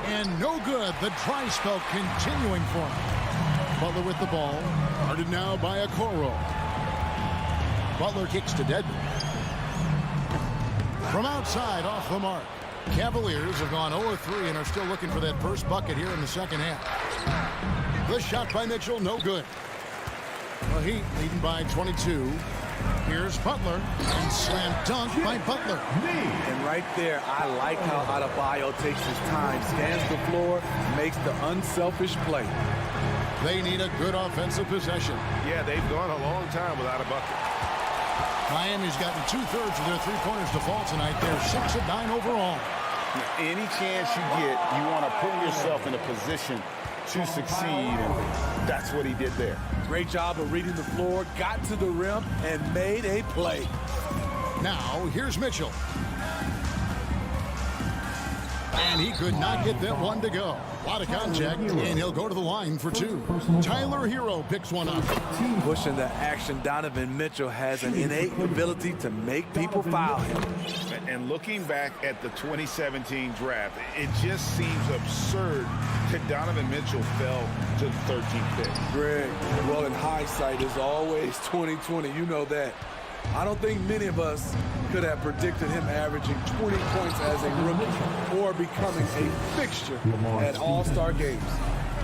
And no good. The dry spell continuing for him. Butler with the ball. Guarded now by Okoro. Butler kicks to Dedmon. From outside, off the mark. Cavaliers have gone 0-3 and are still looking for that first bucket here in the second half. The shot by Mitchell, no good. The Heat leading by 22. Here's Butler, and slam dunk by Butler. And right there, I like how Adebayo takes his time, scans the floor, makes the unselfish play. They need a good offensive possession. Yeah, they've gone a long time without a bucket. Miami's gotten 2/3 of their three-pointers to fall tonight. They're 6 of 9 overall. Any chance you get, you want to put yourself in a position to succeed, and that's what he did there. Great job of reading the floor, got to the rim, and made a play. Now, here's Mitchell. And he could not get that one to go. A lot of contact, and he'll go to the line for 2. Tyler Hero picks one up. Pushing the action, Donovan Mitchell has an innate ability to make people foul him. And looking back at the 2017 draft, it just seems absurd that Donovan Mitchell fell to the 13th pick. Greg, well, in high-sight is always 20/20. You know that. I don't think many of us could have predicted him averaging 20 points as a rookie or becoming a fixture at All-Star games.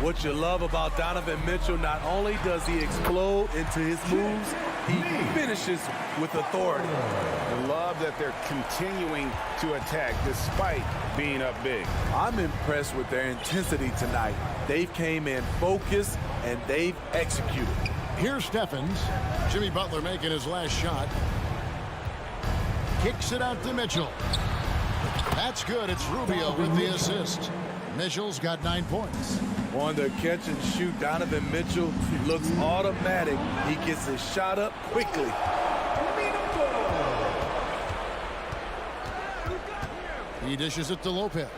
What you love about Donovan Mitchell, not only does he explode into his moves, he finishes with authority. I love that they're continuing to attack despite being up big. I'm impressed with their intensity tonight. They've came in focused and they've executed. Here's Steffens. Jimmy Butler making his last shot. Kicks it out to Mitchell. That's good. It's Rubio with the assist. Mitchell's got 9 points. On the catch and shoot, Donovan Mitchell looks automatic. He gets his shot up quickly. He dishes it to Lopez.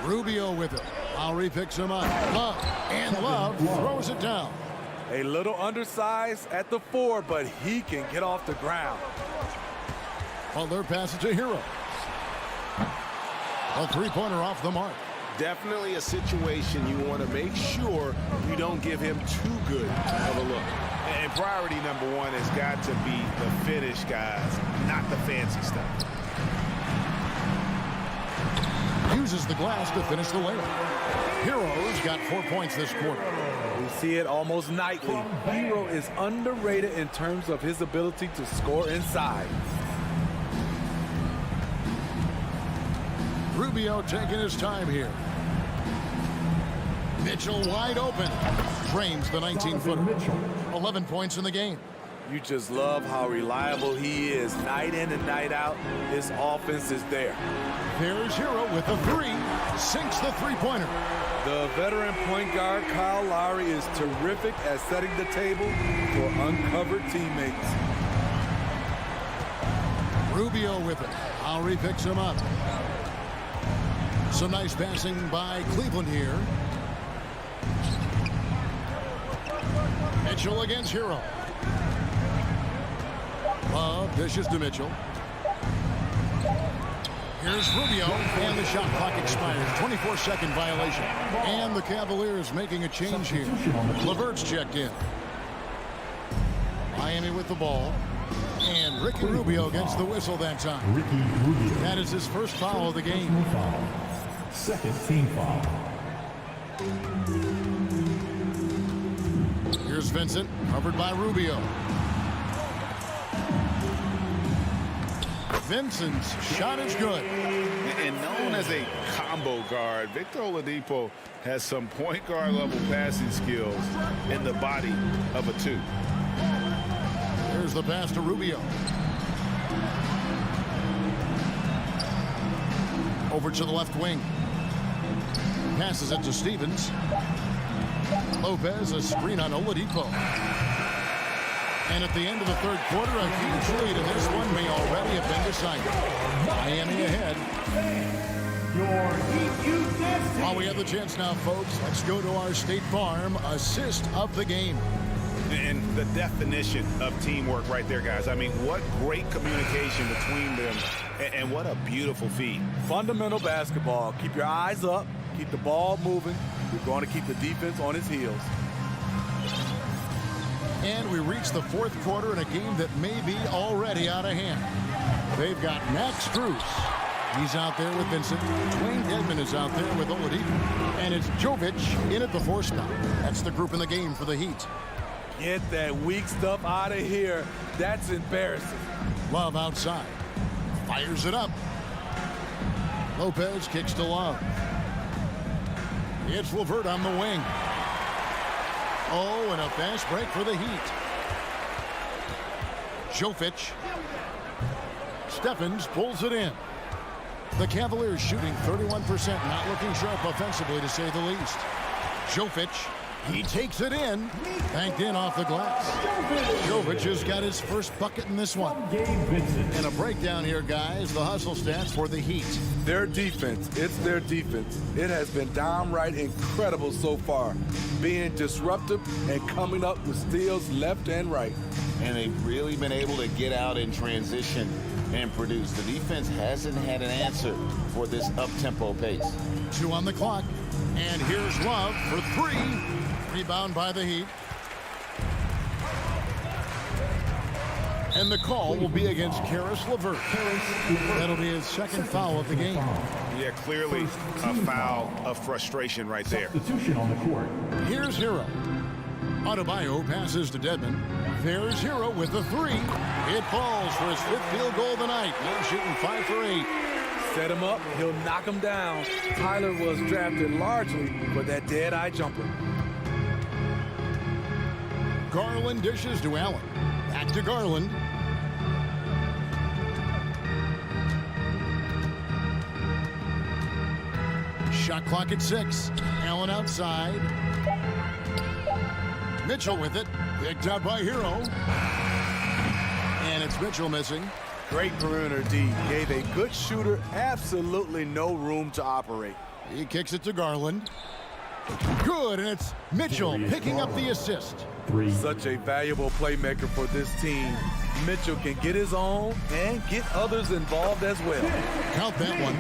Rubio with it. Lowry picks him up. Love throws it down. A little undersized at the 4, but he can get off the ground. Butler passes to Hero. A three-pointer off the mark. Definitely a situation you want to make sure you don't give him too good of a look. And priority number 1 has got to be the finish, guys, not the fancy stuff. uses the glass to finish the layup. Hero's got 4 points this quarter. We see it almost nightly. Hero is underrated in terms of his ability to score inside. Rubio taking his time here. Mitchell wide open. Drains the 19-footer. 11 points in the game. You just love how reliable he is. Night in and night out, his offense is there. There's Hero with a three. Sinks the three-pointer. The veteran point guard, Kyle Lowry, is terrific at setting the table for uncovered teammates. Rubio with it. Lowry picks him up. Some nice passing by Cleveland here. Mitchell against Hero. Love dishes to Mitchell. Here's Rubio, and the shot clock expires. 24-second violation. And the Cavaliers making a change here. LeVert's checked in. Miami with the ball. And Ricky Rubio gets the whistle that time. Ricky Rubio. That is his first foul of the game. Foul. Second team foul. Here's Vincent, covered by Rubio. Vincent's shot is good. And known as a combo guard, Victor Oladipo has some point guard level passing skills in the body of a two. Here's the pass to Rubio. Over to the left wing. Passes it to Stevens. Lopez, a screen on Oladipo. And at the end of the third quarter, a huge lead, and this one may already have been decided. Miami ahead. While we have the chance now, folks, let's go to our State Farm assist of the game. And the definition of teamwork right there, guys. I mean, what great communication between them, and what a beautiful feed. Fundamental basketball. Keep your eyes up. Keep the ball moving. You're going to keep the defense on its heels. And we reach the fourth quarter in a game that may be already out of hand. They've got Max Strus. He's out there with Vincent. Dwayne Dedmon is out there with Oladipo. And it's Jovic in at the four spot. That's the group in the game for the Heat. Get that weak stuff out of here. That's embarrassing. Love outside. Fires it up. Lopez kicks to Love. It's LeVert on the wing. Oh, and a fast break for the Heat. Jovic. Stephens pulls it in. The Cavaliers shooting 31%, not looking sharp offensively, to say the least. Jovic, he takes it in. Banked in off the glass. Jovic has got his first bucket in this one. And a breakdown here, guys. The hustle stats for the Heat. Their defense, it's their defense. It has been downright incredible so far. Being disruptive and coming up with steals left and right. And they've really been able to get out in transition and produce. The defense hasn't had an answer for this up-tempo pace. 2 on the clock. And here's Love for 3. Rebound by the Heat. And the call will be against Caris LeVert. That'll be his second foul of the game. Yeah, clearly a foul of frustration right there. Substitution on the court. Here's Hero. Adebayo passes to Dedmon. There's Hero with the 3. It falls for his 5th field goal of the night. Now shooting 5 for 8. Set him up, he'll knock him down. Tyler was drafted largely for that dead-eye jumper. Garland dishes to Allen. Back to Garland. Shot clock at 6. Allen outside. Mitchell with it. Picked up by Hero. And it's Mitchell missing. Great perimeter D. Gave a good shooter absolutely no room to operate. He kicks it to Garland. Good, and it's Mitchell picking up the assist. Such a valuable playmaker for this team. Mitchell can get his own and get others involved as well. Count that one.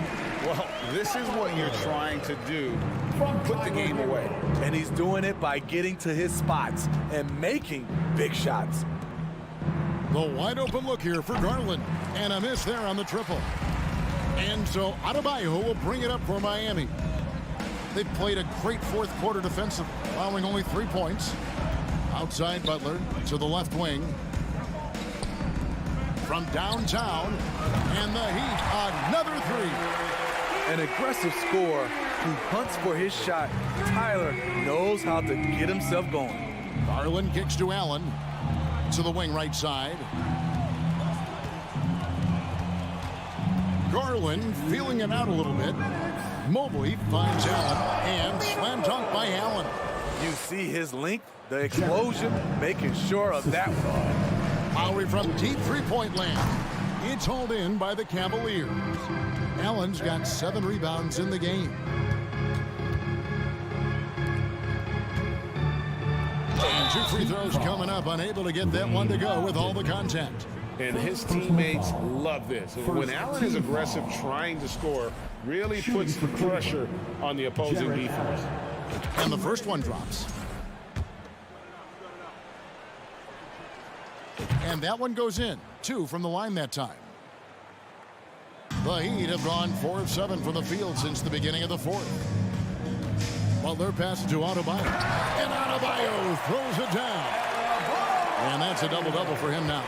Well, this is what you're trying to do. Put the game away. And he's doing it by getting to his spots and making big shots. The wide open look here for Garland. And a miss there on the triple. And so Adebayo will bring it up for Miami. They've played a great fourth quarter defensive, allowing only 3 points. Outside Butler to the left wing. From downtown, and the Heat, another three. An aggressive scorer who hunts for his shot. Tyler knows how to get himself going. Garland kicks to Allen. To the wing right side. Garland feeling it out a little bit. Mobley finds Allen, and slam dunk by Allen. You see his length, the explosion, making sure of that one. Lowry from deep three-point land. It's hauled in by the Cavaliers. Allen's got 7 rebounds in the game. And 2 free throws coming up, unable to get that one to go with all the contact. And his teammates love this. When Allen is aggressive trying to score, really puts pressure on the opposing defense. And the first one drops. And that one goes in. 2 from the line that time. The Heat have gone 4 of 7 from the field since the beginning of the fourth. Butler passes to Adebayo. And Adebayo throws it down. And that's a double-double for him now.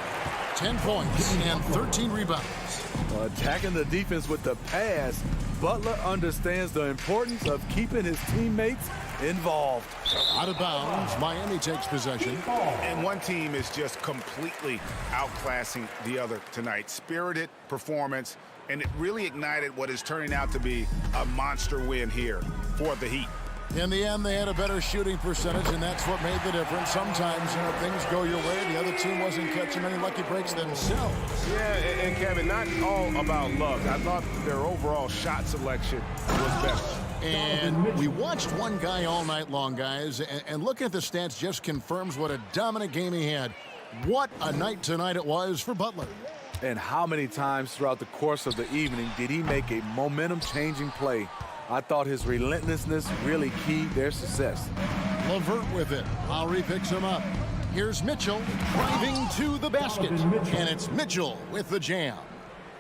10 points and 13 rebounds. Attacking the defense with the pass, Butler understands the importance of keeping his teammates involved. Out of bounds, Miami takes possession. And one team is just completely outclassing the other tonight. Spirited performance, and it really ignited what is turning out to be a monster win here for the Heat. In the end, they had a better shooting percentage, and that's what made the difference. Sometimes, things go your way. The other team wasn't catching any lucky breaks themselves. Yeah, and Kevin, not all about luck. I thought their overall shot selection was better. And we watched one guy all night long, guys, and looking at the stats just confirms what a dominant game he had. What a night tonight it was for Butler. And how many times throughout the course of the evening did he make a momentum-changing play? I thought his relentlessness really keyed their success. LeVert with it. Lowry picks him up. Here's Mitchell driving to the basket. And it's Mitchell with the jam.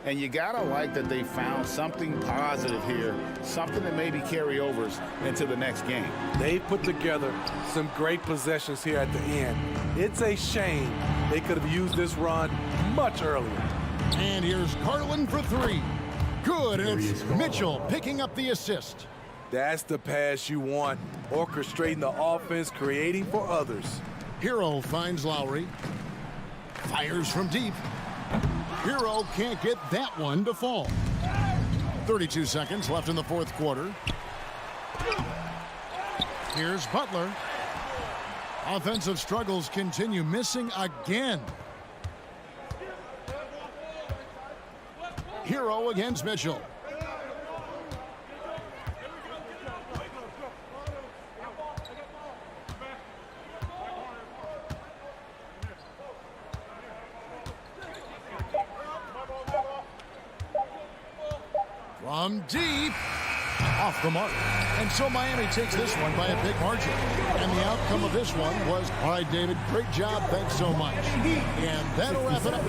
And you gotta like that they found something positive here, something that maybe carry overs into the next game. They put together some great possessions here at the end. It's a shame they could have used this run much earlier. And here's Garland for 3. Good, and it's Mitchell picking up the assist. That's the pass you want, orchestrating the offense, creating for others. Hero finds Lowry. Fires from deep. Hero can't get that one to fall. 32 seconds left in the fourth quarter. Here's Butler. Offensive struggles continue, missing again. Hero against Mitchell. From deep, off the mark. And so Miami takes this one by a big margin. And the outcome of this one was, all right, David, great job, thanks so much. And that'll wrap it up.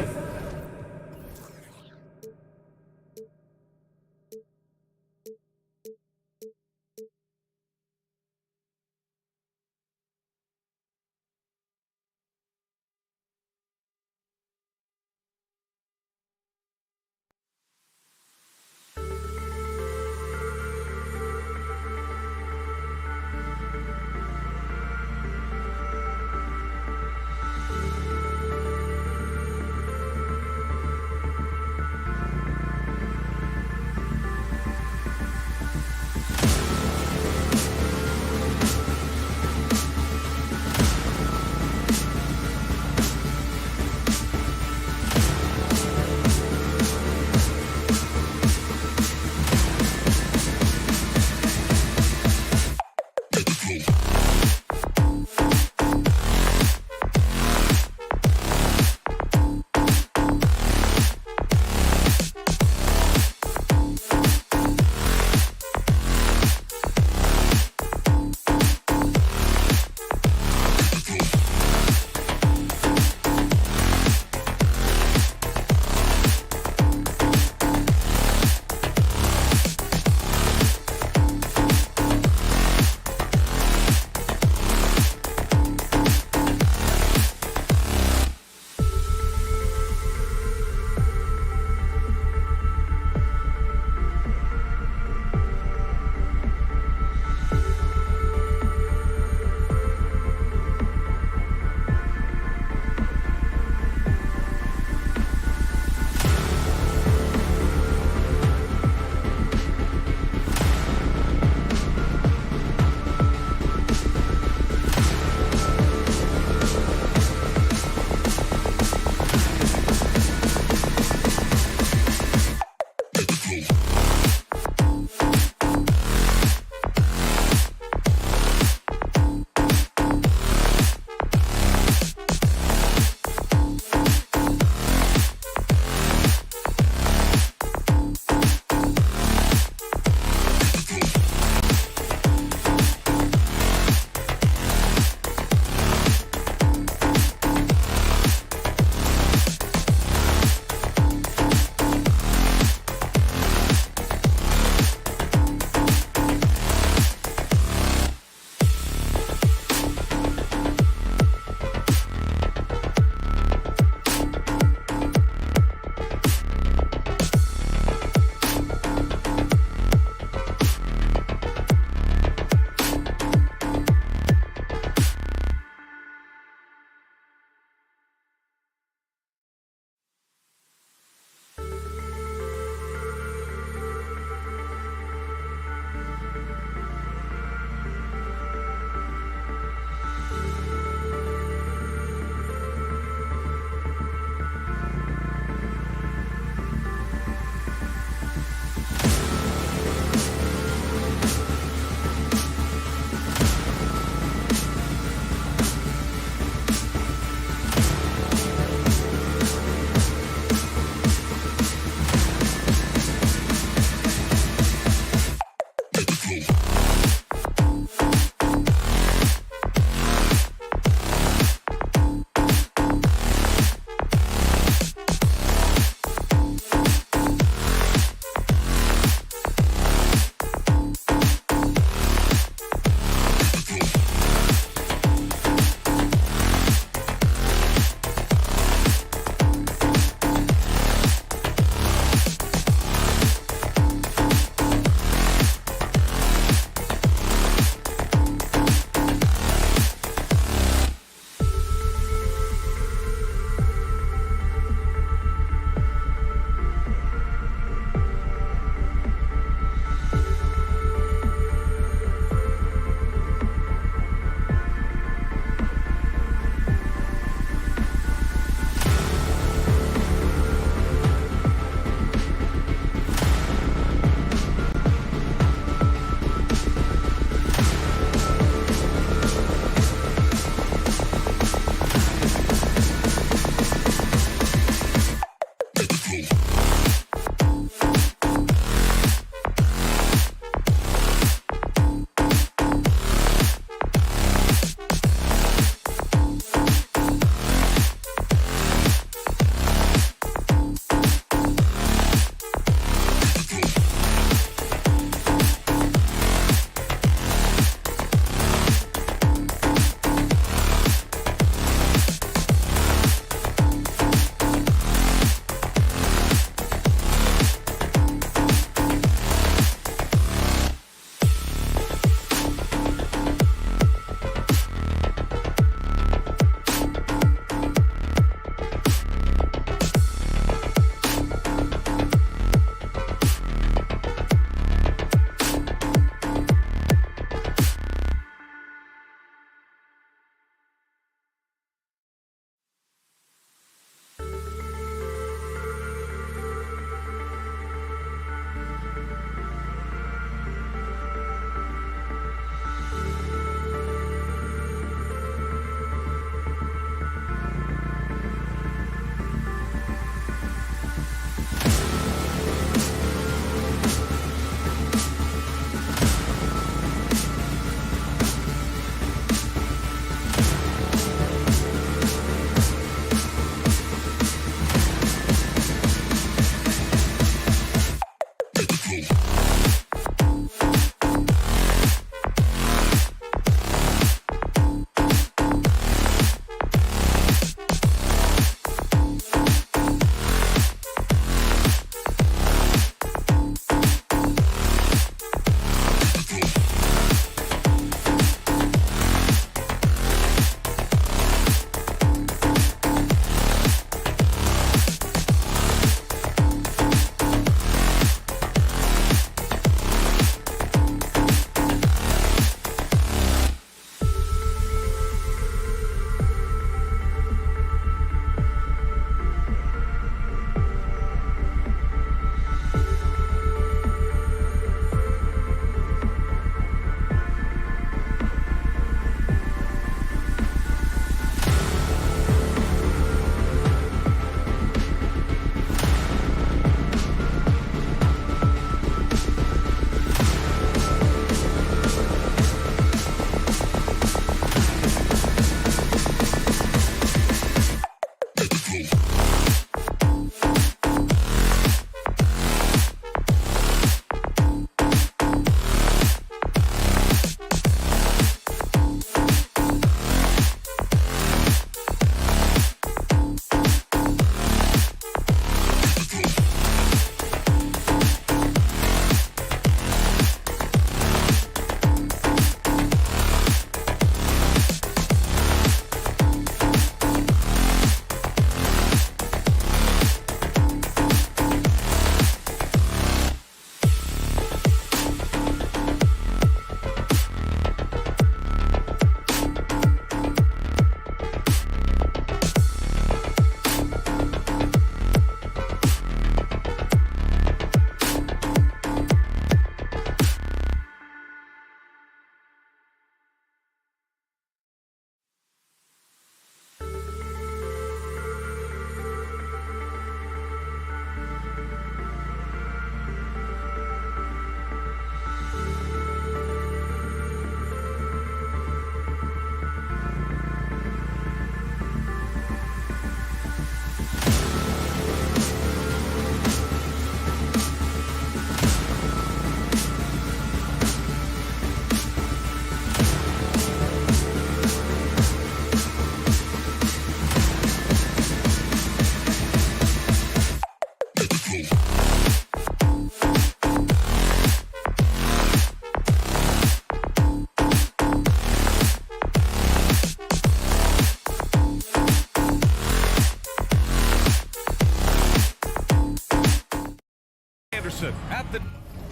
At the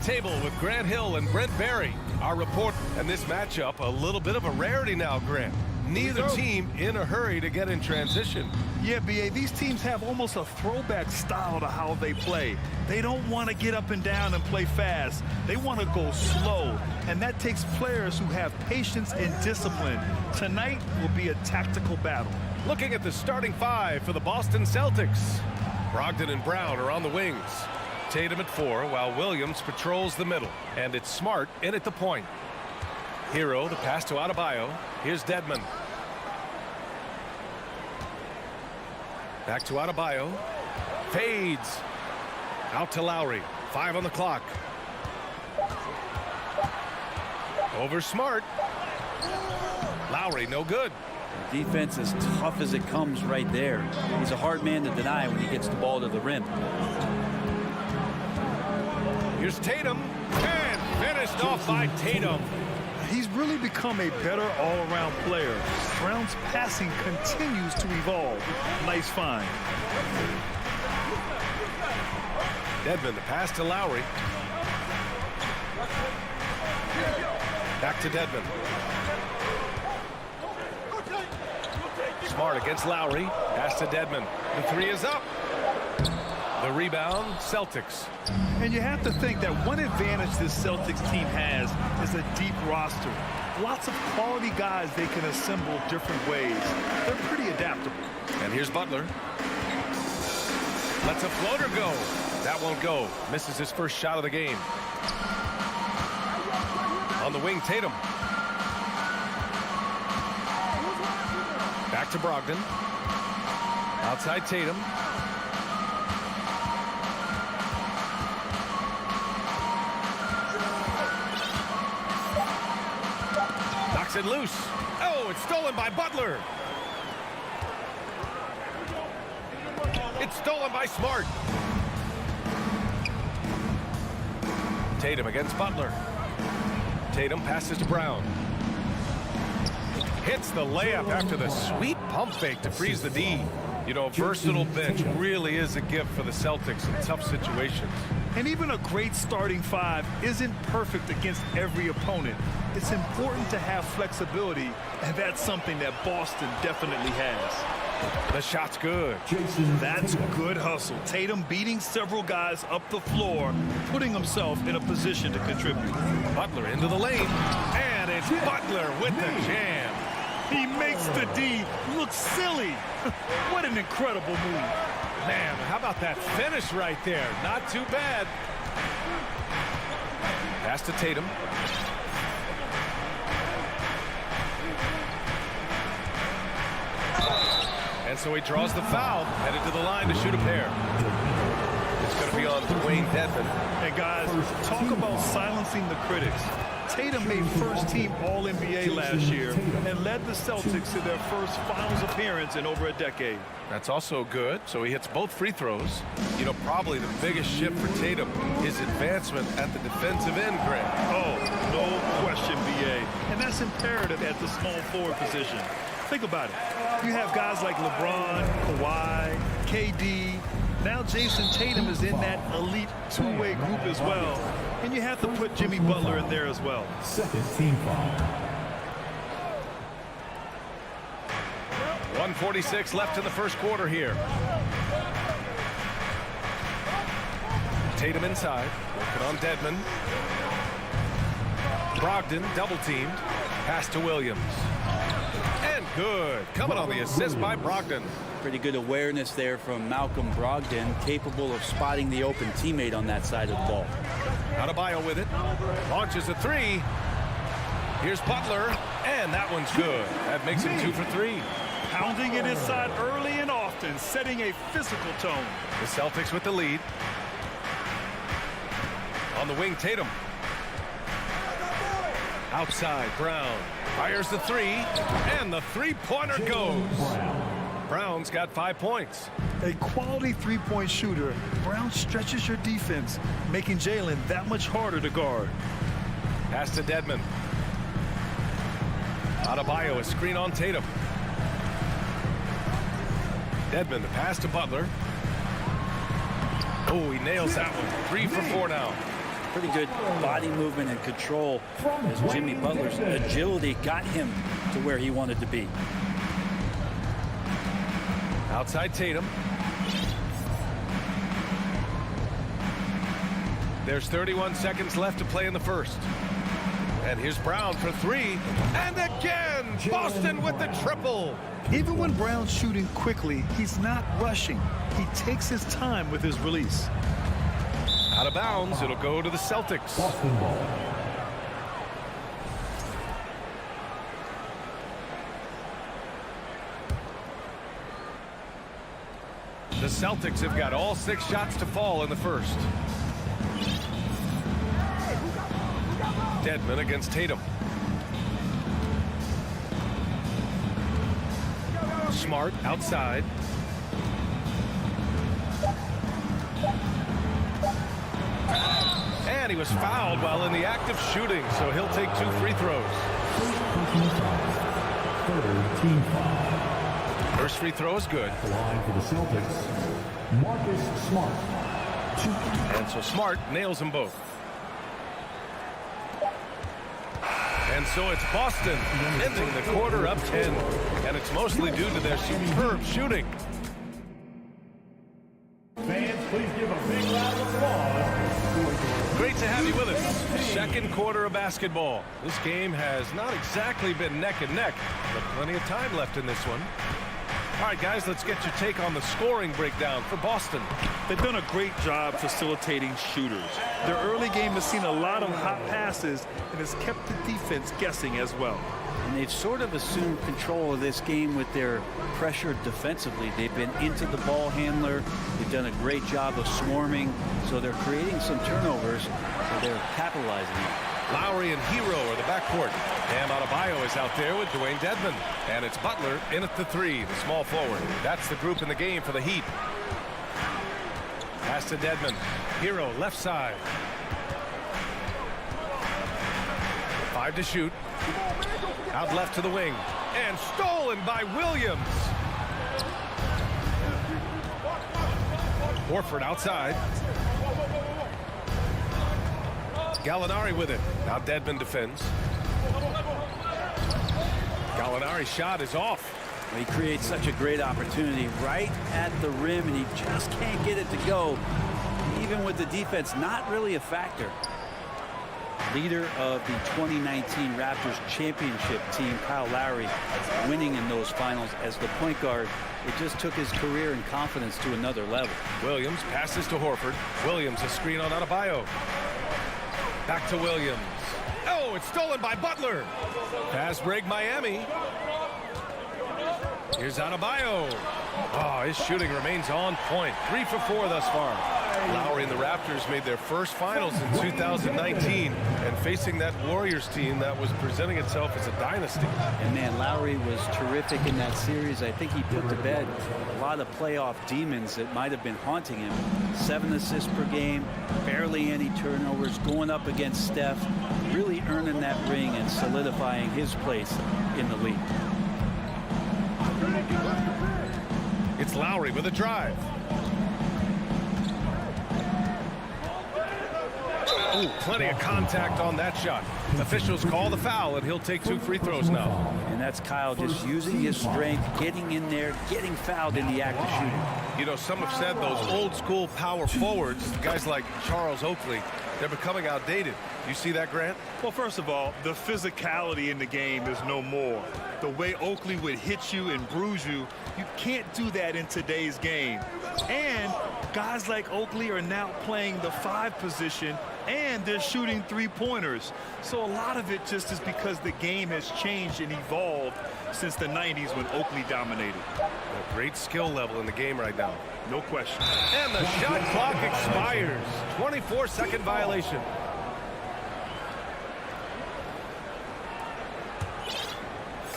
table with Grant Hill and Brent Barry, our report. And this matchup, a little bit of a rarity now, Grant. Neither team in a hurry to get in transition. Yeah, B.A., these teams have almost a throwback style to how they play. They don't want to get up and down and play fast. They want to go slow, and that takes players who have patience and discipline. Tonight will be a tactical battle. Looking at the starting five for the Boston Celtics. Brogdon and Brown are on the wings. Tatum at 4, while Williams patrols the middle. And it's Smart in at the point. Hero, the pass to Adebayo. Here's Dedmon. Back to Adebayo. Fades. Out to Lowry. 5 on the clock. Over Smart. Lowry, no good. Defense as tough as it comes right there. He's a hard man to deny when he gets the ball to the rim. Here's Tatum. And finished off by Tatum. He's really become a better all-around player. Brown's passing continues to evolve. Nice find. Dedmon, the pass to Lowry. Back to Dedmon. Smart against Lowry. Pass to Dedmon. The 3 is up. The rebound, Celtics. And you have to think that one advantage this Celtics team has is a deep roster. Lots of quality guys they can assemble different ways. They're pretty adaptable. And here's Butler. Lets a floater go. That won't go. Misses his first shot of the game. On the wing, Tatum. Back to Brogdon. Outside Tatum. Knocks it loose. Oh, it's stolen by Butler. It's stolen by Smart. Tatum against Butler. Tatum passes to Brown. Hits the layup after the sweet pump fake to freeze the D. You know, a versatile bench really is a gift for the Celtics in tough situations. And even a great starting 5 isn't perfect against every opponent. It's important to have flexibility, and that's something that Boston definitely has. The shot's good. That's good hustle. Tatum beating several guys up the floor, putting himself in a position to contribute. Butler into the lane, and it's Butler with the jam. He makes the D look silly. What an incredible move. Man, how about that finish right there? Not too bad. Pass to Tatum. And so he draws the foul, headed to the line to shoot a pair. It's going to be on Dwayne Dedmon. And guys, talk about silencing the critics. Tatum made first-team All-NBA last year and led the Celtics to their first finals appearance in over a decade. That's also good. So he hits both free throws. You know, probably the biggest shift for Tatum is advancement at the defensive end, Grant. Oh, no question, B.A. And that's imperative at the small forward position. Think about it. You have guys like LeBron, Kawhi, KD. Now Jason Tatum is in that elite two-way group as well. And you have to put Jimmy Butler in there as well. Second team foul. 1:46 left in the first quarter here. Tatum inside. Working on Dedmon. Brogdon double-teamed. Pass to Williams. And good. Coming on the assist by Brogdon. Pretty good awareness there from Malcolm Brogdon, capable of spotting the open teammate on that side of the ball. Adebayo with it. Launches a 3. Here's Butler. And that one's good. That makes him 2 for 3. Pounding it inside early and often, setting a physical tone. The Celtics with the lead. On the wing, Tatum. Outside, Brown. Fires the 3. And the three-pointer goes. Brown's got 5 points. A quality three-point shooter, Brown stretches your defense, making Jalen that much harder to guard. Pass to Dedmon. Adebayo, a screen on Tatum. Dedmon, the pass to Butler. Oh, he nails that one. 3 for 4 now. Pretty good body movement and control as Jimmy Butler's agility got him to where he wanted to be. Outside Tatum. There's 31 seconds left to play in the first. And here's Brown for 3. And again, Boston with the triple. Even when Brown's shooting quickly, he's not rushing. He takes his time with his release. Out of bounds, it'll go to the Celtics. Boston ball. The Celtics have got all 6 shots to fall in the first. Dedmon against Tatum. Smart outside. And he was fouled while in the act of shooting, so he'll take 2 free throws. Third team foul. First free throw is good. The line for the Celtics, Marcus Smart. 2. And so Smart nails them both. And so it's Boston ending the quarter up 10. And it's mostly due to their superb shooting. Fans, please give a big round of applause. Great to have you with us. Second quarter of basketball. This game has not exactly been neck and neck, but plenty of time left in this one. All right, guys, let's get your take on the scoring breakdown for Boston. They've done a great job facilitating shooters. Their early game has seen a lot of hot passes and has kept the defense guessing as well. And they've sort of assumed control of this game with their pressure defensively. They've been into the ball handler. They've done a great job of swarming. So they're creating some turnovers, so they're capitalizing on it. Lowry and Hero are the backcourt. Bam Adebayo is out there with Dwayne Dedmon. And it's Butler in at the 3, the small forward. That's the group in the game for the Heat. Pass to Dedmon. Hero left side. 5 to shoot. Out left to the wing. And stolen by Williams. Horford outside. Gallinari with it. Now Dedmon defends. Gallinari's shot is off. He creates such a great opportunity right at the rim, and he just can't get it to go. Even with the defense not really a factor. Leader of the 2019 Raptors championship team, Kyle Lowry, winning in those finals as the point guard. It just took his career and confidence to another level. Williams passes to Horford. Williams a screen on Adebayo. Back to Williams. Oh, it's stolen by Butler. Pass break Miami. Here's Adebayo. Oh, his shooting remains on point. 3 for 4 thus far. Lowry and the Raptors made their first finals in 2019, and facing that Warriors team that was presenting itself as a dynasty. And man, Lowry was terrific in that series. I think he put to bed a lot of playoff demons that might have been haunting him. 7 assists per game, barely any turnovers, going up against Steph, really earning that ring and solidifying his place in the league. It's Lowry with a drive. Ooh, plenty of contact on that shot. Officials call the foul, and he'll take 2 free throws now. And that's Kyle just using his strength, getting in there, getting fouled in the act of shooting. You know, some have said those old school power forwards, guys like Charles Oakley, they're becoming outdated. You see that, Grant? Well, first of all, the physicality in the game is no more. The way Oakley would hit you and bruise you, you can't do that in today's game. And guys like Oakley are now playing the 5 position, and they're shooting 3-pointers. So a lot of it just is because the game has changed and evolved since the 90s when Oakley dominated. A great skill level in the game right now. No question. And the shot clock expires. 24-second violation.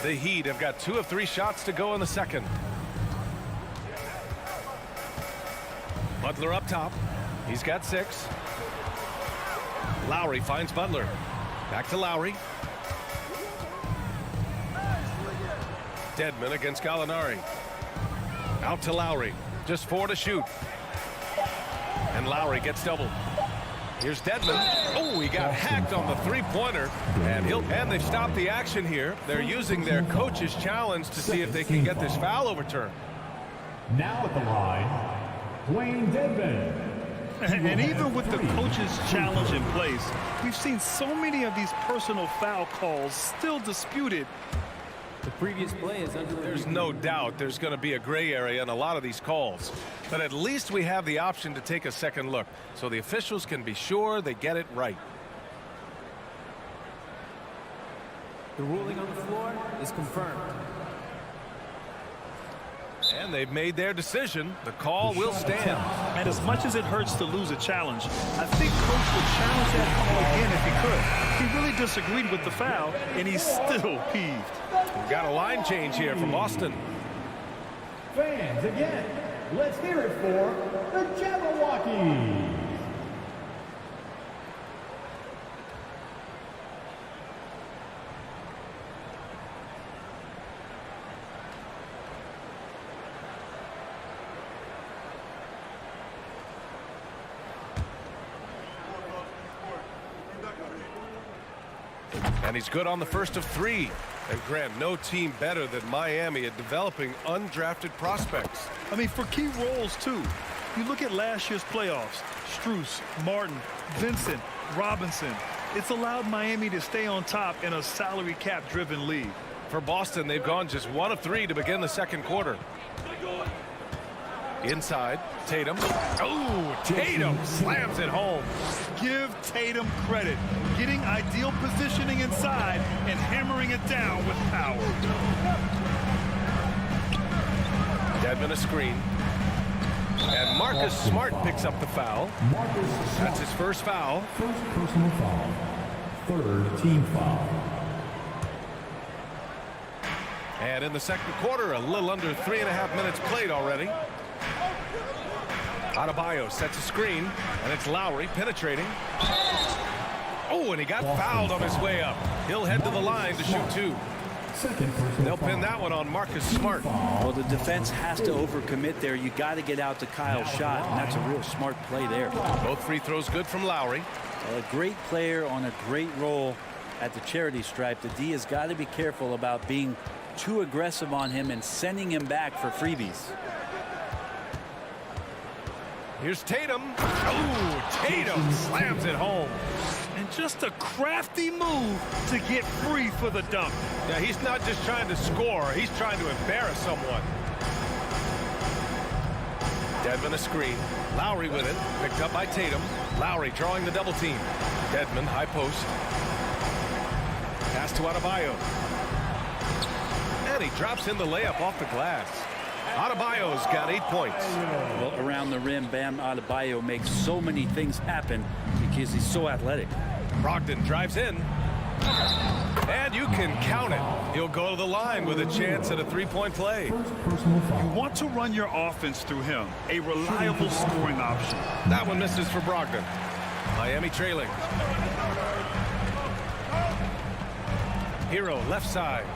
The Heat have got 2 of 3 shots to go in the second. Butler up top. He's got 6. Lowry finds Butler. Back to Lowry. Dedmon against Gallinari. Out to Lowry. Just 4 to shoot. And Lowry gets doubled. Here's Dedmon. Oh, he got hacked on the three-pointer. And they've stopped the action here. They're using their coach's challenge to see if they can get this foul overturned. Now at the line, Dwayne Dedmon. And even with the coach's challenge in place, we've seen so many of these personal foul calls still disputed. The previous play is under. There's no doubt there's going to be a gray area in a lot of these calls. But at least we have the option to take a second look, so the officials can be sure they get it right. The ruling on the floor is confirmed. And they've made their decision. The call will stand. And as much as it hurts to lose a challenge, I think Coach would challenge that call again if he could. He really disagreed with the foul, and he's still peeved. We've got a line change here from Boston. Fans, again, let's hear it for the Jabberwockies. And he's good on the first of three. And Grant, no team better than Miami at developing undrafted prospects. I mean, for key roles, too. You look at last year's playoffs, Strus, Martin, Vincent, Robinson. It's allowed Miami to stay on top in a salary cap-driven league. For Boston, they've gone just 1 of 3 to begin the second quarter. Inside, Tatum. Oh, Tatum slams it home. Give Tatum credit. Getting ideal positioning inside and hammering it down with power. Dedmon a screen. And Marcus Smart picks up the foul. That's his first foul. First personal foul. Third team foul. And in the second quarter, a little under 3.5 minutes played already. Adebayo sets a screen, and it's Lowry penetrating. Oh, and he got fouled on his way up. He'll head to the line to shoot 2. They'll pin that one on Marcus Smart. Well, the defense has to overcommit there. You got to get out to Kyle's shot, and that's a real smart play there. Both free throws good from Lowry. A great player on a great role at the charity stripe. The D has got to be careful about being too aggressive on him and sending him back for freebies. Here's Tatum. Oh, Tatum slams it home. And just a crafty move to get free for the dunk. Yeah, he's not just trying to score. He's trying to embarrass someone. Dedmon a screen. Lowry with it. Picked up by Tatum. Lowry drawing the double team. Dedmon, high post. Pass to Adebayo. And he drops in the layup off the glass. Adebayo's got 8 points. Well, around the rim, Bam Adebayo makes so many things happen because he's so athletic. Brogdon drives in. And you can count it. He'll go to the line with a chance at a three-point play. You want to run your offense through him. A reliable scoring option. That one misses for Brogdon. Miami trailing. Hero left side.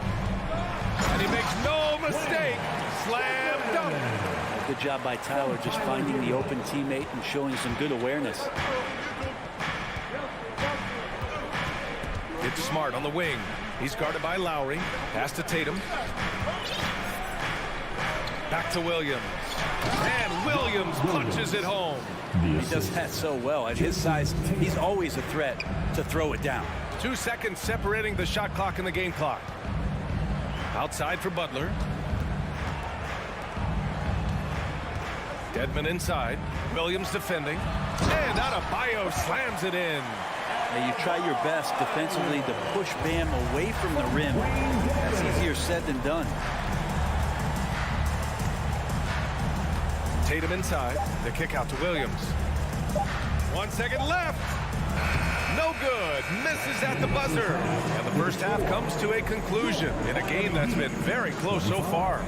And he makes no mistake. Slam dunk. Good job by Tyler just finding the open teammate and showing some good awareness. It's Smart on the wing. He's guarded by Lowry. Pass to Tatum. Back to Williams. And Williams punches it home. He does that so well. At his size, he's always a threat to throw it down. 2 seconds separating the shot clock and the game clock. Outside for Butler. Dedmon inside. Williams defending. And Adebayo slams it in. Now you try your best defensively to push Bam away from the rim. That's easier said than done. Tatum inside. The kick out to Williams. 1 second left. No good. Misses at the buzzer. And the first half comes to a conclusion in a game that's been very close so far.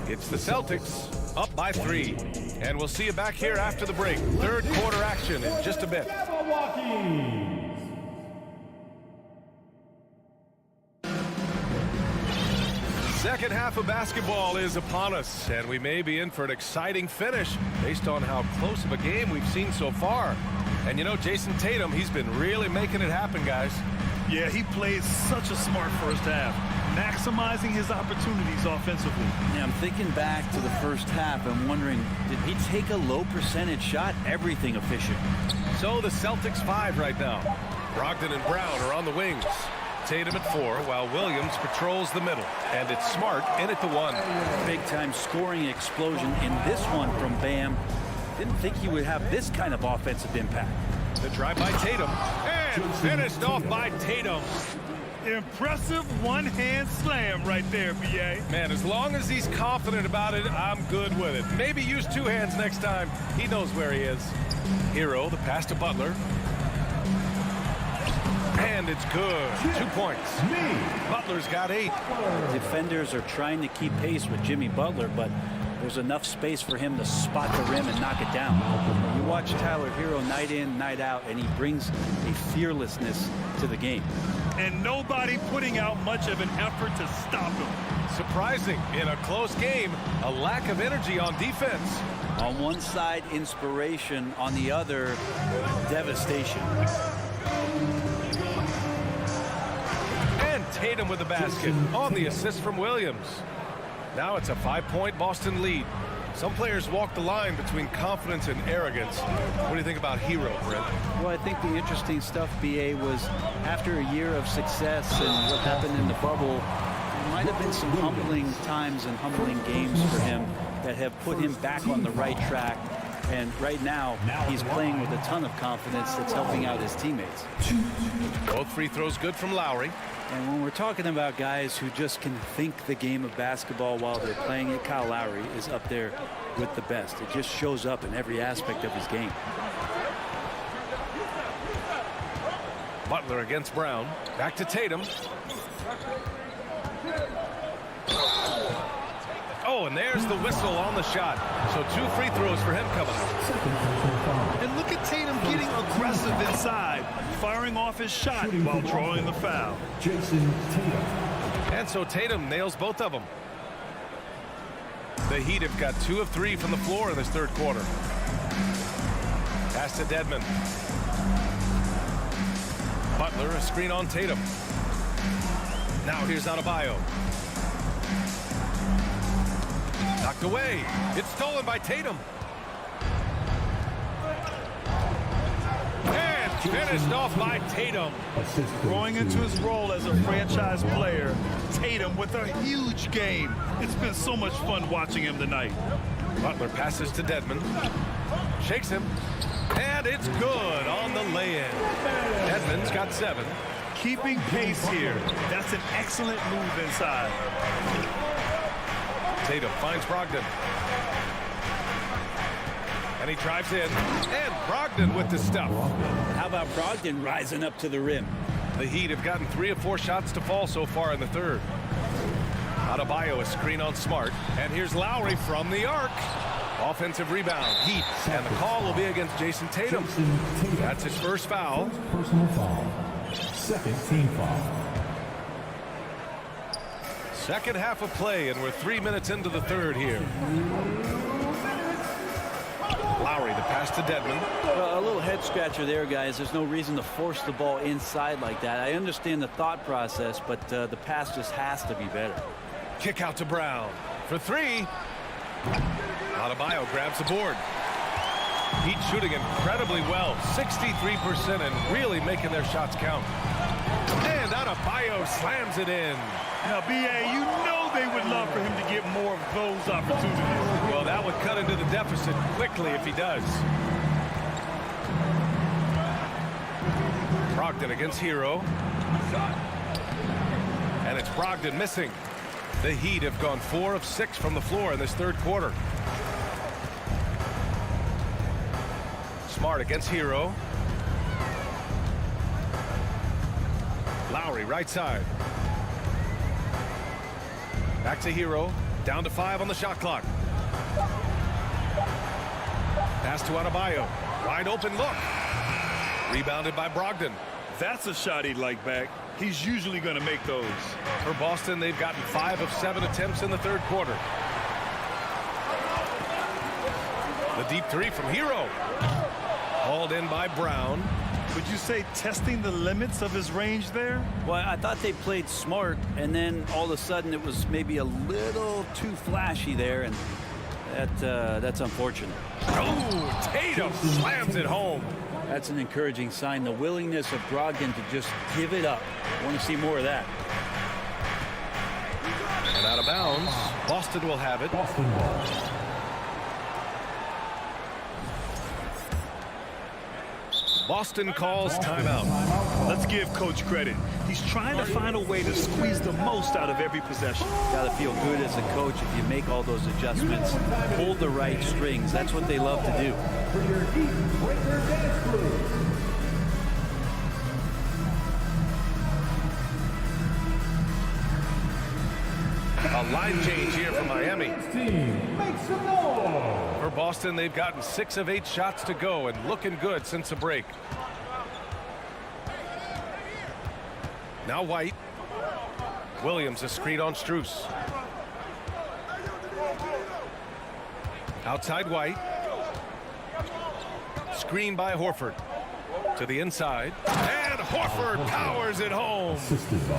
It's the Celtics up by 3. And we'll see you back here after the break. Third quarter action in just a bit. Second half of basketball is upon us, and we may be in for an exciting finish based on how close of a game we've seen so far. And you know, Jason Tatum, he's been really making it happen, guys. Yeah, he plays such a smart first half, maximizing his opportunities offensively. Yeah, I'm thinking back to the first half. I'm wondering, did he take a low percentage shot? Everything efficient. So the Celtics 5 right now. Brogdon and Brown are on the wings. Tatum at 4, while Williams patrols the middle. And it's Smart in at the 1. Big-time scoring explosion in this one from Bam. Didn't think he would have this kind of offensive impact. The drive by Tatum. And finished off by Tatum. Impressive one-hand slam right there, B.A. Man, as long as he's confident about it, I'm good with it. Maybe use 2 hands next time. He knows where he is. Hero, the pass to Butler. And it's good. 2 points. Butler's got 8. Defenders are trying to keep pace with Jimmy Butler, but there's enough space for him to spot the rim and knock it down. You watch Tyler Hero night in, night out, and he brings a fearlessness to the game. And nobody putting out much of an effort to stop him. Surprising, in a close game, a lack of energy on defense. On one side, inspiration. On the other, devastation. And Tatum with the basket on the assist from Williams. Now it's a 5-point Boston lead. Some players walk the line between confidence and arrogance. What do you think about Hero, Brent? Well, I think the interesting stuff, B.A., was after a year of success and what happened in the bubble, there might have been some humbling times and humbling games for him that have put him back on the right track. And right now, he's playing with a ton of confidence that's helping out his teammates. Both free throws good from Lowry. And when we're talking about guys who just can think the game of basketball while they're playing it, Kyle Lowry is up there with the best. It just shows up in every aspect of his game. Butler against Brown. Back to Tatum. Oh, and there's the whistle on the shot. So 2 free throws for him coming up. And look at Tatum getting aggressive inside, firing off his shot while drawing the foul. Jason Tatum. And so Tatum nails both of them. The Heat have got 2 of 3 from the floor in this third quarter. Pass to Dedmon. Butler, a screen on Tatum. Now here's Adebayo. Knocked away. It's stolen by Tatum. And finished off by Tatum. Growing into his role as a franchise player, Tatum with a huge game. It's been so much fun watching him tonight. Butler passes to Dedmon. Shakes him. And it's good on the lay-in. Dedmon's got 7. Keeping pace here. That's an excellent move inside. Tatum finds Brogdon. And he drives in. And Brogdon with the stuff. How about Brogdon rising up to the rim? The Heat have gotten 3 of 4 shots to fall so far in the third. Adebayo, a screen on Smart. And here's Lowry from the arc. Offensive rebound. Heat. And the call will be against Jason Tatum. That's his first foul. Personal foul. Second team foul. Second half of play, and we're 3 minutes into the third here. Lowry, the pass to Dedmon. Well, a little head scratcher there, guys. There's no reason to force the ball inside like that. I understand the thought process, but the pass just has to be better. Kick out to Brown for 3. Adebayo grabs the board. Heat shooting incredibly well, 63%, and really making their shots count. And Adebayo slams it in. Now, B.A., you know they would love for him to get more of those opportunities. Well, that would cut into the deficit quickly if he does. Brogdon against Hero. And it's Brogdon missing. The Heat have gone 4 of 6 from the floor in this third quarter. Smart against Hero. Lowry right side. Back to Hero. Down to 5 on the shot clock. Pass to Adebayo. Wide open look. Rebounded by Brogdon. That's a shot he'd like back. he's usually going to make those. For Boston, they've gotten 5 of 7 attempts in the third quarter. The deep three from Hero. Hauled in by Brown. Would you say testing the limits of his range there? Well, I thought they played smart, and then all of a sudden it was maybe a little too flashy there, and that's unfortunate. Oh, Tatum slams it home. That's an encouraging sign. The willingness of Brogdon to just give it up. I want to see more of that. And out of bounds, Boston will have it. Boston ball. Boston calls timeout. Let's give Coach credit. He's trying to find a way to squeeze the most out of every possession. Got to feel good as a coach if you make all those adjustments. Pull the right strings. That's what they love to do. For your Heat Breaker dance crew. A line change here for Miami. Team, make some noise. For Boston, they've gotten 6 of 8 shots to go and looking good since the break. Now White. Williams a screen on Strus. Outside White. Screen by Horford. To the inside. And Horford powers it home.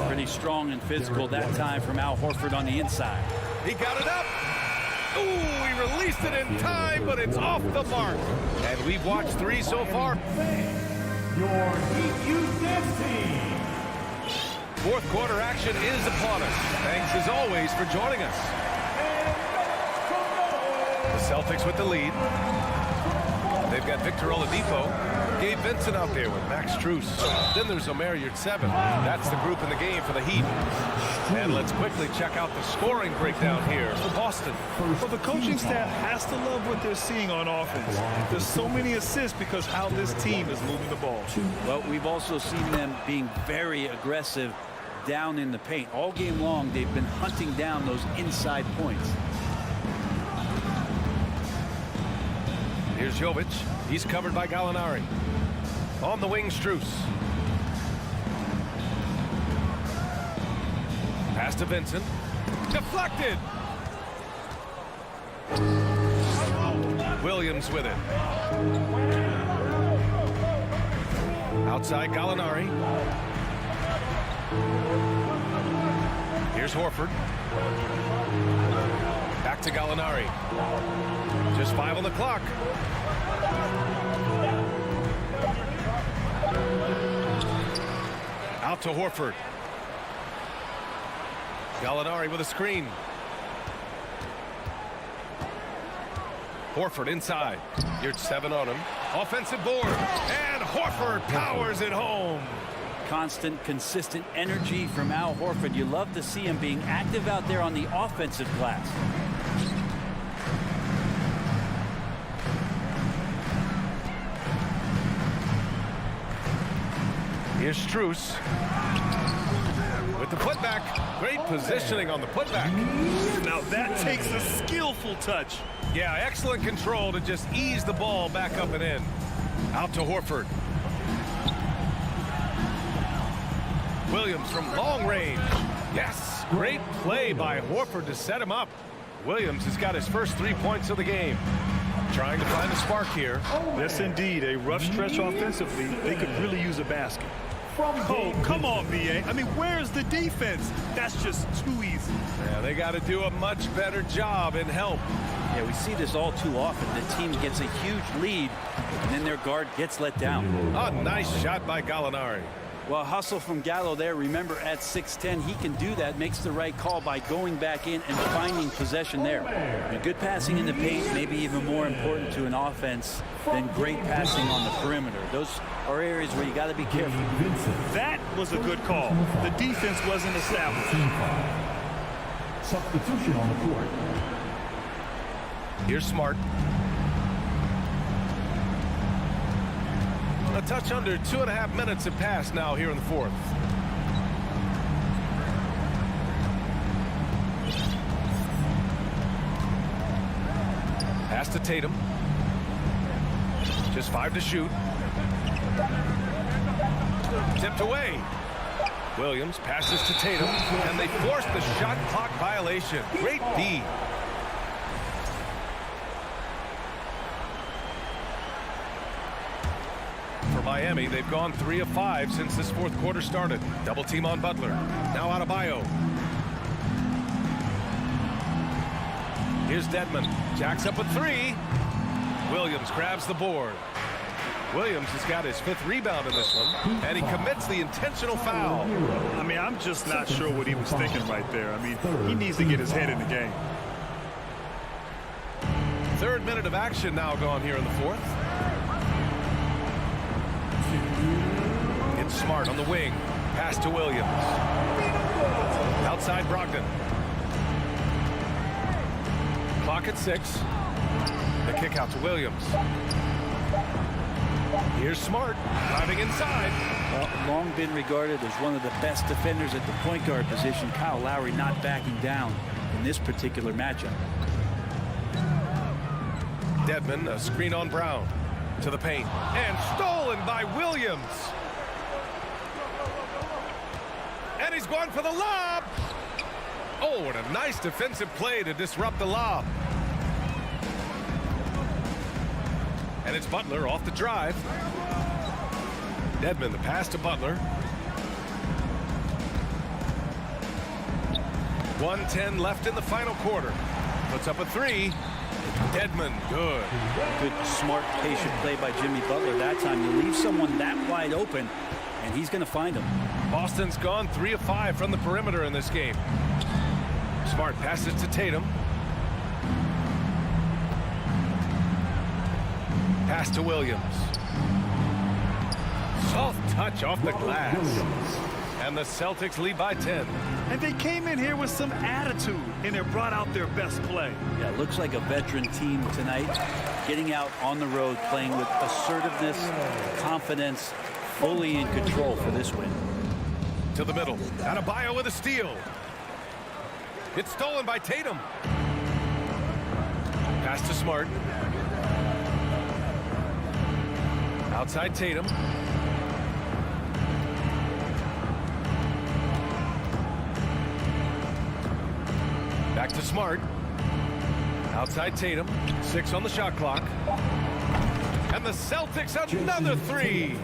Pretty strong and physical that time from Al Horford on the inside. He got it up. Ooh, he released it in time, but it's off the mark. And we've watched 3 so far. Your Heat Youth Dance Team. Fourth quarter action is upon us. Thanks as always for joining us. The Celtics with the lead. They've got Victor Oladipo. Gabe Vincent out there with Max Strus. Then there's Omer Yurtseven. That's the group in the game for the Heat. And let's quickly check out the scoring breakdown here for Boston. Well, the coaching staff has to love what they're seeing on offense. There's so many assists because how this team is moving the ball. Well, we've also seen them being very aggressive down in the paint. All game long, they've been hunting down those inside points. Here's Jovic. He's covered by Gallinari. On the wing, Strus. Pass to Vincent. Deflected. Williams with it. Outside Gallinari. Here's Horford. Back to Gallinari. Just 5 on the clock. Out to Horford. Gallinari with a screen. Horford inside. Yurtseven on him. Offensive board. And Horford powers it home. Constant, consistent energy from Al Horford. You love to see him being active out there on the offensive glass. Here's Strus with the putback. Great positioning on the putback. Now that takes a skillful touch. Yeah, excellent control to just ease the ball back up and in. Out to Horford. Williams from long range. Yes, great play by Horford to set him up. Williams has got his first 3 points of the game. Trying to find a spark here. Yes, indeed. A rough stretch offensively. They could really use a basket. Oh, come on, BA. I mean, where's the defense? That's just too easy. Yeah, they got to do a much better job in help. Yeah, we see this all too often. The team gets a huge lead, and then their guard gets let down. A nice shot by Gallinari. Well, hustle from Gallo there. Remember, at 6'10", he can do that. Makes the right call by going back in and finding possession there. And good passing in the paint, maybe even more important to an offense than great passing on the perimeter. Those are areas where you got to be careful. That was a good call. The defense wasn't established. Substitution on the court. Here's Smart. A touch under 2.5 minutes have passed now here in the fourth. Pass to Tatum. Just 5 to shoot. Tipped away. Williams passes to Tatum, and they force the shot clock violation. Great D. For Miami, they've gone 3 of 5 since this fourth quarter started. Double team on Butler. Now Adebayo. Here's Dedmon. Jacks up a 3. Williams grabs the board. Williams has got his 5th rebound in this one, and he commits the intentional foul. I mean, I'm just not sure what he was thinking right there. I mean, he needs to get his head in the game. 3rd minute of action now gone here in the 4th. It's Smart on the wing. Pass to Williams. Outside Brogdon. Clock at 6. The kick out to Williams. Here's Smart driving inside. Well, long been regarded as one of the best defenders at the point guard position. Kyle Lowry not backing down in this particular matchup. Dedmon, a screen on Brown. To the paint. And stolen by Williams. And he's going for the lob. Oh, what a nice defensive play to disrupt the lob. And it's Butler off the drive. Dedmon, the pass to Butler. 1:10 left in the final quarter. Puts up a 3. Dedmon, good. Good, smart, patient play by Jimmy Butler that time. You leave someone that wide open, and he's going to find him. Boston's gone 3 of 5 from the perimeter in this game. Smart passes to Tatum. Pass to Williams. Soft touch off the glass. And the Celtics lead by 10. And they came in here with some attitude, and they brought out their best play. Yeah, looks like a veteran team tonight, getting out on the road, playing with assertiveness, confidence, fully in control for this win. To the middle. Adebayo with a steal. It's stolen by Tatum. Pass to Smart. Outside Tatum. Back to Smart. Outside Tatum. 6 on the shot clock. And the Celtics another 3.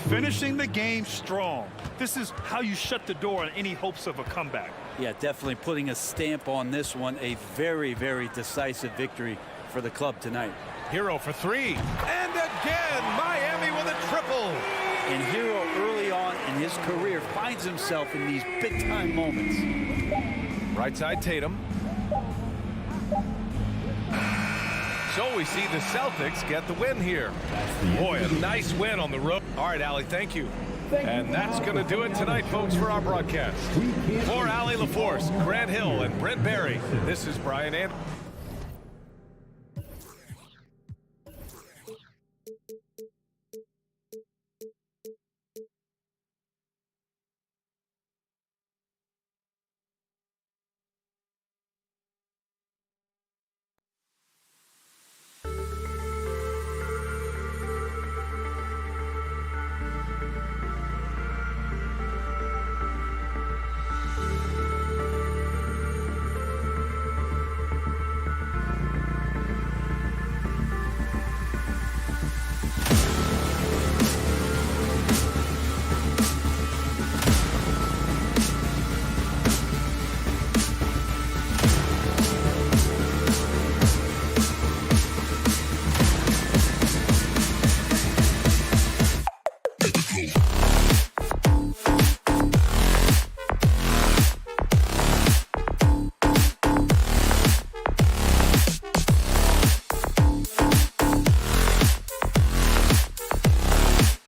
Finishing the game strong. This is how you shut the door on any hopes of a comeback. Yeah, definitely putting a stamp on this one. A very, very decisive victory for the club tonight. Hero for 3. And again, Miami with a triple. And Hero early on in his career finds himself in these big-time moments. Right side Tatum. So we see the Celtics get the win here. Boy, a nice win on the road. All right, Allie, thank you. And that's going to do it tonight, folks, for our broadcast. For Allie LaForce, Grant Hill, and Brent Barry, this is Brian Anderson.